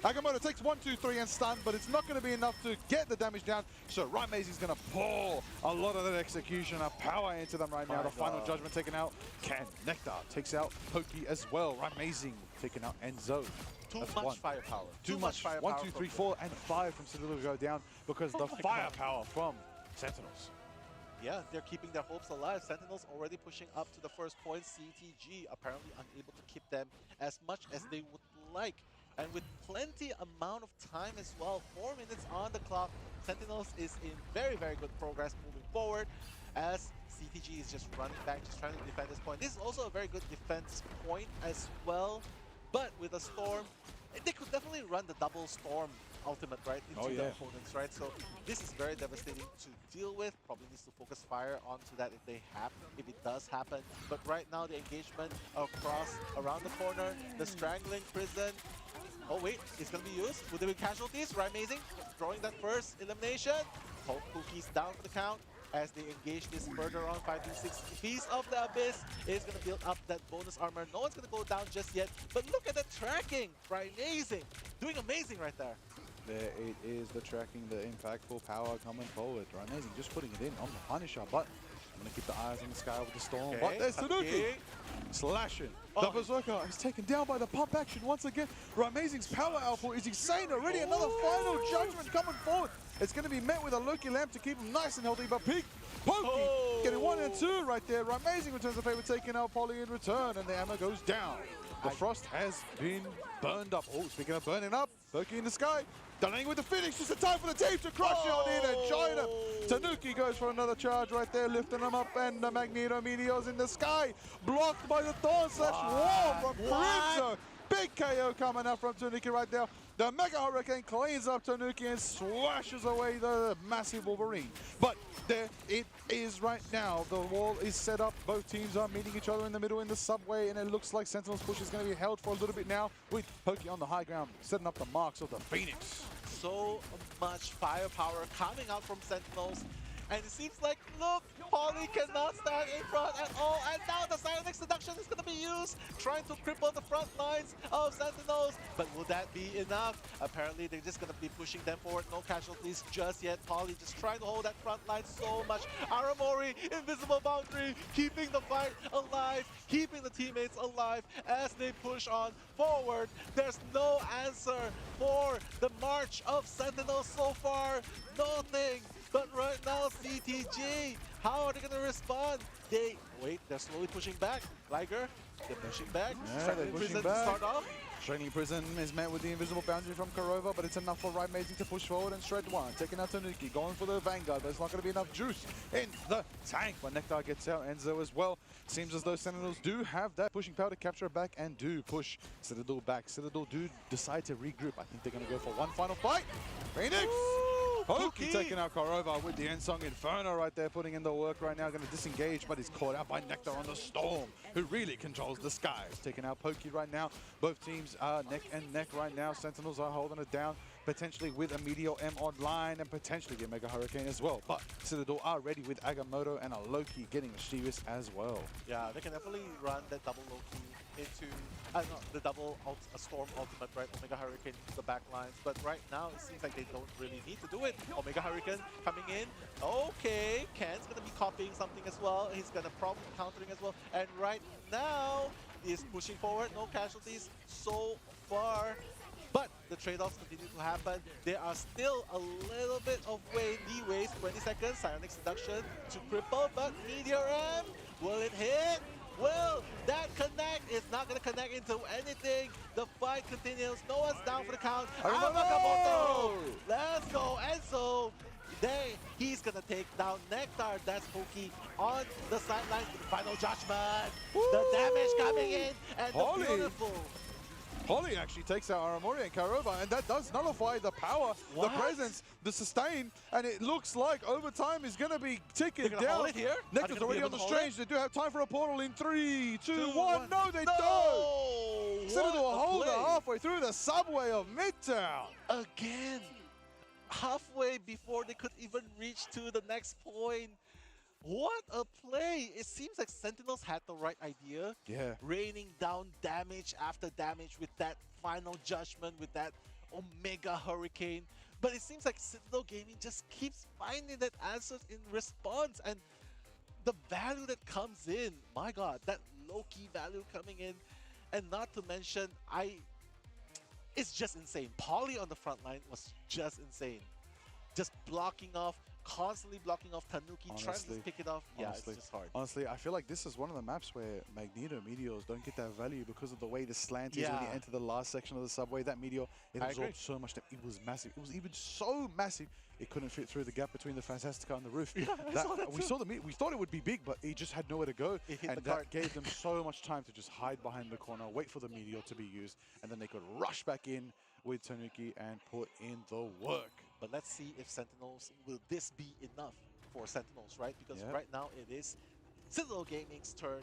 [SPEAKER 2] Agamotto takes 1, 2, 3 and stun, but it's not going to be enough to get the damage down. So Right Mazy's going to pour a lot of that execution of power into them right now. The final judgment taken out. Ken Nectar takes out Pokey as well. Right Mazy taking out Enzo.
[SPEAKER 1] Too much firepower.
[SPEAKER 2] Too much firepower. 1, 2, 3, 4, and 5 from Citadel go down because the firepower from Sentinels.
[SPEAKER 1] Yeah, they're keeping their hopes alive. Sentinels already pushing up to the first point. CTG apparently unable to keep them as much as they would like. And with plenty amount of time as well, 4 minutes on the clock, Sentinels is in very, very good progress moving forward as CTG is just running back, just trying to defend this point. This is also a very good defense point as well, but with a Storm, they could definitely run the double Storm ultimate, right, into the opponents, right? So this is very devastating to deal with. Probably needs to focus fire onto that if it does happen. But right now, the engagement around the corner, the strangling prison. Oh wait, it's gonna be used. Will there be casualties? Right, amazing. Throwing that first elimination. Pookie's down for the count as they engage this further on. 5v6 Feast of the Abyss is gonna build up that bonus armor. No one's gonna go down just yet. But look at the tracking. Right, amazing. Doing amazing right there.
[SPEAKER 2] There it is, the tracking, the impactful power coming forward. Right, amazing. Just putting it in on the Punisher, but I'm gonna keep the eyes on the sky with the storm.
[SPEAKER 1] Okay,
[SPEAKER 2] but there's Tanuki slashing. The Berserker is taken down by the pump action once again. Ramazing's power output is insane already. Another final judgment coming forward. It's going to be met with a Loki Lamp to keep him nice and healthy, but Pokey getting 1 and 2 right there. Ramazing returns the favor, taking out Poly in return, and the ammo goes down. The frost has been burned up. Oh, speaking of burning up, Pokey in the sky. Delaying with the finish, just a time for the team to crush it on in and join him. Tanuki goes for another charge right there, lifting him up, and the Magneto Meteor's in the sky. Blocked by the Thorn Slash War from Crimson. Big KO coming up from Tanuki right there. The Mega Hurricane cleans up Tanuki and slashes away the massive Wolverine. But there it is right now. The wall is set up. Both teams are meeting each other in the middle in the subway, and it looks like Sentinel's push is going to be held for a little bit now with Pokey on the high ground, setting up the marks of the Phoenix.
[SPEAKER 1] So much firepower coming out from Sentinels. And it seems like, look, Poly cannot stand in front at all. And now the Silent Seduction is going to be used, trying to cripple the front lines of Sentinels. But will that be enough? Apparently, they're just going to be pushing them forward. No casualties just yet. Poly just trying to hold that front line so much. Aramori, invisible boundary, keeping the fight alive, keeping the teammates alive as they push on forward. There's no answer for the march of Sentinels so far. Nothing. But right now, CTG, how are they going to respond? They're slowly pushing back. Liger, they're pushing back.
[SPEAKER 2] Yeah, they're pushing back.
[SPEAKER 1] Start off.
[SPEAKER 2] Training Prison is met with the invisible boundary from Karova, but it's enough for Right Mazy to push forward and shred one. Taking out Tanuki, going for the Vanguard, but it's not going to be enough juice in the tank. But Nectar gets out, Enzo as well. Seems as though Sentinels do have that pushing power to capture it back and do push Citadel back. Citadel do decide to regroup. I think they're going to go for one final fight. Phoenix! Pokey
[SPEAKER 1] Pokey!
[SPEAKER 2] taking out Korova with the Ensong Inferno right there, putting in the work right now. Going to disengage, but he's caught out by Nectar on the Storm, who really controls the skies. Taking out Pokey right now. Both teams are neck and neck right now. Sentinels are holding it down, potentially with a Meteor M online and potentially the Mega Hurricane as well. But Citadel are ready with Agamotto and a Loki getting mischievous as well.
[SPEAKER 1] Yeah, they can definitely run that double Loki into the double Storm ultimate, right? Omega Hurricane into the back lines. But right now, it seems like they don't really need to do it. Omega Hurricane coming in. Okay, Ken's going to be copying something as well. He's going to probably be countering as well. And right now, he's pushing forward. No casualties so far. But the trade-offs continue to happen. There are still a little bit of leeway. 20 seconds, Psionic Seduction to cripple, but Meteor M, will it hit? Well, that connect is not going to connect into anything. The fight continues. No one's down for the count. Agamotto! Let's go. And so, he's going to take down Nectar. That's Pokey on the sidelines with the final judgment. Woo! The damage coming in, and the beautiful.
[SPEAKER 2] Holly actually takes out Aramori and Korova, and that does nullify the power, the presence, the sustain, and it looks like overtime is going to be ticking down.
[SPEAKER 1] Hold it here?
[SPEAKER 2] Nectar's already on the strange. They do have time for a portal in 3, 2, 1. No, they don't! Citadel will hold it halfway through the subway of Midtown.
[SPEAKER 1] Again, halfway before they could even reach to the next point. What a play! It seems like Sentinels had the right idea.
[SPEAKER 2] Yeah.
[SPEAKER 1] Raining down damage after damage with that final judgment, with that Omega Hurricane. But it seems like Citadel Gaming just keeps finding that answers in response. And the value that comes in, my god, that low-key value coming in. And not to mention, it's just insane. Polly on the front line was just insane. Just blocking off, constantly blocking off Tanuki, trying to pick it off. Yeah, it's just hard.
[SPEAKER 2] Honestly, I feel like this is one of the maps where Magneto Meteors don't get that value because of the way the slant is when you enter the last section of the subway. That Meteor, it absorbed so much that it was massive. It was even so massive, it couldn't fit through the gap between the Fantastica and the roof.
[SPEAKER 1] Yeah, we
[SPEAKER 2] thought it would be big, but it just had nowhere to go. And that gave them so much time to just hide behind the corner, wait for the Meteor to be used, and then they could rush back in with Tanuki and put in the work.
[SPEAKER 1] But let's see if Sentinels, will this be enough for Sentinels, right? Because right now it is Citadel Gaming's turn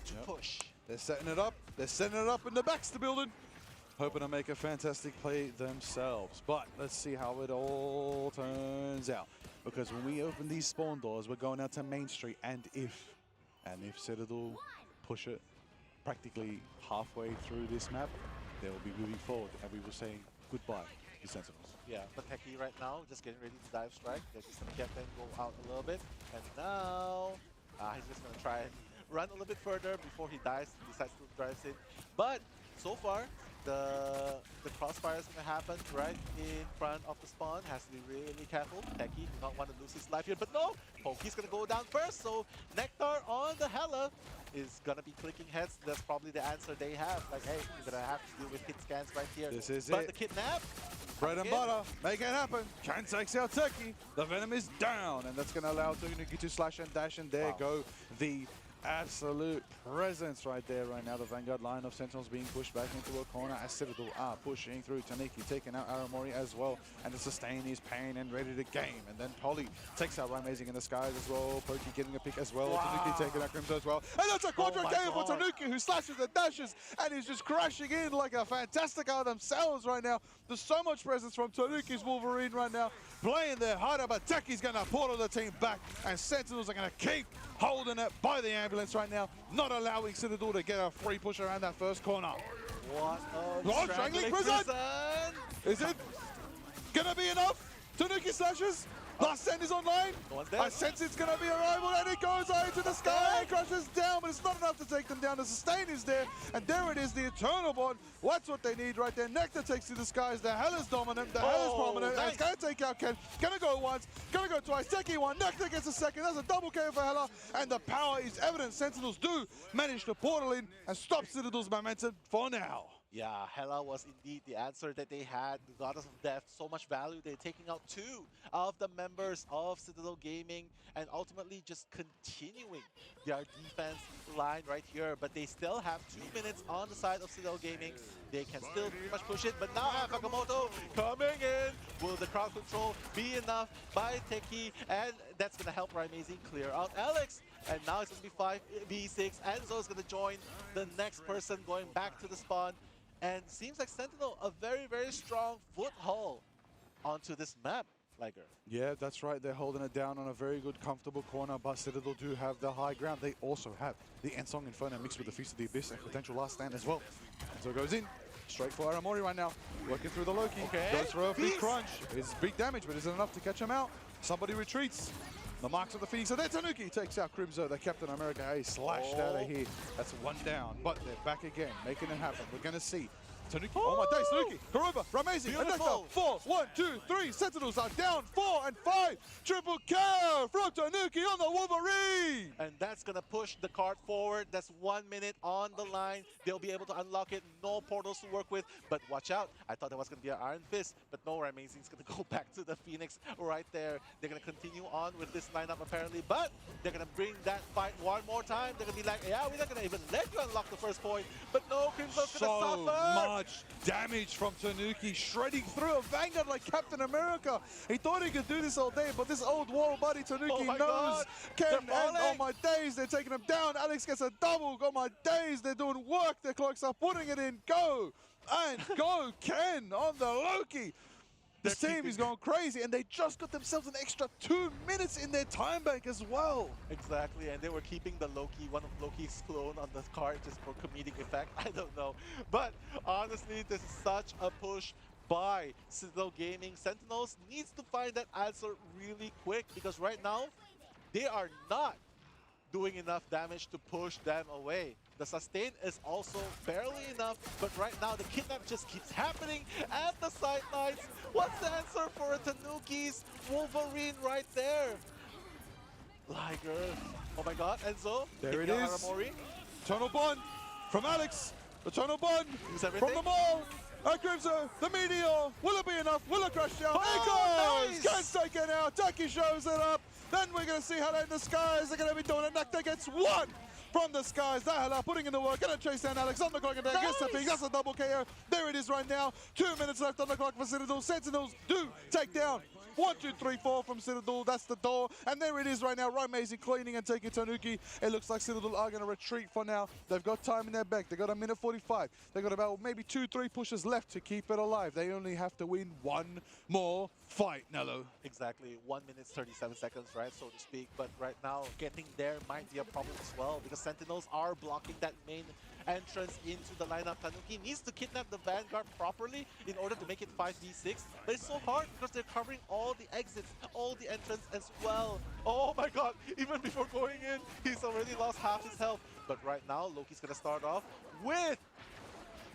[SPEAKER 1] to push.
[SPEAKER 2] They're setting it up. They're setting it up in the Baxter building. Hoping to make a fantastic play themselves. But let's see how it all turns out. Because when we open these spawn doors, we're going out to Main Street. And if Citadel push it practically halfway through this map, they will be moving forward. And we will say goodbye to Sentinels.
[SPEAKER 1] Yeah, but Techie right now, just getting ready to dive strike. They're just going to get them go out a little bit. And now, he's just going to try and run a little bit further before he dies, decides to drive in. But so far, the crossfire is going to happen right in front of the spawn. Has to be really careful. Techie do not want to lose his life here, but no! Pokey's going to go down first, so Nectar on the Hela is going to be clicking heads. That's probably the answer they have. Like, hey, you're going to have to deal with hit scans right here.
[SPEAKER 2] This is
[SPEAKER 1] but the kidnap,
[SPEAKER 2] bread and butter, make it happen. Can takes out Techie. The Venom is down, and that's going to allow Tanuki to slash and dash, and there go the absolute presence right there right now. The Vanguard line of Sentinels being pushed back into a corner as Citadel are pushing through. Tanuki taking out Aramori as well, and the sustain is paying and ready to game. And then Polly takes out Amazing in the skies as well. Pokey getting a pick as well. Tanuki taking out Crimson as well. And that's a quadra KO for Tanuki, who slashes and dashes and is just crashing in like a Fantastica themselves right now. There's so much presence from Tanuki's Wolverine right now, playing their harder, but Techi's going to portal the team back, and Sentinels are going to keep holding it by the ambulance right now, not allowing Citadel to get a free push around that first corner.
[SPEAKER 1] What a
[SPEAKER 2] strangling prison! Is it gonna be enough? Tanuki slashes. Last send is online. I sense it's gonna be a rival, and it goes out into the sky and crashes down, but it's not enough to take them down. The sustain is there, and there it is, the Eternal Bond. That's what they need right there. Nectar takes to the skies. The Hell is dominant. The Hell is prominent. And it's gonna take out Ken. Gonna go once. Gonna go twice. Techie one. Nectar gets a second. That's a double KO for Hela, and the power is evident. Sentinels do manage to portal in and stop Citadel's momentum for now.
[SPEAKER 1] Yeah, Hela was indeed the answer that they had. The Goddess of Death, so much value. They're taking out two of the members of Citadel Gaming and ultimately just continuing their defense line right here. But they still have 2 minutes on the side of Citadel Gaming. They can still pretty much push it, but now Fakamoto coming in. Will the crowd control be enough by Teki? And that's going to help Raimazing clear out Alex. And now it's going to be 5v6. Enzo is going to join the next person going back to the spawn. And seems like Sentinel, a very, very strong foothold onto this map, Liger.
[SPEAKER 2] Yeah, that's right. They're holding it down on a very good, comfortable corner, but Citadel do have the high ground. They also have the Ensong Inferno mixed with the Feast of the Abyss and potential last stand as well. Enzo goes in, straight for Aramori right now, working through the Loki.
[SPEAKER 1] Okay.
[SPEAKER 2] Goes for a big
[SPEAKER 1] Beast.
[SPEAKER 2] crunch. It's big damage, but is it enough to catch him out? Somebody retreats. The marks of the Phoenix, and then Tanuki takes out Crimzo, the Captain America Ace, slashed out of here. That's one down, but they're back again, making it happen. We're going to see Tanuki, oh my days, Tanuki, Karuba, Ramazing, and next up, 4, 1, 2, 3, Sentinels are down, 4 and 5, triple kill from Tanuki on the Wolverine!
[SPEAKER 1] And that's going to push the card forward. That's 1 minute on the line. They'll be able to unlock it. No portals to work with, but watch out. I thought that was going to be an Iron Fist, but no, Ramazing's going to go back to the Phoenix right there. They're going to continue on with this lineup apparently, but they're going to bring that fight one more time. They're going to be like, yeah, we're not going to even let you unlock the first point, but no, Crimson's going to suffer.
[SPEAKER 2] Much damage from Tanuki, shredding through a Vanguard like Captain America. He thought he could do this all day, but this old wall buddy Tanuki knows
[SPEAKER 1] God.
[SPEAKER 2] can, and oh my days, they're taking him down. Alex gets a double. Oh my days, they're doing work. Their clocks are putting it in. Go! And go Ken on the Loki. This team is going crazy, and they just got themselves an extra 2 minutes in their time bank as well.
[SPEAKER 1] Exactly, and they were keeping the Loki, one of Loki's clone on the card just for comedic effect. I don't know. But honestly, this is such a push by Citadel Gaming. Sentinels needs to find that answer really quick because right now, they are not doing enough damage to push them away. The sustain is also barely enough, but right now the kidnap just keeps happening at the sidelines. What's the answer for a Tanuki's Wolverine right there? Liger. Oh my god, Enzo.
[SPEAKER 2] There it is.
[SPEAKER 1] Aramori.
[SPEAKER 2] Tunnel Bond from Alex. The Tunnel Bond
[SPEAKER 1] Use everything.
[SPEAKER 2] from the Maul. Crimzo, the Meteor. Will it be enough? Will it crash down?
[SPEAKER 1] Oh,
[SPEAKER 2] It goes!
[SPEAKER 1] nice.
[SPEAKER 2] Can't take it out. Taki shows it up. Then we're going to see how in the skies they're going to be doing it. Nakta gets one from the skies. Dahela putting in the work. Going to chase down Alex on the clock and then gets the ping. That's a double KO. There it is right now. 2 minutes left on the clock for Citadel. Sentinels do take down 1, 2, 3, 4 from Citadel. That's the door. And there it is right now. Raimazing cleaning and taking Tanuki. It looks like Citadel are going to retreat for now. They've got time in their back. They've got a minute 45. They've got about maybe 2, 3 pushes left to keep it alive. They only have to win one more fight, Nello.
[SPEAKER 1] Exactly, 1 minute 37 seconds, right, so to speak. But right now, getting there might be a problem as well because Sentinels are blocking that main entrance into the lineup. Tanuki needs to kidnap the Vanguard properly in order to make it 5v6. But it's so hard because they're covering all the exits, all the entrance as well. Oh my god, even before going in, he's already lost half his health. But right now, Loki's gonna start off with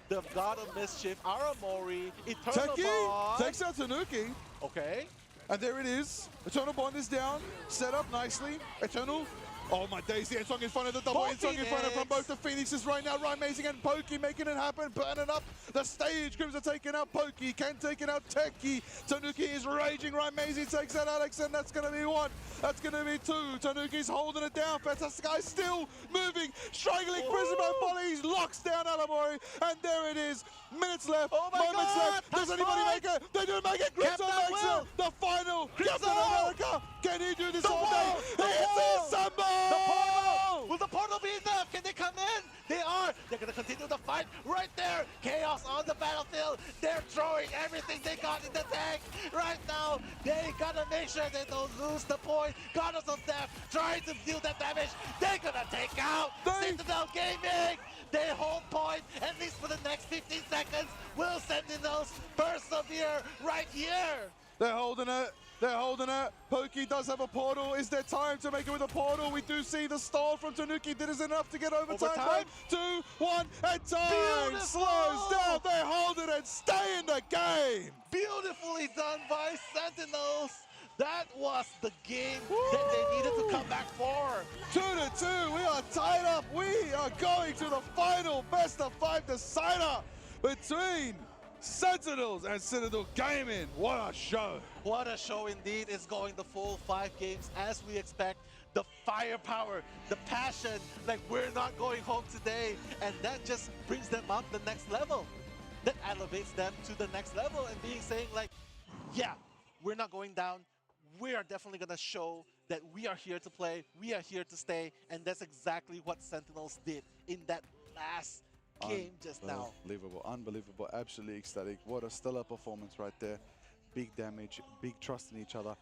[SPEAKER 1] the God of Mischief, Aramori, Eternal
[SPEAKER 2] Teki
[SPEAKER 1] Bond.
[SPEAKER 2] takes out Tanuki.
[SPEAKER 1] Okay.
[SPEAKER 2] And there it is. Eternal Bond is down. Set up nicely. Eternal. Oh my days, the Ensong in front of the double. Ensong in front of from both the Phoenixes right now. Raimazing and Pokey making it happen, burning up the stage. Crimson taking out Pokey, Ken taking out Teki. Tanuki is raging. Raimazing takes out Alex, and that's going to be 1. That's going to be 2. Tanuki's holding it down. Fantastic Guy still moving, struggling. Prison Follies locks down Alamori, and there it is. Minutes left,
[SPEAKER 1] Oh my
[SPEAKER 2] moments
[SPEAKER 1] God,
[SPEAKER 2] left. Does anybody make it? They do make it. Crimson
[SPEAKER 1] Captain
[SPEAKER 2] makes
[SPEAKER 1] Will.
[SPEAKER 2] it. The final.
[SPEAKER 1] Crimson.
[SPEAKER 2] Captain America. Can he do this
[SPEAKER 1] The
[SPEAKER 2] all
[SPEAKER 1] wall.
[SPEAKER 2] day?
[SPEAKER 1] The
[SPEAKER 2] He
[SPEAKER 1] wall.
[SPEAKER 2] is Samba.
[SPEAKER 1] The portal! Will the portal be enough? Can they come in? They are! They're gonna continue the fight right there! Chaos on the battlefield! They're throwing everything they got in the tank! Right now, they gotta make sure they don't lose the point! Goddess of Death trying to deal that damage! They're gonna take out Citadel Gaming! They hold point, at least for the next 15 seconds! Will Sentinels persevere right here?
[SPEAKER 2] They're holding it. They're holding it. Pokey does have a portal. Is there time to make it with a portal? We do see the stall from Tanuki. That is enough to get overtime.
[SPEAKER 1] Overtime?
[SPEAKER 2] 2, 1, and time
[SPEAKER 1] Beautiful!
[SPEAKER 2] slows down. They hold it and stay in the game.
[SPEAKER 1] Beautifully done by Sentinels! That was the game that they needed to come back for!
[SPEAKER 2] 2-2. We are tied up. We are going to the final best of 5 decider between Sentinels and Citadel Gaming. What a show.
[SPEAKER 1] What a show indeed. It's going the full 5 games as we expect. The firepower, the passion, like we're not going home today. And that just brings them up the next level. That elevates them to the next level and being saying like, yeah, we're not going down. We are definitely going to show that we are here to play. We are here to stay. And that's exactly what Sentinels did in that last game just now.
[SPEAKER 2] Unbelievable, unbelievable, absolutely ecstatic. What a stellar performance right there. Big damage, big trust in each other.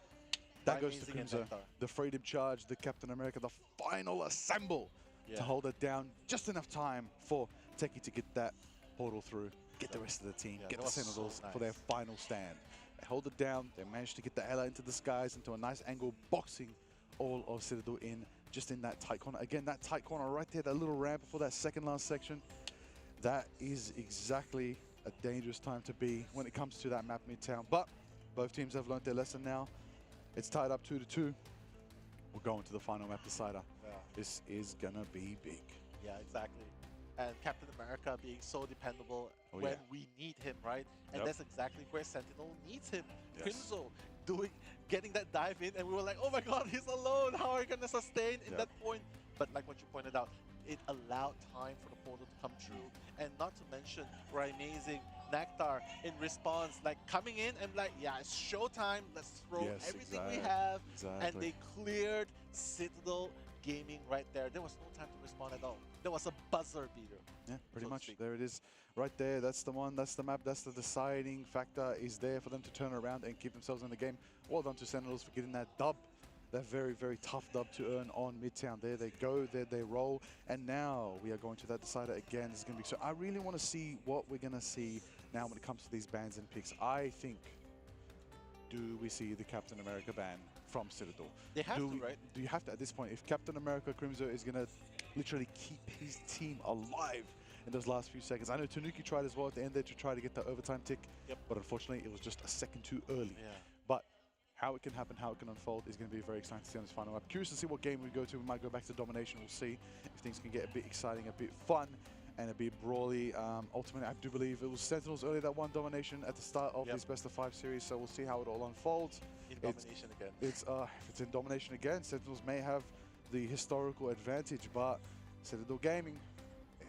[SPEAKER 2] That goes to Crimzo. The Freedom Charge, the Captain America, the final assemble to hold it down. Just enough time for Techie to get that portal through, get the rest of the team, get the Sentinels for their final stand. They hold it down, they managed to get the Hela into the skies, into a nice angle, boxing all of Citadel in, just in that tight corner. Again, that tight corner right there, that little ramp before that second last section. That is exactly a dangerous time to be when it comes to that map Midtown. But both teams have learned their lesson now. It's tied up 2-2. We're going to the final map decider.
[SPEAKER 1] Yeah.
[SPEAKER 2] This is gonna be big.
[SPEAKER 1] Yeah, exactly. And Captain America being so dependable when we need him, right? And that's exactly where Sentinel needs him. Crimzo getting that dive in, and we were like, oh my god, he's alone. How are you gonna sustain in that point? But like what you pointed out, it allowed time for the portal to come true. And not to mention, we're amazing Nectar in response, like coming in and like, yeah, it's showtime. Let's throw everything we have. And they cleared Citadel Gaming right there. There was no time to respond at all. There was a buzzer beater.
[SPEAKER 2] Yeah, pretty much. There it is. Right there. That's the one. That's the map. That's the deciding factor is there for them to turn around and keep themselves in the game. Well done to Sentinels for getting that dub. That very, very tough dub to earn on Midtown. There they go, there they roll. And now we are going to that decider again. This is going to be so. I really want to see what we're going to see now when it comes to these bans and picks. I think, do we see the Captain America ban from Citadel?
[SPEAKER 1] They have to, right?
[SPEAKER 2] Do you have to at this point? If Captain America Crimzo is going to literally keep his team alive in those last few seconds. I know Tanuki tried as well at the end there to try to get the overtime tick, but unfortunately it was just a second too early. But how it can happen, how it can unfold is going to be very exciting to see on this final map. Curious to see what game we go to. We might go back to Domination. We'll see if things can get a bit exciting, a bit fun, and a bit brawly. Ultimately, I do believe it was Sentinels earlier that won Domination at the start of this Best of 5 series, so we'll see how it all unfolds.
[SPEAKER 1] In Domination again.
[SPEAKER 2] If it's in Domination again, Sentinels may have the historical advantage, but Citadel Gaming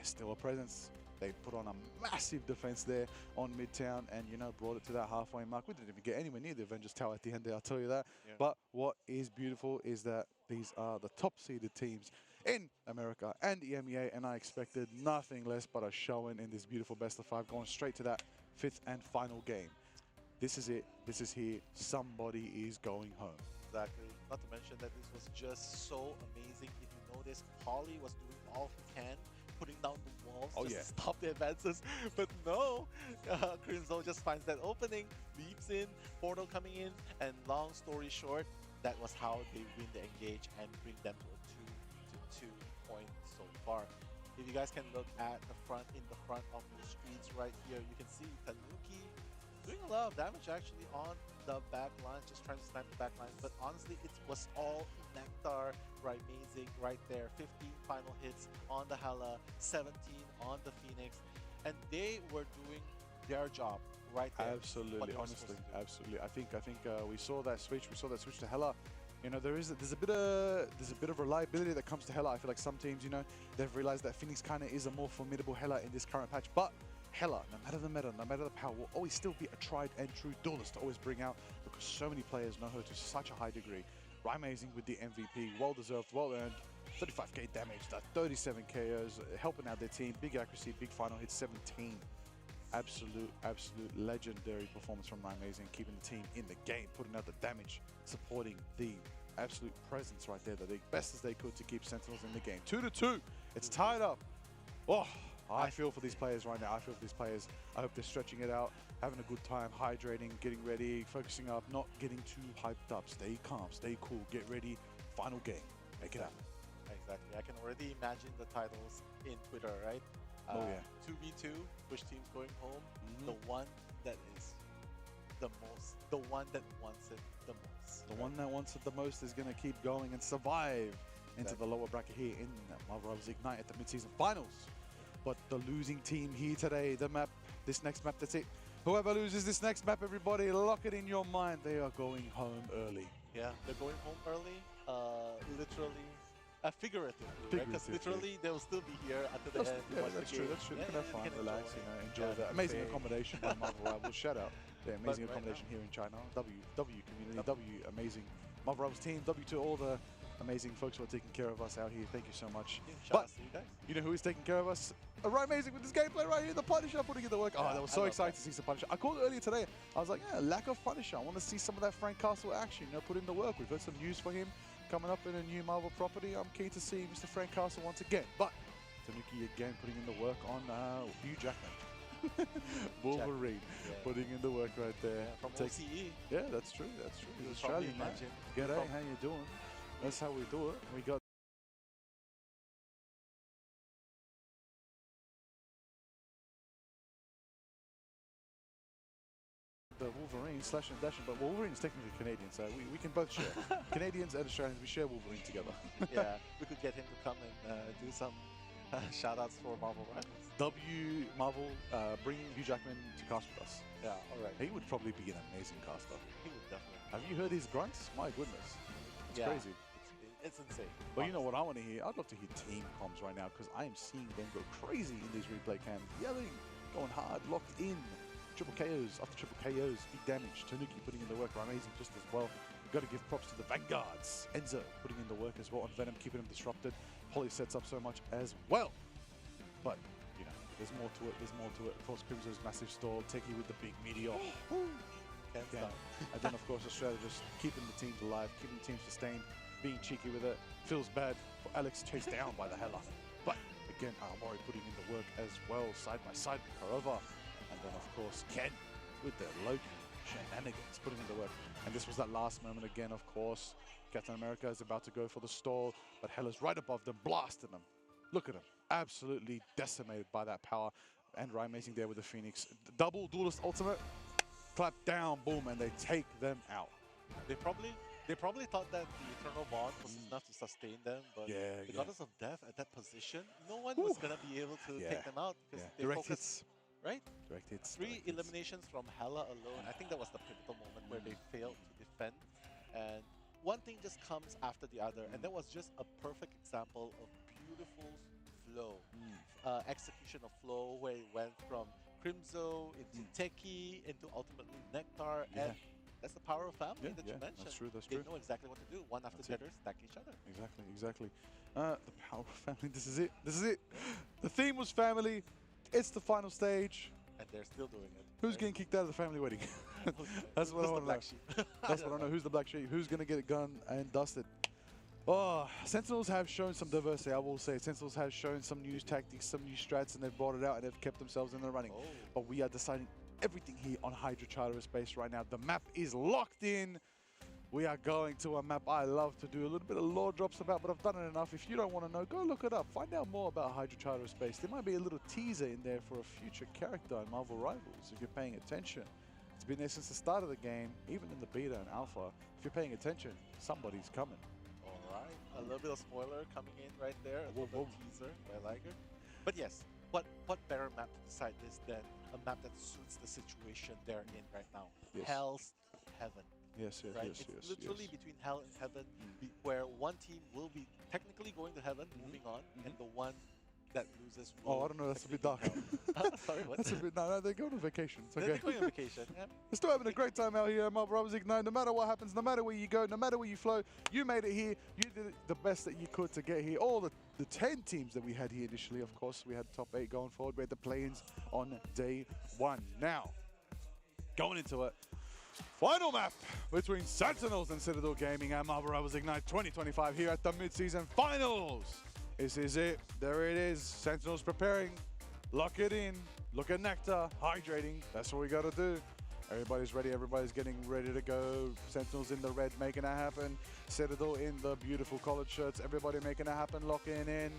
[SPEAKER 2] is still a presence. They put on a massive defense there on Midtown and, you know, brought it to that halfway mark. We didn't even get anywhere near the Avengers Tower at the end there, I'll tell you that. But what is beautiful is that these are the top-seeded teams in America and EMEA, and I expected nothing less but a showing in this beautiful best of 5, going straight to that 5th and final game. This is it. This is here. Somebody is going home.
[SPEAKER 1] Exactly. Not to mention that this was just so amazing. If you notice, Polly was doing all he can, putting down the walls just to stop the advances. But no, Crimzo just finds that opening, leaps in, portal coming in, and long story short, that was how they win the engage and bring them to a 2-2 point so far. If you guys can look at the front, in the front of the streets right here, you can see Tanuki doing a lot of damage actually on the back line, just trying to snipe the back line. But honestly, it was all Nectar, right? Amazing right there. 15 final hits on the Hela, 17 on the Phoenix, and they were doing their job right there.
[SPEAKER 2] Absolutely, honestly, absolutely. I think we saw that switch. We saw that switch to Hela. You know, there's a bit of reliability that comes to Hela. I feel like some teams, you know, they've realized that Phoenix kind of is a more formidable Hela in this current patch, but Hela, no matter the meta, no matter the power, will always still be a tried and true duelist to always bring out, because so many players know her to such a high degree. Amazing with the MVP, well deserved, well earned, 35k damage, that 37 KOs, helping out their team, big accuracy, big final hit, 17. Absolute legendary performance from Amazing, keeping the team in the game, putting out the damage, supporting the absolute presence right there, the best as they could to keep Sentinels in the game. 2-2, it's tied up. Oh, I feel for these players right now. I feel for these players. I hope they're stretching it out, having a good time, hydrating, getting ready, focusing up, not getting too hyped up. Stay calm, stay cool, get ready. Final game. Make it happen.
[SPEAKER 1] Exactly. I can already imagine the titles in Twitter, right? 2v2, which team's going home? The one that is the most, the one that wants it the most.
[SPEAKER 2] The one that wants it the most is going to keep going and survive into the lower bracket here in Marvel Rivals Ignite at the mid-season finals. but the losing team here today, the map, this next map, that's it. Whoever loses this next map, everybody, lock it in your mind. They are going home early.
[SPEAKER 1] Yeah, they're going home early, literally, figuratively, right? Because literally they'll still be here until the end.
[SPEAKER 2] Yeah, that's true. That's true. You can have fun, relax, enjoy the amazing accommodation by Marvel Rivals. Shout out the amazing accommodation here in China. W community, W amazing Marvel Rivals team. W to all the amazing folks who are taking care of us out here. Thank you so much. But you know who is taking care of us? Right, amazing with this gameplay right here. The Punisher putting in the work. Oh, that was so exciting to see some Punisher. I called it earlier today. I was like, yeah, lack of Punisher. I want to see some of that Frank Castle action. Put in the work. We've heard some news for him coming up in a new Marvel property. I'm keen to see Mr. Frank Castle once again. But Tanuki again putting in the work on Hugh Jackman. Wolverine putting in the work right there.
[SPEAKER 1] From OCE.
[SPEAKER 2] Yeah, that's true. That's true. He's Australian, man. G'day, how you doing? That's how we do it. We got the Wolverine slash and dashing, but Wolverine is technically Canadian, so we can both share. Canadians and Australians, we share Wolverine together.
[SPEAKER 1] Yeah, we could get him to come and do some shout-outs for Marvel Rivals.
[SPEAKER 2] Marvel, bring Hugh Jackman to cast with us.
[SPEAKER 1] Yeah, all right.
[SPEAKER 2] He would probably be an amazing caster.
[SPEAKER 1] He would definitely.
[SPEAKER 2] Have you heard his grunts? My goodness. It's crazy.
[SPEAKER 1] It's insane.
[SPEAKER 2] But you know what I want to hear? I'd love to hear team comms right now because I am seeing them go crazy in these replay cams. Yelling, going hard, locked in. Triple KOs after triple KOs, big damage. Tanuki putting in the work, amazing just as well. We've got to give props to the Vanguards. Enzo putting in the work as well on Venom, keeping him disrupted. Holly sets up so much as well. But, there's more to it, there's more to it. Of course, Crimso's massive stall, Teki with the big meteor.
[SPEAKER 1] Can't stop.
[SPEAKER 2] And then, of course, Australia just keeping the teams alive, keeping the teams sustained, being cheeky with it. Feels bad for Alex chased down by the Hela. But, again, Mori putting in the work as well, side by side with Karova. And then, of course, Ken with the Loki shenanigans, putting in the work. And this was that last moment again, of course. Captain America is about to go for the stall, but Hela's right above them, blasting them. Look at him, absolutely decimated by that power. And Ryan Amazing there with the Phoenix. Double duelist ultimate, clap down, boom, and they take them out.
[SPEAKER 1] They probably thought that the Eternal Bond was enough to sustain them, but the Goddess of Death at that position, no one was going to be able to take them out because they
[SPEAKER 2] direct
[SPEAKER 1] focused. Right?
[SPEAKER 2] Direct hits.
[SPEAKER 1] 3 eliminations from Hela alone. I think that was the pivotal moment where they failed to defend. And one thing just comes after the other. And that was just a perfect example of beautiful flow. Execution of flow where it went from Crimzo into Teki into ultimately Nectar. And that's the power of family that you mentioned.
[SPEAKER 2] That's true, that's
[SPEAKER 1] they
[SPEAKER 2] true.
[SPEAKER 1] know exactly what to do. One after the other, stack each other.
[SPEAKER 2] Exactly. The power of family, this is it. The theme was family. It's the final stage.
[SPEAKER 1] And they're still doing it.
[SPEAKER 2] Who's getting kicked out of the family wedding? That's what I want to know. That's what I know. Who's the black sheep? Who's going to get it gunned and dusted? Oh, Sentinels have shown some diversity, I will say. Sentinels have shown some new tactics, some new strats, and they've brought it out and they've kept themselves in the running. But we are deciding everything here on Hydra Charter Space right now. The map is locked in. We are going to a map I love to do a little bit of lore drops about, but I've done it enough. If you don't want to know, go look it up. Find out more about Hydra Charter Space. There might be a little teaser in there for a future character in Marvel Rivals, if you're paying attention. It's been there since the start of the game, even in the beta and alpha. If you're paying attention, somebody's coming.
[SPEAKER 1] All right. A little bit of spoiler coming in right there. A little bit of teaser. I like it. But yes, what better map to decide this than a map that suits the situation they're in right now? Hell's Heaven.
[SPEAKER 2] Yes.
[SPEAKER 1] It's literally between hell and heaven, where one team will be technically going to heaven, moving on, and the one that loses will...
[SPEAKER 2] Oh, I don't know, that's a bit dark.
[SPEAKER 1] Sorry, what?
[SPEAKER 2] That's a bit... No, they're going on vacation. It's okay.
[SPEAKER 1] They're going on vacation, yeah.
[SPEAKER 2] We're still having a great time out here at Marvel Rivals Ignite. No matter what happens, no matter where you go, no matter where you flow, you made it here. You did the best that you could to get here. All the 10 teams that we had here initially, of course, we had top 8 going forward. We had the play-ins on day 1. Now, going into it, final map between Sentinels and Citadel Gaming and Marvel Rivals Ignite 2025 here at the mid-season finals. This is it. There it is. Sentinels preparing. Lock it in. Look at Nectar. Hydrating. That's what we got to do. Everybody's ready. Everybody's getting ready to go. Sentinels in the red, making that happen. Citadel in the beautiful collared shirts. Everybody making that happen. Locking in.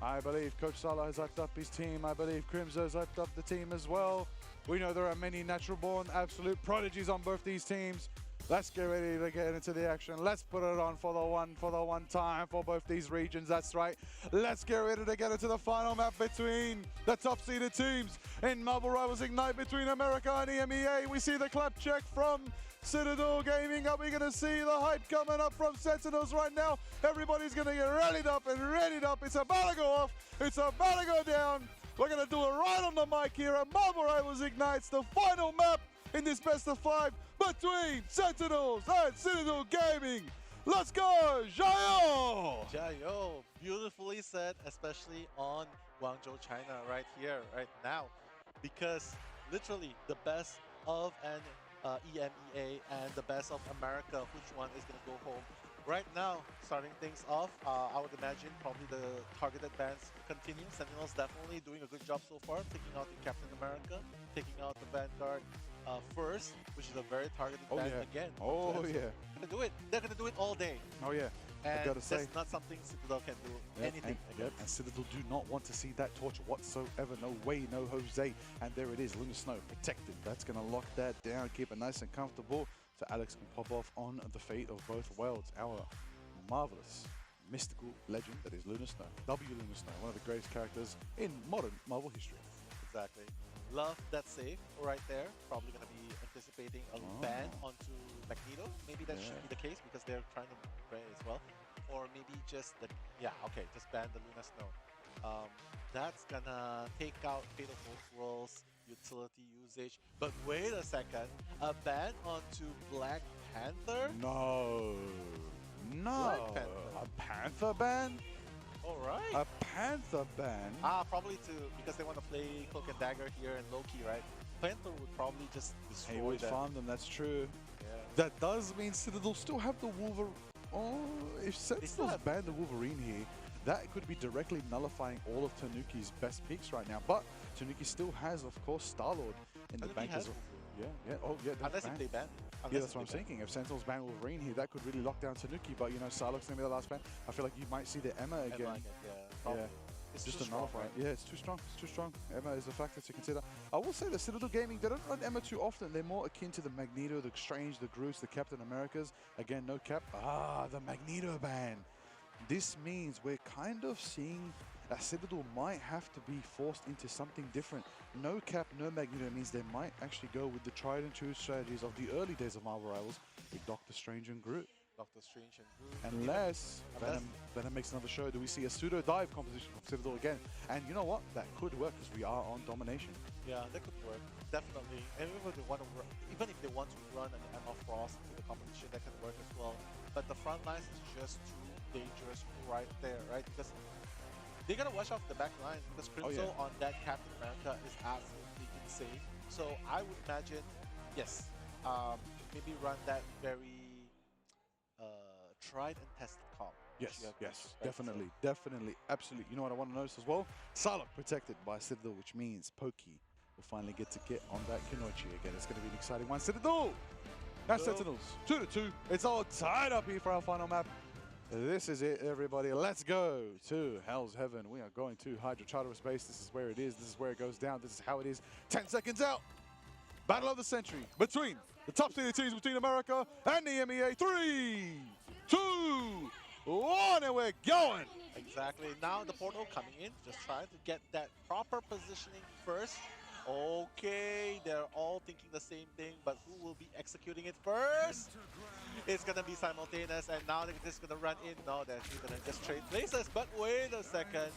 [SPEAKER 2] I believe Coach Salah has hyped up his team. I believe Crimzo has hyped up the team as well. We know there are many natural-born absolute prodigies on both these teams. Let's get ready to get into the action. Let's put it on for the one time for both these regions. That's right. Let's get ready to get into the final map between the top-seeded teams in Marvel Rivals Ignite between America and EMEA. We see the clap check from Citadel Gaming. Are we going to see the hype coming up from Sentinels right now? Everybody's going to get readied up and readied up. It's about to go off. It's about to go down. We're going to do it right on the mic here at Marvel Rivals Ignites, the final map in this best of 5 between Sentinels and Citadel Gaming. Let's go, Jayo!
[SPEAKER 1] Jayo, beautifully said, especially on Guangzhou, China, right here, right now. Because literally the best of an EMEA and the best of America, which one is going to go home? Right now, starting things off, I would imagine probably the targeted bans continue. Sentinels definitely doing a good job so far, taking out the Captain America, taking out the Vanguard first, which is a very targeted ban again.
[SPEAKER 2] Oh yeah.
[SPEAKER 1] They're gonna do it. They're gonna do it all day.
[SPEAKER 2] Oh yeah.
[SPEAKER 1] And
[SPEAKER 2] I gotta say,
[SPEAKER 1] that's not something Citadel can do anything against.
[SPEAKER 2] And Citadel do not want to see that torch whatsoever. No way, no Jose. And there it is, Lunar Snow protected. That's gonna lock that down, keep it nice and comfortable. So Alex can pop off on the fate of both worlds. Our marvelous, mystical legend that is Lunar Snow. W Lunar Snow, one of the greatest characters in modern Marvel history.
[SPEAKER 1] Exactly. Love that save right there. Probably going to be anticipating a ban onto Magneto. Maybe that should be the case because they're trying to play as well. Or maybe just the, just ban the Lunar Snow. That's going to take out Fate of both Worlds utility usage. But wait a second. A ban onto Black Panther?
[SPEAKER 2] No.
[SPEAKER 1] Black Panther.
[SPEAKER 2] A Panther ban?
[SPEAKER 1] All right.
[SPEAKER 2] A Panther ban?
[SPEAKER 1] Probably because they want to play Cloak and Dagger here and Loki, right? Panther would probably just destroy
[SPEAKER 2] He would
[SPEAKER 1] them.
[SPEAKER 2] farm them, that's true.
[SPEAKER 1] Yeah.
[SPEAKER 2] That does mean Citadel still have the Wolverine. Oh, if Sentinels ban the Wolverine here, that could be directly nullifying all of Tanuki's best picks right now. But Tanuki still has, of course, Star-Lord in the bank as well. Yeah. Oh, yeah.
[SPEAKER 1] Unless if they ban.
[SPEAKER 2] Yeah, that's what I'm thinking. If Sentinels ban Wolverine here, that could really lock down Tanuki. But, you know, Psylocke's going to be the last ban. I feel like you might see the Emma again.
[SPEAKER 1] Yeah.
[SPEAKER 2] It's just a nullify. Yeah, it's too strong. It's too strong. Emma is a factor to consider. I will say that Citadel Gaming, they don't run Emma too often. They're more akin to the Magneto, the Strange, the Groots, the Captain Americas. Again, no cap. The Magneto ban. This means we're kind of seeing that Citadel might have to be forced into something different. No cap, no Magneto means they might actually go with the tried and true strategies of the early days of Marvel Rivals with Doctor Strange and Groot.
[SPEAKER 1] Doctor Strange and Groot.
[SPEAKER 2] Unless Venom makes another show, do we see a pseudo dive composition from Citadel again? And you know what? That could work because we are on domination.
[SPEAKER 1] Yeah, that could work. Definitely. And even if they want to run an Emma Frost into the competition, that can work as well. But the front lines is just too dangerous right there, right? Because they gotta watch off the back line because Crimson on that Captain America is absolutely insane. So I would imagine, yes, maybe run that very tried and tested comp.
[SPEAKER 2] Yes,
[SPEAKER 1] right?
[SPEAKER 2] definitely, absolutely. You know what I want to notice as well? Psylocke protected by Citadel, which means Pokey will finally get to get on that Kinoichi again. It's going to be an exciting one. Citadel! Now Sentinels, 2-2. It's all tied up here for our final map. This is it, everybody. Let's go to Hell's Heaven. We are going to Hydra Charter of Space. This is where it is. This is where it goes down. This is how it is. 10 seconds out. Battle of the century between the top-seeded teams between America and the EMEA. 3, 2, 1, and we're going.
[SPEAKER 1] Exactly. Now the portal coming in, just trying to get that proper positioning first. Okay, they're all thinking the same thing, but who will be executing it first? It's gonna be simultaneous, and now they're just gonna run in. No, they're actually gonna just trade places, but wait a second.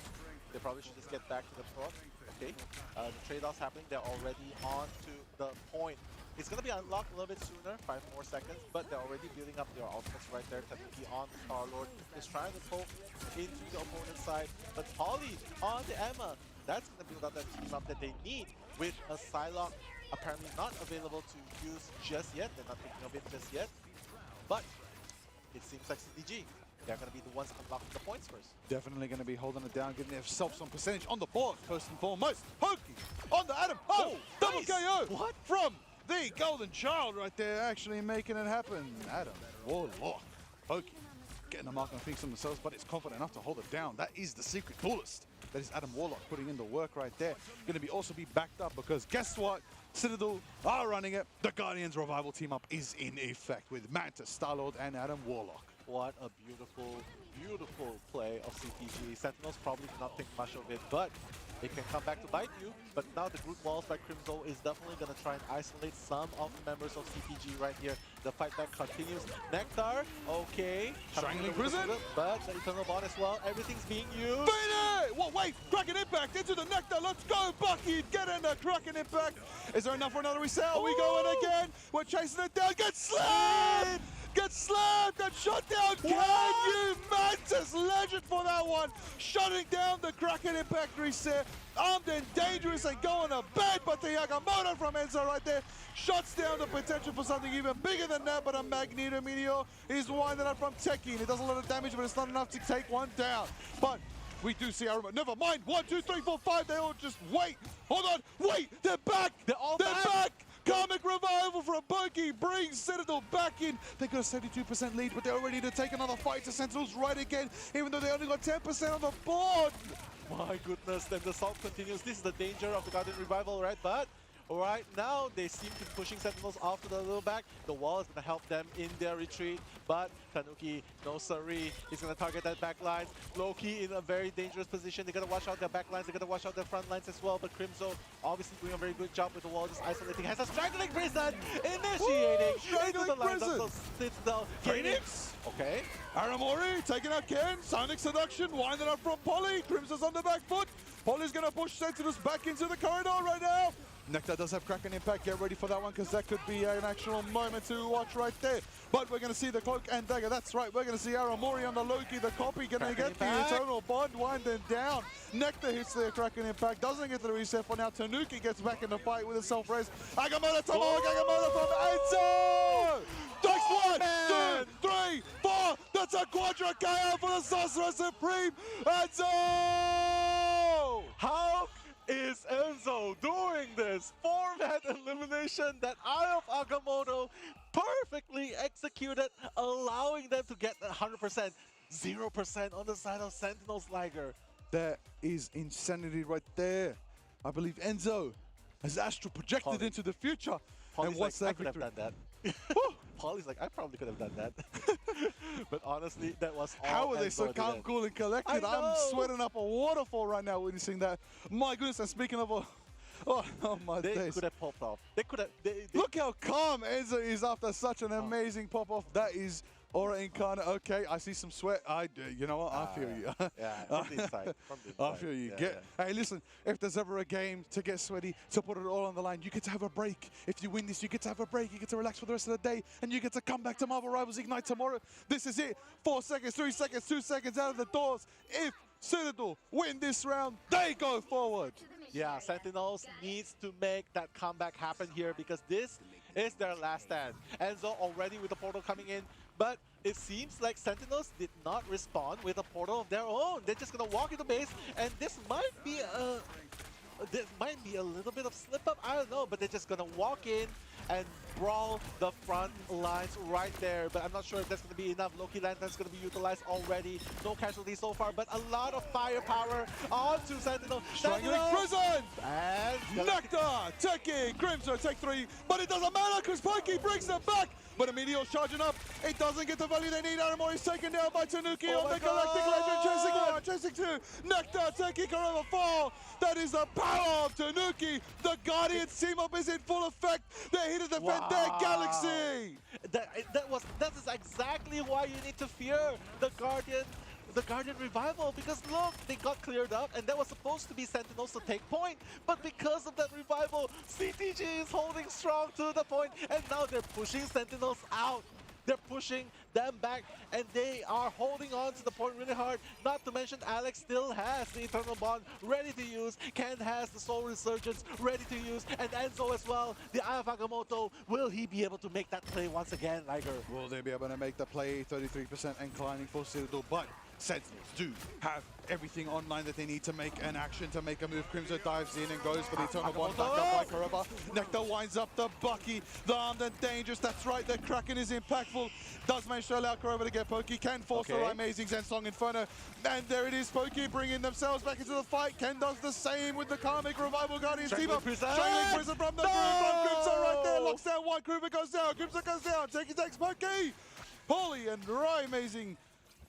[SPEAKER 1] They probably should just get back to the front. Okay, the trade-off's happening. They're already on to the point. It's going to be unlocked a little bit sooner, 5 more seconds, but they're already building up their ultimates right there. Tanuki on the Star-Lord is trying to poke into the opponent's side, but Polly on the Emma. That's going to build up that team up that they need with a Psylocke apparently not available to use just yet. They're not thinking of it just yet, but it seems like CTG. They're going to be the ones unlocking the points first.
[SPEAKER 2] Definitely going to be holding it down, getting themselves some percentage on the board, first and foremost. Pokey on the Adam. Oh, double
[SPEAKER 1] nice.
[SPEAKER 2] KO. What? From the Golden Child right there, actually making it happen. Adam, Warlock, Pokey, getting a mark on things on themselves, but it's confident enough to hold it down. That is the secret duelist. That is Adam Warlock putting in the work right there. Going to be also be backed up because guess what? Citadel are running it. The Guardians revival team up is in effect with Mantis, Starlord, and Adam Warlock.
[SPEAKER 1] What a beautiful, beautiful play of CTG. Sentinels probably cannot think much of it, but it can come back to bite you. But now the group walls by Crimzo is definitely going to try and isolate some of the members of CTG right here. The fight back continues. Nectar, okay.
[SPEAKER 2] Strangling Prison.
[SPEAKER 1] But the Eternal Bond as well. Everything's being used.
[SPEAKER 2] Finish! Well, wait, Kraken Impact into the Nectar. Let's go, Bucky. Get in the Kraken Impact. Is there enough for another resale? We go in again. We're chasing it down. Get slammed! Get slammed and shut down. Can you? Mantis legend for that one. Shutting down the Kraken Impact reset. Armed and dangerous and going to bed, but the Yagamoto from Enzo right there shuts down the potential for something even bigger than that, but a Magneto Meteor is winding up from Tekken. It does a lot of damage, but it's not enough to take one down. But we do see our... Never mind. 1, 2, 3, 4, 5. They all just wait. Hold on. Wait. They're back. They're back. Karmic Revival from Pokey brings Citadel back in. They got a 72% lead, but they're ready to take another fight to Sentinels right again, even though they only got 10% on the board.
[SPEAKER 1] My goodness, then the assault continues. This is the danger of the Guardian Revival, right? But right now, they seem to be pushing Sentinels off to the little back. The wall is going to help them in their retreat, but Tanuki, no siree, he's going to target that back line. Loki in a very dangerous position. They got to watch out their back lines, they got to watch out their front lines as well, but Crimzo obviously doing a very good job with the wall, just isolating. Has a Strangling Prison initiating into the line of Citadel.
[SPEAKER 2] Phoenix!
[SPEAKER 1] Okay.
[SPEAKER 2] Aramori taking out Ken. Sonic Seduction winding up from Polly. Crimson's on the back foot. Polly's going to push Sentinels back into the corridor right now. Nectar does have Kraken Impact. Get ready for that one because that could be an actual moment to watch right there. But we're going to see the Cloak and Dagger. That's right. We're going to see Aramori on the Loki. The copy going to get the Eternal Bond winding down. Nectar hits the Kraken Impact. Doesn't get the reset for now. Tanuki gets back in the fight with a self-res. Agamotto Tomahawk. Agamotto from Enzo. Takes 1, 2, 3, 4. That's a Quadra KO for the Sorcerer Supreme. Enzo!
[SPEAKER 1] How is Enzo doing this? Format elimination, that Eye of Agamotto perfectly executed, allowing them to get 100%, 0% on the side of Sentinels Liger.
[SPEAKER 2] That is insanity right there. I believe Enzo has astral projected into the future.
[SPEAKER 1] Polly's
[SPEAKER 2] and what's
[SPEAKER 1] like,
[SPEAKER 2] that
[SPEAKER 1] I could have done that. Polly's like, I probably could have done that. But honestly, that was all.
[SPEAKER 2] How are they so calm, cool, and collected? I'm sweating up a waterfall right now witnessing that. My goodness, and speaking of oh my days.
[SPEAKER 1] They could have popped off. They could have.
[SPEAKER 2] Look how calm Enzo is after such an amazing pop-off. That is Aura Incarnate. Okay, I see some sweat. You know what? I feel you.
[SPEAKER 1] Yeah, from the inside.
[SPEAKER 2] I feel you. Hey, listen, if there's ever a game to get sweaty, to put it all on the line, you get to have a break. If you win this, you get to have a break. You get to relax for the rest of the day, and you get to come back to Marvel Rivals Ignite tomorrow. This is it. 4 seconds, 3 seconds, 2 seconds out of the doors. If Citadel win this round, they go forward.
[SPEAKER 1] Yeah, Sentinels needs to make that comeback happen here because this is their last stand. Enzo already with the portal coming in, but it seems like Sentinels did not respond with a portal of their own. They're just gonna walk into base, and this might be a little bit of slip up. I don't know, but they're just gonna walk in and brawl the front lines right there. But I'm not sure if that's gonna be enough. Loki Lantern's gonna be utilized already. No casualties so far, but a lot of firepower onto Sentinel.
[SPEAKER 2] Strangling Prison!
[SPEAKER 1] And
[SPEAKER 2] Nectar taking Crimson, take 3, but it doesn't matter because Pokey brings them back. But a Meteor's charging up. It doesn't get the value they need. Aramori is taken down by Tanuki on the Galactic Legend. Chasing 1, chasing 2. Nectar taking Corona 4. That is the power of Tanuki. The Guardians team up is in full effect. They're here to defend their galaxy.
[SPEAKER 1] That is exactly why you need to fear the Guardian Revival, because look, they got cleared up and that was supposed to be Sentinels to take point, but because of that revival, CTG is holding strong to the point, and now they're pushing Sentinels out. They're pushing them back, and they are holding on to the point really hard. Not to mention, Alex still has the Eternal Bond ready to use. Ken has the Soul Resurgence ready to use, and Enzo as well. The Eye of Agamotto, will he be able to make that play once again, Liger?
[SPEAKER 2] Will they be able to make the play? 33% inclining for Citadel, but Sentinels do have everything online that they need to make an action, to make a move. Crimzo dives in and goes for the Eternal Bond, back up by Koroba. Nectar winds up the Bucky, the armed and dangerous. That's right, the Kraken is impactful. Does manage to allow Koroba to get Pokey, can force the amazing Zensong Inferno. And there it is, Pokey bringing themselves back into the fight. Ken does the same with the Karmic Revival Guardians team up. Strangling Prison from the from Crimzo right there, locks down one. Kruber goes down, Crimzo goes down, takes Pokey. Polly and Rai amazing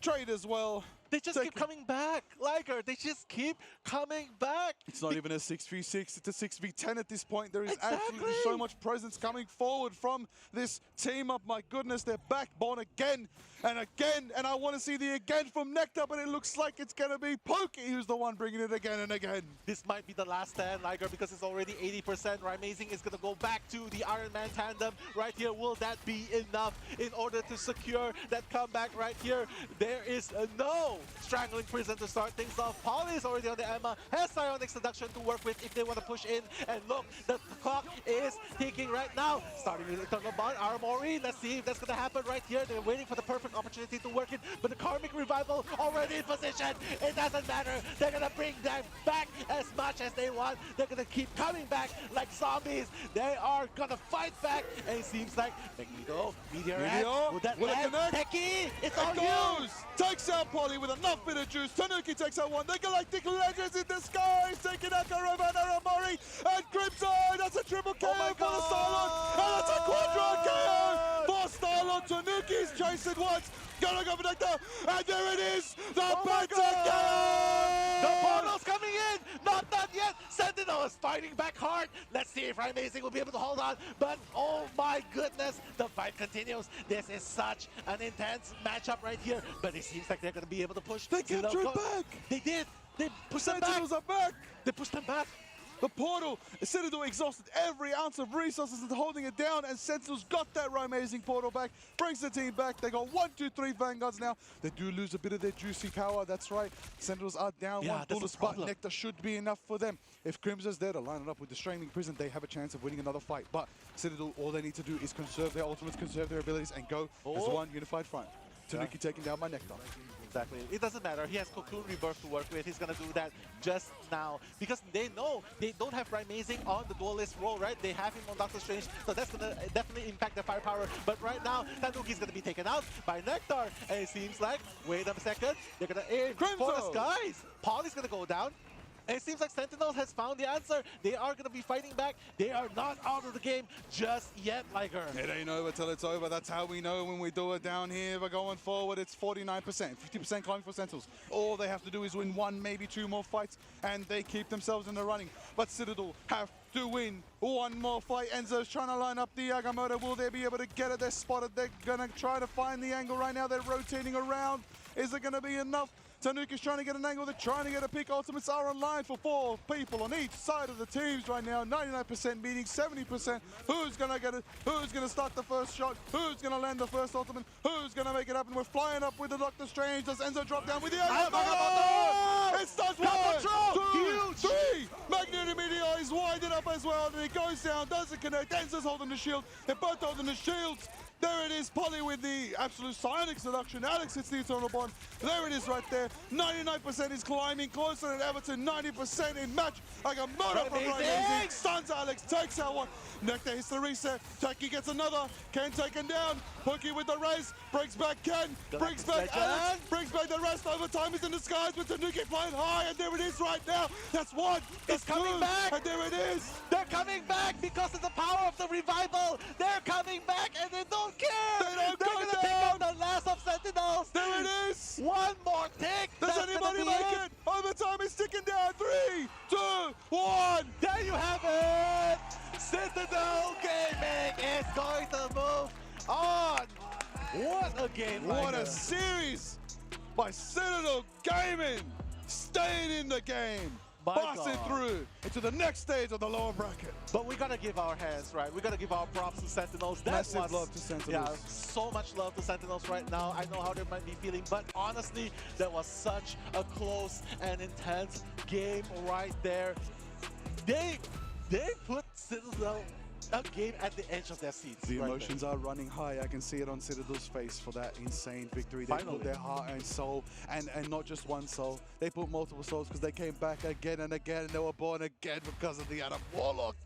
[SPEAKER 2] trade as well.
[SPEAKER 1] They just keep coming back, Liger. They just keep coming back.
[SPEAKER 2] It's not even a 6v6, it's a 6v10 at this point. There is absolutely so much presence coming forward from this team up. My goodness, they're backbone again and again. And I want to see the again from Nectar, but it looks like it's going to be Pokey who's the one bringing it again and again.
[SPEAKER 1] This might be the last stand, Liger, because it's already 80%. Amazing is going to go back to the Iron Man tandem right here. Will that be enough in order to secure that comeback right here? There is no Strangling Prison to start things off. Polly is already on the Emma, has Psionic Seduction to work with if they want to push in. And look, the clock is ticking right now. Starting with Eternal Bond, Armory. Let's see if that's going to happen right here. They're waiting for the perfect opportunity to work it, but the Karmic Revival already in position. It doesn't matter. They're going to bring them back as much as they want. They're going to keep coming back like zombies. They are going to fight back, and it seems like Magneto, Meteor, will that land? Techie, it's on you!
[SPEAKER 2] Takes out Polly with enough bit of juice. Tanuki takes out one. The Galactic Legends in disguise, taking out Koroba and Aramori. And Crimson, that's a triple KO for the Starlord. And that's a quadra KO for Starlord. Tanuki's chasing once. Gonna go for Nectar. And there it is. The Penta KO!
[SPEAKER 1] The portal's coming in. Not done yet. Sentinels fighting back hard. Let's see if Amazing will be able to hold on. But oh my goodness, the fight continues. This is such an intense matchup right here. But it seems like they're going to be able to push.
[SPEAKER 2] They captured back.
[SPEAKER 1] They did. They pushed them
[SPEAKER 2] Sentinels
[SPEAKER 1] back.
[SPEAKER 2] are back.
[SPEAKER 1] They pushed them back.
[SPEAKER 2] The portal, Citadel exhausted every ounce of resources into holding it down, and Sentinels got that amazing portal back, brings the team back. They got 1, 2, 3 Vanguards now. They do lose a bit of their juicy power, that's right. Sentinels are down one bullet, but Nectar should be enough for them. If Crimson's there to line it up with the Strangling Prison, they have a chance of winning another fight. But Citadel, all they need to do is conserve their ultimates, conserve their abilities, and go as one unified front. Tanuki taken down by Nectar.
[SPEAKER 1] Exactly. It doesn't matter. He has Cocoon Rebirth to work with. He's going to do that just now. Because they know they don't have Amazing on the duelist role, right? They have him on Doctor Strange. So that's going to definitely impact their firepower. But right now, Tanuki's going to be taken out by Nectar. And it seems like, wait a second, they're going to aim for the skies. Polly's going to go down. And it seems like Sentinels has found the answer. They are going to be fighting back. They are not out of the game just yet, Liger.
[SPEAKER 2] It ain't over till it's over. That's how we know when we do it down here. But going forward, it's 49%, 50% climbing for Sentinels. All they have to do is win 1, maybe 2 more fights, and they keep themselves in the running. But Citadel have to win 1 more fight. Enzo's trying to line up the Agamotto. Will they be able to get it? They're spotted. They're going to try to find the angle right now. They're rotating around. Is it going to be enough? Tanuki's trying to get an angle, they're trying to get a pick. Ultimates are online for 4 people on each side of the teams right now. 99% meaning 70%. Who's gonna get it? Who's gonna start the first shot? Who's gonna land the first ultimate? Who's gonna make it happen? We're flying up with the Doctor Strange. Does Enzo drop down with the Agamotto? It starts 1, 2, 3. Magnetic Meteor is winding up as well, and it goes down, doesn't connect. Enzo's holding the shield. They're both holding the shields. There it is, Polly with the absolute Psionic Seduction. Alex hits the Eternal Bond. There it is right there. 99% is climbing closer than ever to 90% in match. Agamotto from Amazing. Stuns Alex, takes out one. Nectar hits the reset. Taki gets another. Ken taken down. Pookie with the race. Brings back Ken. Brings back Alex. Brings back the rest. Overtime is in the skies with Tanuki flying high. And there it is right now. That's 1. That's 2.
[SPEAKER 1] Coming back.
[SPEAKER 2] And there it is.
[SPEAKER 1] They're coming back because of the power of the revival. They're coming back and they don't care.
[SPEAKER 2] They're
[SPEAKER 1] going to pick up the last of Sentinels.
[SPEAKER 2] There it is.
[SPEAKER 1] 1 more tick.
[SPEAKER 2] Does anybody make it? Overtime is ticking down. 3, 2, 1.
[SPEAKER 1] There you have it. Citadel Gaming is going to move on. What a game.
[SPEAKER 2] What a series by Citadel Gaming. Staying in the game. Passing through into the next stage of the lower bracket.
[SPEAKER 1] But we gotta give our hands, right? We gotta give our props to Sentinels.
[SPEAKER 2] Massive love to Sentinels.
[SPEAKER 1] Yeah, so much love to Sentinels right now. I know how they might be feeling, but honestly, that was such a close and intense game right there. They put Citadel a game at the edge of their seats.
[SPEAKER 2] The
[SPEAKER 1] right
[SPEAKER 2] emotions are running high. I can see it on Citadel's face for that insane victory. They
[SPEAKER 1] Finally.
[SPEAKER 2] put their heart and soul, and not just one soul. They put multiple souls because they came back again and again, and they were born again because of the Adam Warlock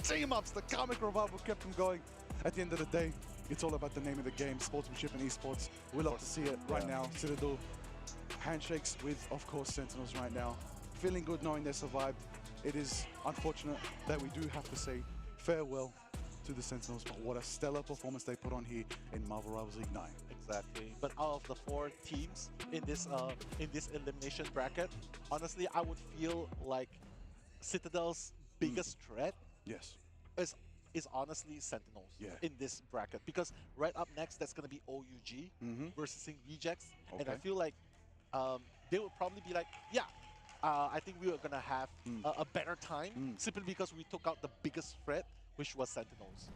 [SPEAKER 2] team-ups. The comic revival kept them going. At the end of the day, it's all about the name of the game, sportsmanship and esports. We love to see it right now. Citadel handshakes with, of course, Sentinels right now. Feeling good knowing they survived. It is unfortunate that we do have to say farewell to the Sentinels, but what a stellar performance they put on here in Marvel Rivals League 9.
[SPEAKER 1] Exactly. But out of the 4 teams in this elimination bracket, honestly, I would feel like Citadel's biggest threat
[SPEAKER 2] Yes.
[SPEAKER 1] is honestly Sentinels in this bracket, because right up next that's going to be OUG versus Rejects, and I feel like they would probably be like, yeah, I think we were going to have a better time simply because we took out the biggest threat, which was Sentinels.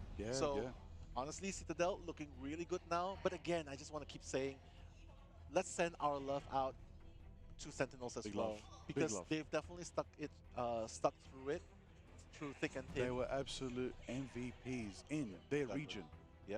[SPEAKER 1] Honestly, Citadel looking really good now, but again, I just want to keep saying, let's send our love out to Sentinels as well, because they've definitely stuck through it, through thick and thin.
[SPEAKER 2] They were absolute MVPs in their region.
[SPEAKER 1] Yeah,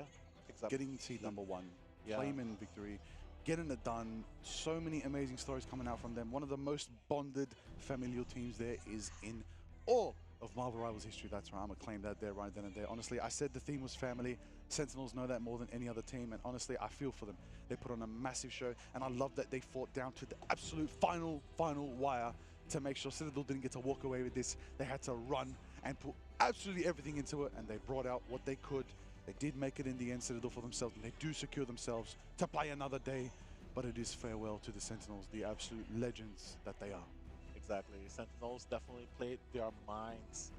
[SPEAKER 1] exactly.
[SPEAKER 2] Getting seed number 1, claiming victory, getting it done. So many amazing stories coming out from them. One of the most bonded familial teams there is in all of Marvel Rivals history. That's right, I'm gonna claim that there right then and there. Honestly, I said the theme was family. Sentinels know that more than any other team, and honestly, I feel for them. They put on a massive show, and I love that they fought down to the absolute final wire to make sure Citadel didn't get to walk away with this. They had to run and put absolutely everything into it, and they brought out what they could. They did make it in the end, Citadel, for themselves, and they do secure themselves to play another day. But it is farewell to the Sentinels, the absolute legends that they are.
[SPEAKER 1] Exactly. Sentinels definitely played their minds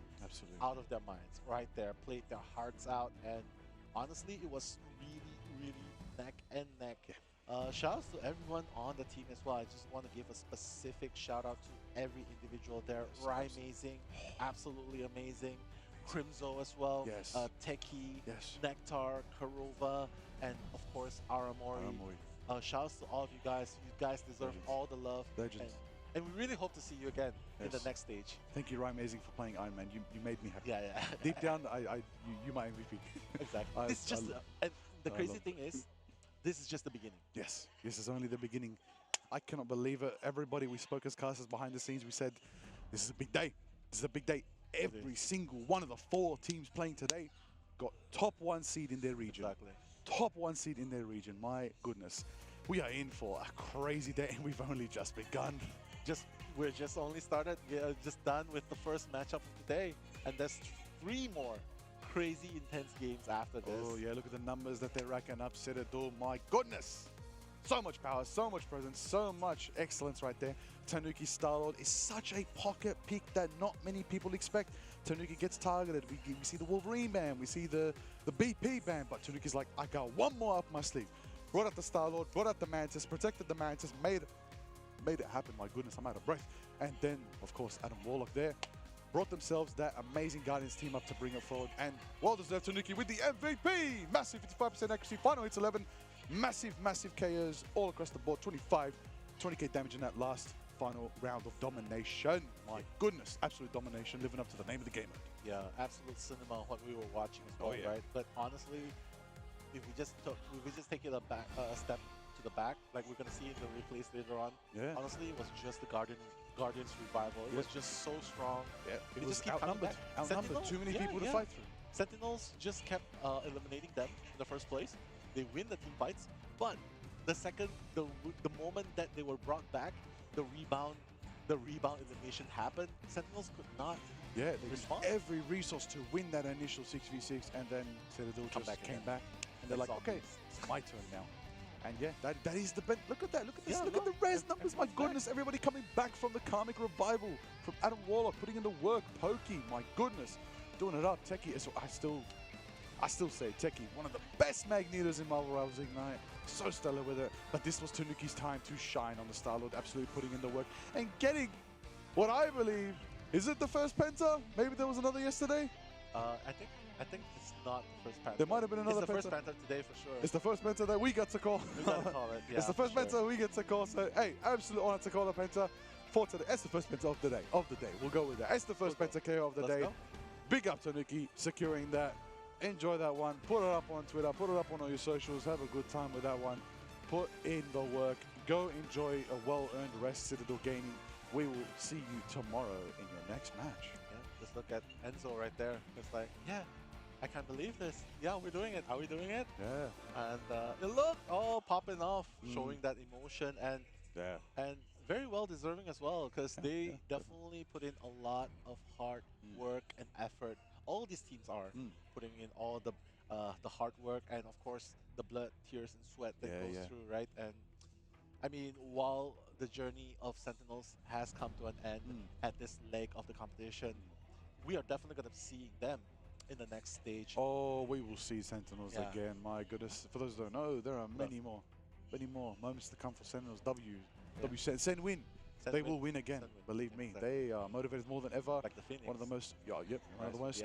[SPEAKER 1] out of their minds right there, played their hearts out, and honestly, it was really neck and neck. Shout outs to everyone on the team as well. I just want to give a specific shout out to every individual there. Amazing, absolutely amazing. Crimzo as well, Teki, Nectar, Karova, and of course Aramori. Shout outs to all of you guys. You guys deserve all the love.
[SPEAKER 2] Legends.
[SPEAKER 1] And we really hope to see you again in the next stage.
[SPEAKER 2] Thank you, Amazing, for playing Iron Man. You made me happy.
[SPEAKER 1] Yeah.
[SPEAKER 2] Deep down, you my MVP.
[SPEAKER 1] Exactly. It's just, and the crazy thing is, this is just the beginning.
[SPEAKER 2] Yes, this is only the beginning. I cannot believe it. Everybody we spoke as casters behind the scenes, we said, this is a big day. This is a big day. Every single one of the 4 teams playing today got top 1 seed in their region.
[SPEAKER 1] Exactly.
[SPEAKER 2] Top 1 seed in their region. My goodness. We are in for a crazy day, and we've only just begun.
[SPEAKER 1] We're just only started. We're just done with the first matchup of the day, and there's 3 more crazy intense games after this.
[SPEAKER 2] Oh yeah, look at the numbers that they're racking up. Citadel, my goodness. So much power, so much presence, so much excellence right there. Tanuki Starlord is such a pocket pick that not many people expect. Tanuki gets targeted. We see the Wolverine ban, we see the BP ban, but Tanuki's like, I got one more up my sleeve. Brought out the Starlord, brought out the Mantis, protected the Mantis, made it happen. My goodness, I'm out of breath. And then, of course, Adam Warlock there brought themselves that amazing Guardians team up to bring it forward. And well-deserved Tanuki with the MVP. Massive 55% accuracy, final hits 11. Massive KOs all across the board. 20k damage in that last final round of domination. My goodness, absolute domination, living up to the name of the game.
[SPEAKER 1] Yeah, absolute cinema what we were watching as well, right? But honestly, if we just take it a step to the back, like we're gonna see in the replays later on. Honestly, it was just the Guardians revival. It was just so strong.
[SPEAKER 2] It was just outnumbered. Too many people to fight through.
[SPEAKER 1] Sentinels just kept eliminating them in the first place. They win the team fights, but the moment that they were brought back, the rebound elimination happened. Sentinels could not respond.
[SPEAKER 2] Every resource to win that initial 6v6, and then Citadel just came back, and they're like, okay, it's my turn now. And yeah, that is the best. Look at that. Look at this. Look at the res numbers. My goodness, everybody coming back from the karmic revival. From Adam Warlock putting in the work. Pokey, my goodness, doing it up. Teki, I still say Teki, one of the best Magnetos in Marvel Rivals Ignite. So stellar with it. But this was Tanuki's time to shine on the Starlord, absolutely putting in the work and getting what I believe, is it the first Penta? Maybe there was another yesterday?
[SPEAKER 1] I think it's not the first Penta.
[SPEAKER 2] There might have been another
[SPEAKER 1] Penta. It's the first Penta today for sure.
[SPEAKER 2] It's the first Penta that we got to call.
[SPEAKER 1] We got to call it, yeah.
[SPEAKER 2] It's the first Penta we get to call. So, hey, absolute honor to call a Penta for today. It's the first Penta of the day. We'll go with that. It's the first Penta KO of the day. Big up Tanuki securing that. Enjoy that one. Put it up on Twitter. Put it up on all your socials. Have a good time with that one. Put in the work. Go enjoy a well-earned rest, Citadel Gaming. We will see you tomorrow in your next match.
[SPEAKER 1] Yeah, just look at Enzo right there. It's like, yeah, I can't believe this. Yeah, we're doing it. Are we doing it?
[SPEAKER 2] Yeah.
[SPEAKER 1] And look, all popping off, showing that emotion
[SPEAKER 2] Yeah.
[SPEAKER 1] and very well deserving as well, because they
[SPEAKER 2] yeah,
[SPEAKER 1] definitely put in a lot of hard work and effort. All these teams are putting in all the hard work and of course the blood, tears, and sweat that goes through, right? And I mean, while the journey of Sentinels has come to an end at this leg of the competition, we are definitely going to be seeing them in the next stage.
[SPEAKER 2] Oh, we will see Sentinels
[SPEAKER 1] Yeah.
[SPEAKER 2] again. My goodness. For those who don't know, there are many more moments to come for Sentinels. Sen win. They will win again. Believe me. They are motivated more than ever.
[SPEAKER 1] Like the Phoenix.
[SPEAKER 2] One of the most, one of the most.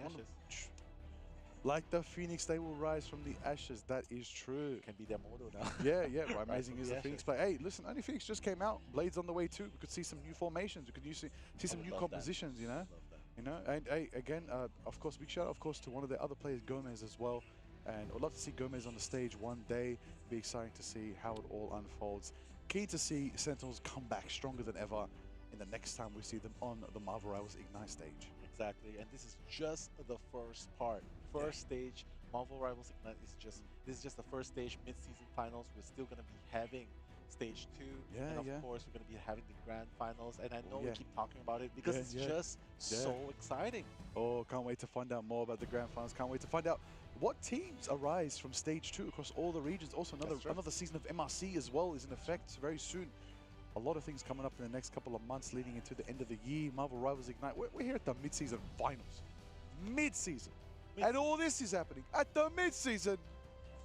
[SPEAKER 1] Like
[SPEAKER 2] the Phoenix, they will rise from the ashes. That is true.
[SPEAKER 1] Can be their motto now.
[SPEAKER 2] Yeah. Right, amazing is the Phoenix play. Hey, listen, only Phoenix just came out. Blades on the way too. We could see some new formations. We could see some new compositions. You know. You know, and hey, again, of course, big shout out, of course, to one of the other players, Gomez, as well. And I'd love to see Gomez on the stage one day. Be exciting to see how it all unfolds. Keen to see Sentinels come back stronger than ever in the next time we see them on the Marvel Rivals Ignite stage.
[SPEAKER 1] Exactly, and this is just the first part. First stage, Marvel Rivals Ignite this is just the first stage, mid-season finals. We're still gonna be having stage 2, and of course we're going to be having the grand finals, and I know we keep talking about it because it's just so exciting.
[SPEAKER 2] Oh, can't wait to find out more about the grand finals. Can't wait to find out what teams arise from stage 2 across all the regions. Also another season of MRC as well is in effect very soon. A lot of things coming up in the next couple of months leading into the end of the year. Marvel Rivals Ignite, we're here at the mid-season finals. Mid-season. And all this is happening at the mid-season.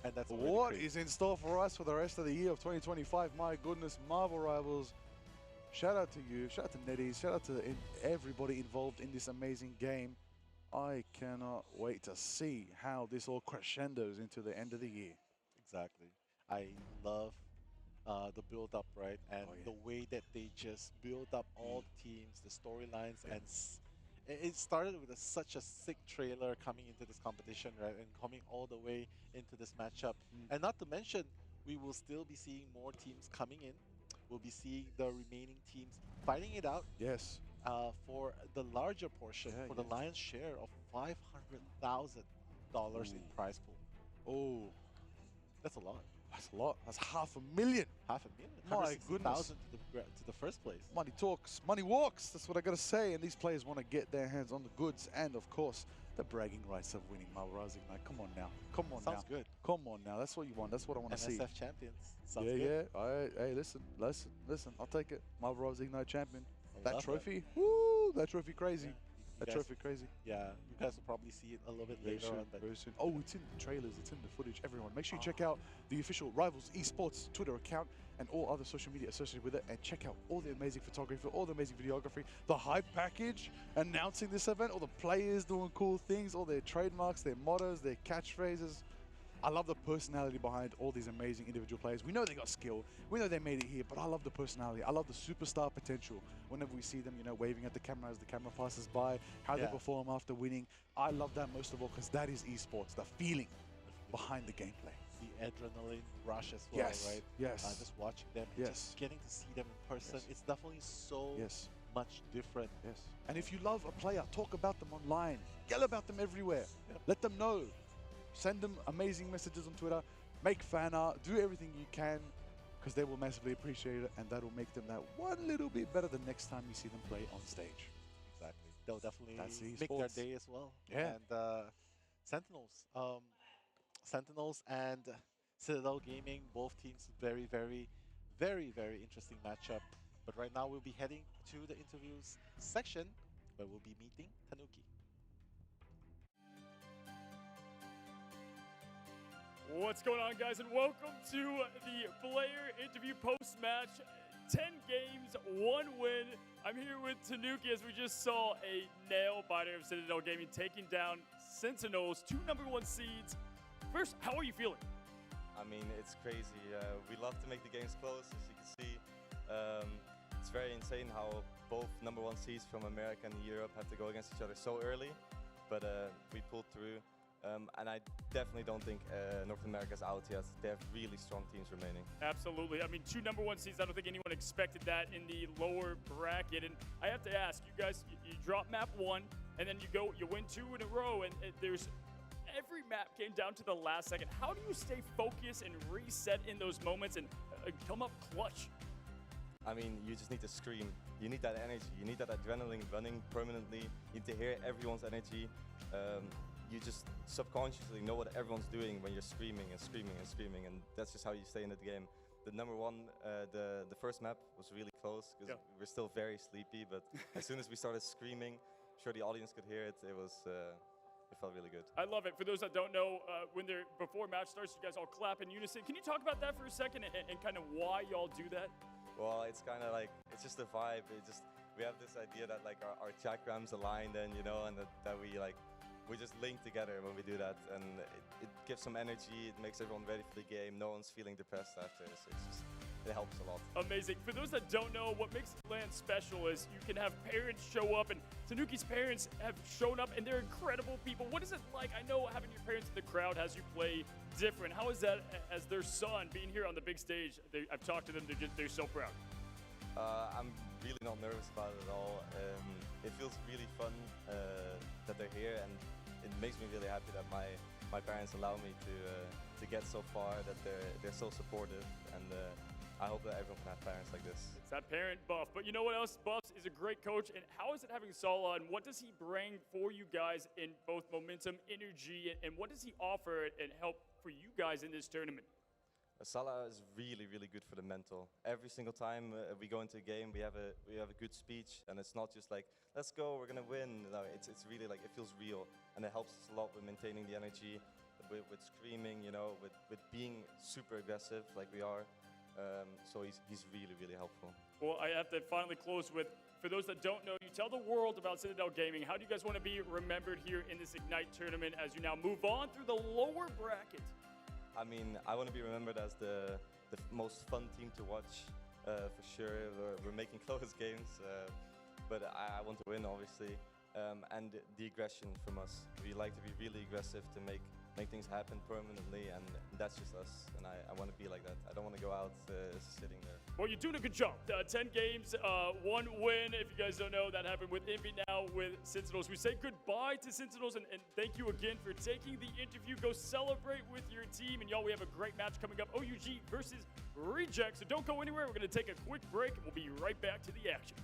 [SPEAKER 1] And that's
[SPEAKER 2] what is in store for us for the rest of the year of 2025. My goodness, Marvel Rivals. Shout out to you, shout out to NetEase, shout out to everybody involved in this amazing game. I cannot wait to see how this all crescendos into the end of the year.
[SPEAKER 1] Exactly. I love the build-up, right? And the way that they just build up all the teams, the storylines, and it started with such a sick trailer coming into this competition, right? And coming all the way into this matchup. And not to mention, we will still be seeing more teams coming in. We'll be seeing the remaining teams fighting it out.
[SPEAKER 2] Yes.
[SPEAKER 1] For the larger portion, for the lion's share of $500,000 in prize pool.
[SPEAKER 2] Oh,
[SPEAKER 1] that's a lot.
[SPEAKER 2] That's a lot. That's $500,000.
[SPEAKER 1] $500,000.
[SPEAKER 2] My goodness.
[SPEAKER 1] To the first place.
[SPEAKER 2] Money talks, money walks. That's what I gotta say. And these players want to get their hands on the goods, and of course, the bragging rights of winning Marvel Rivals Ignite. Come on now. Come on now.
[SPEAKER 1] Sounds good.
[SPEAKER 2] Come on now. That's what you want. That's what I want to see.
[SPEAKER 1] NSF champions. Sounds good.
[SPEAKER 2] Yeah. All right. Hey, listen. I'll take it. Marvel Rivals Ignite champion. That trophy.
[SPEAKER 1] That.
[SPEAKER 2] Woo! That trophy crazy.
[SPEAKER 1] That
[SPEAKER 2] trophy crazy.
[SPEAKER 1] Yeah, you guys will probably see it a little bit later on. But
[SPEAKER 2] very soon. Oh, it's in the trailers, it's in the footage. Everyone, make sure you check out the official Rivals Esports Twitter account and all other social media associated with it, and check out all the amazing photography, all the amazing videography, the hype package announcing this event, all the players doing cool things, all their trademarks, their mottos, their catchphrases. I love the personality behind all these amazing individual players. We know they got skill. We know they made it here, but I love the personality. I love the superstar potential. Whenever we see them, you know, waving at the camera as the camera passes by, how they perform after winning. I love that most of all because that is esports, the feeling behind the gameplay.
[SPEAKER 1] The adrenaline rush as well, right?
[SPEAKER 2] Yes.
[SPEAKER 1] Just watching them, and just getting to see them in person. It's definitely so much different.
[SPEAKER 2] Yes. And if you love a player, talk about them online. Yell about them everywhere. Let them know. Send them amazing messages on Twitter, make fan art, do everything you can, because they will massively appreciate it, and that will make them that one little bit better the next time you see them play on stage.
[SPEAKER 1] Exactly. They'll definitely make their day as well.
[SPEAKER 2] Yeah.
[SPEAKER 1] And Sentinels and Citadel Gaming, both teams, very, very, very, very interesting matchup. But right now we'll be heading to the interviews section, where we'll be meeting Tanuki.
[SPEAKER 3] What's going on, guys, and welcome to the player interview post-match. 10 games, 1 win. I'm here with Tanuki as we just saw a nail-biter of Citadel Gaming taking down Sentinels, 2 #1 seeds. First, how are you feeling?
[SPEAKER 4] I mean, it's crazy. We love to make the games close, as you can see. It's very insane how both #1 seeds from America and Europe have to go against each other so early. but we pulled through. And I definitely don't think North America's out yet. They have really strong teams remaining.
[SPEAKER 3] Absolutely. I mean, 2 #1 seeds. I don't think anyone expected that in the lower bracket. And I have to ask you guys, you drop map 1, and then you win 2 in a row, and there's every map came down to the last second. How do you stay focused and reset in those moments and come up clutch?
[SPEAKER 4] I mean, you just need to scream. You need that energy. You need that adrenaline running permanently. You need to hear everyone's energy. You just subconsciously know what everyone's doing when you're screaming and screaming and screaming, and that's just how you stay in the game. The #1, the first map was really close because we're still very sleepy, but as soon as we started screaming, I'm sure the audience could hear it. It felt really good.
[SPEAKER 3] I love it. For those that don't know, before match starts, you guys all clap in unison. Can you talk about that for a second and kind of why y'all do that?
[SPEAKER 4] Well, it's kind of like, it's just a vibe. We have this idea that like our chakrams align then, you know, and that we just link together when we do that, and it gives some energy. It makes everyone ready for the game. No one's feeling depressed after, so it helps a lot.
[SPEAKER 3] Amazing. For those that don't know, what makes LAN special is you can have parents show up, and Tanuki's parents have shown up, and they're incredible people. What is it like? I know having your parents in the crowd has you play different. How is that as their son being here on the big stage? I've talked to them. They're so proud.
[SPEAKER 4] I'm really not nervous about it at all. It feels really fun that they're here, and it makes me really happy that my parents allow me to get so far, that they're so supportive, and I hope that everyone can have parents like this.
[SPEAKER 3] It's that parent buff. But you know what else? Buffs is a great coach, and how is it having Salah, and what does he bring for you guys in both momentum, energy, and what does he offer and help for you guys in this tournament?
[SPEAKER 4] Salah is really, really good for the mental. Every single time we go into a game, we have a good speech, and it's not just like, let's go, we're gonna win. No, it's really like, it feels real, and it helps us a lot with maintaining the energy, with screaming, you know, with being super aggressive like we are. So he's really, really helpful.
[SPEAKER 3] Well, I have to finally close with, for those that don't know, you tell the world about Citadel Gaming. How do you guys want to be remembered here in this Ignite tournament as you now move on through the lower bracket?
[SPEAKER 4] I mean, I want to be remembered as the most fun team to watch, for sure. We're making close games, but I want to win, obviously. And the aggression from us. We like to be really aggressive to make things happen permanently, and that's just us. And I want to be like that. I don't want to go out sitting there.
[SPEAKER 3] Well, you're doing a good job. 10 games, 1 win. If you guys don't know, that happened with Envy, now with Sentinels. We say goodbye to Sentinels, and thank you again for taking the interview. Go celebrate with your team. And y'all, we have a great match coming up, OUG versus Reject. So don't go anywhere. We're going to take a quick break, and we'll be right back to the action.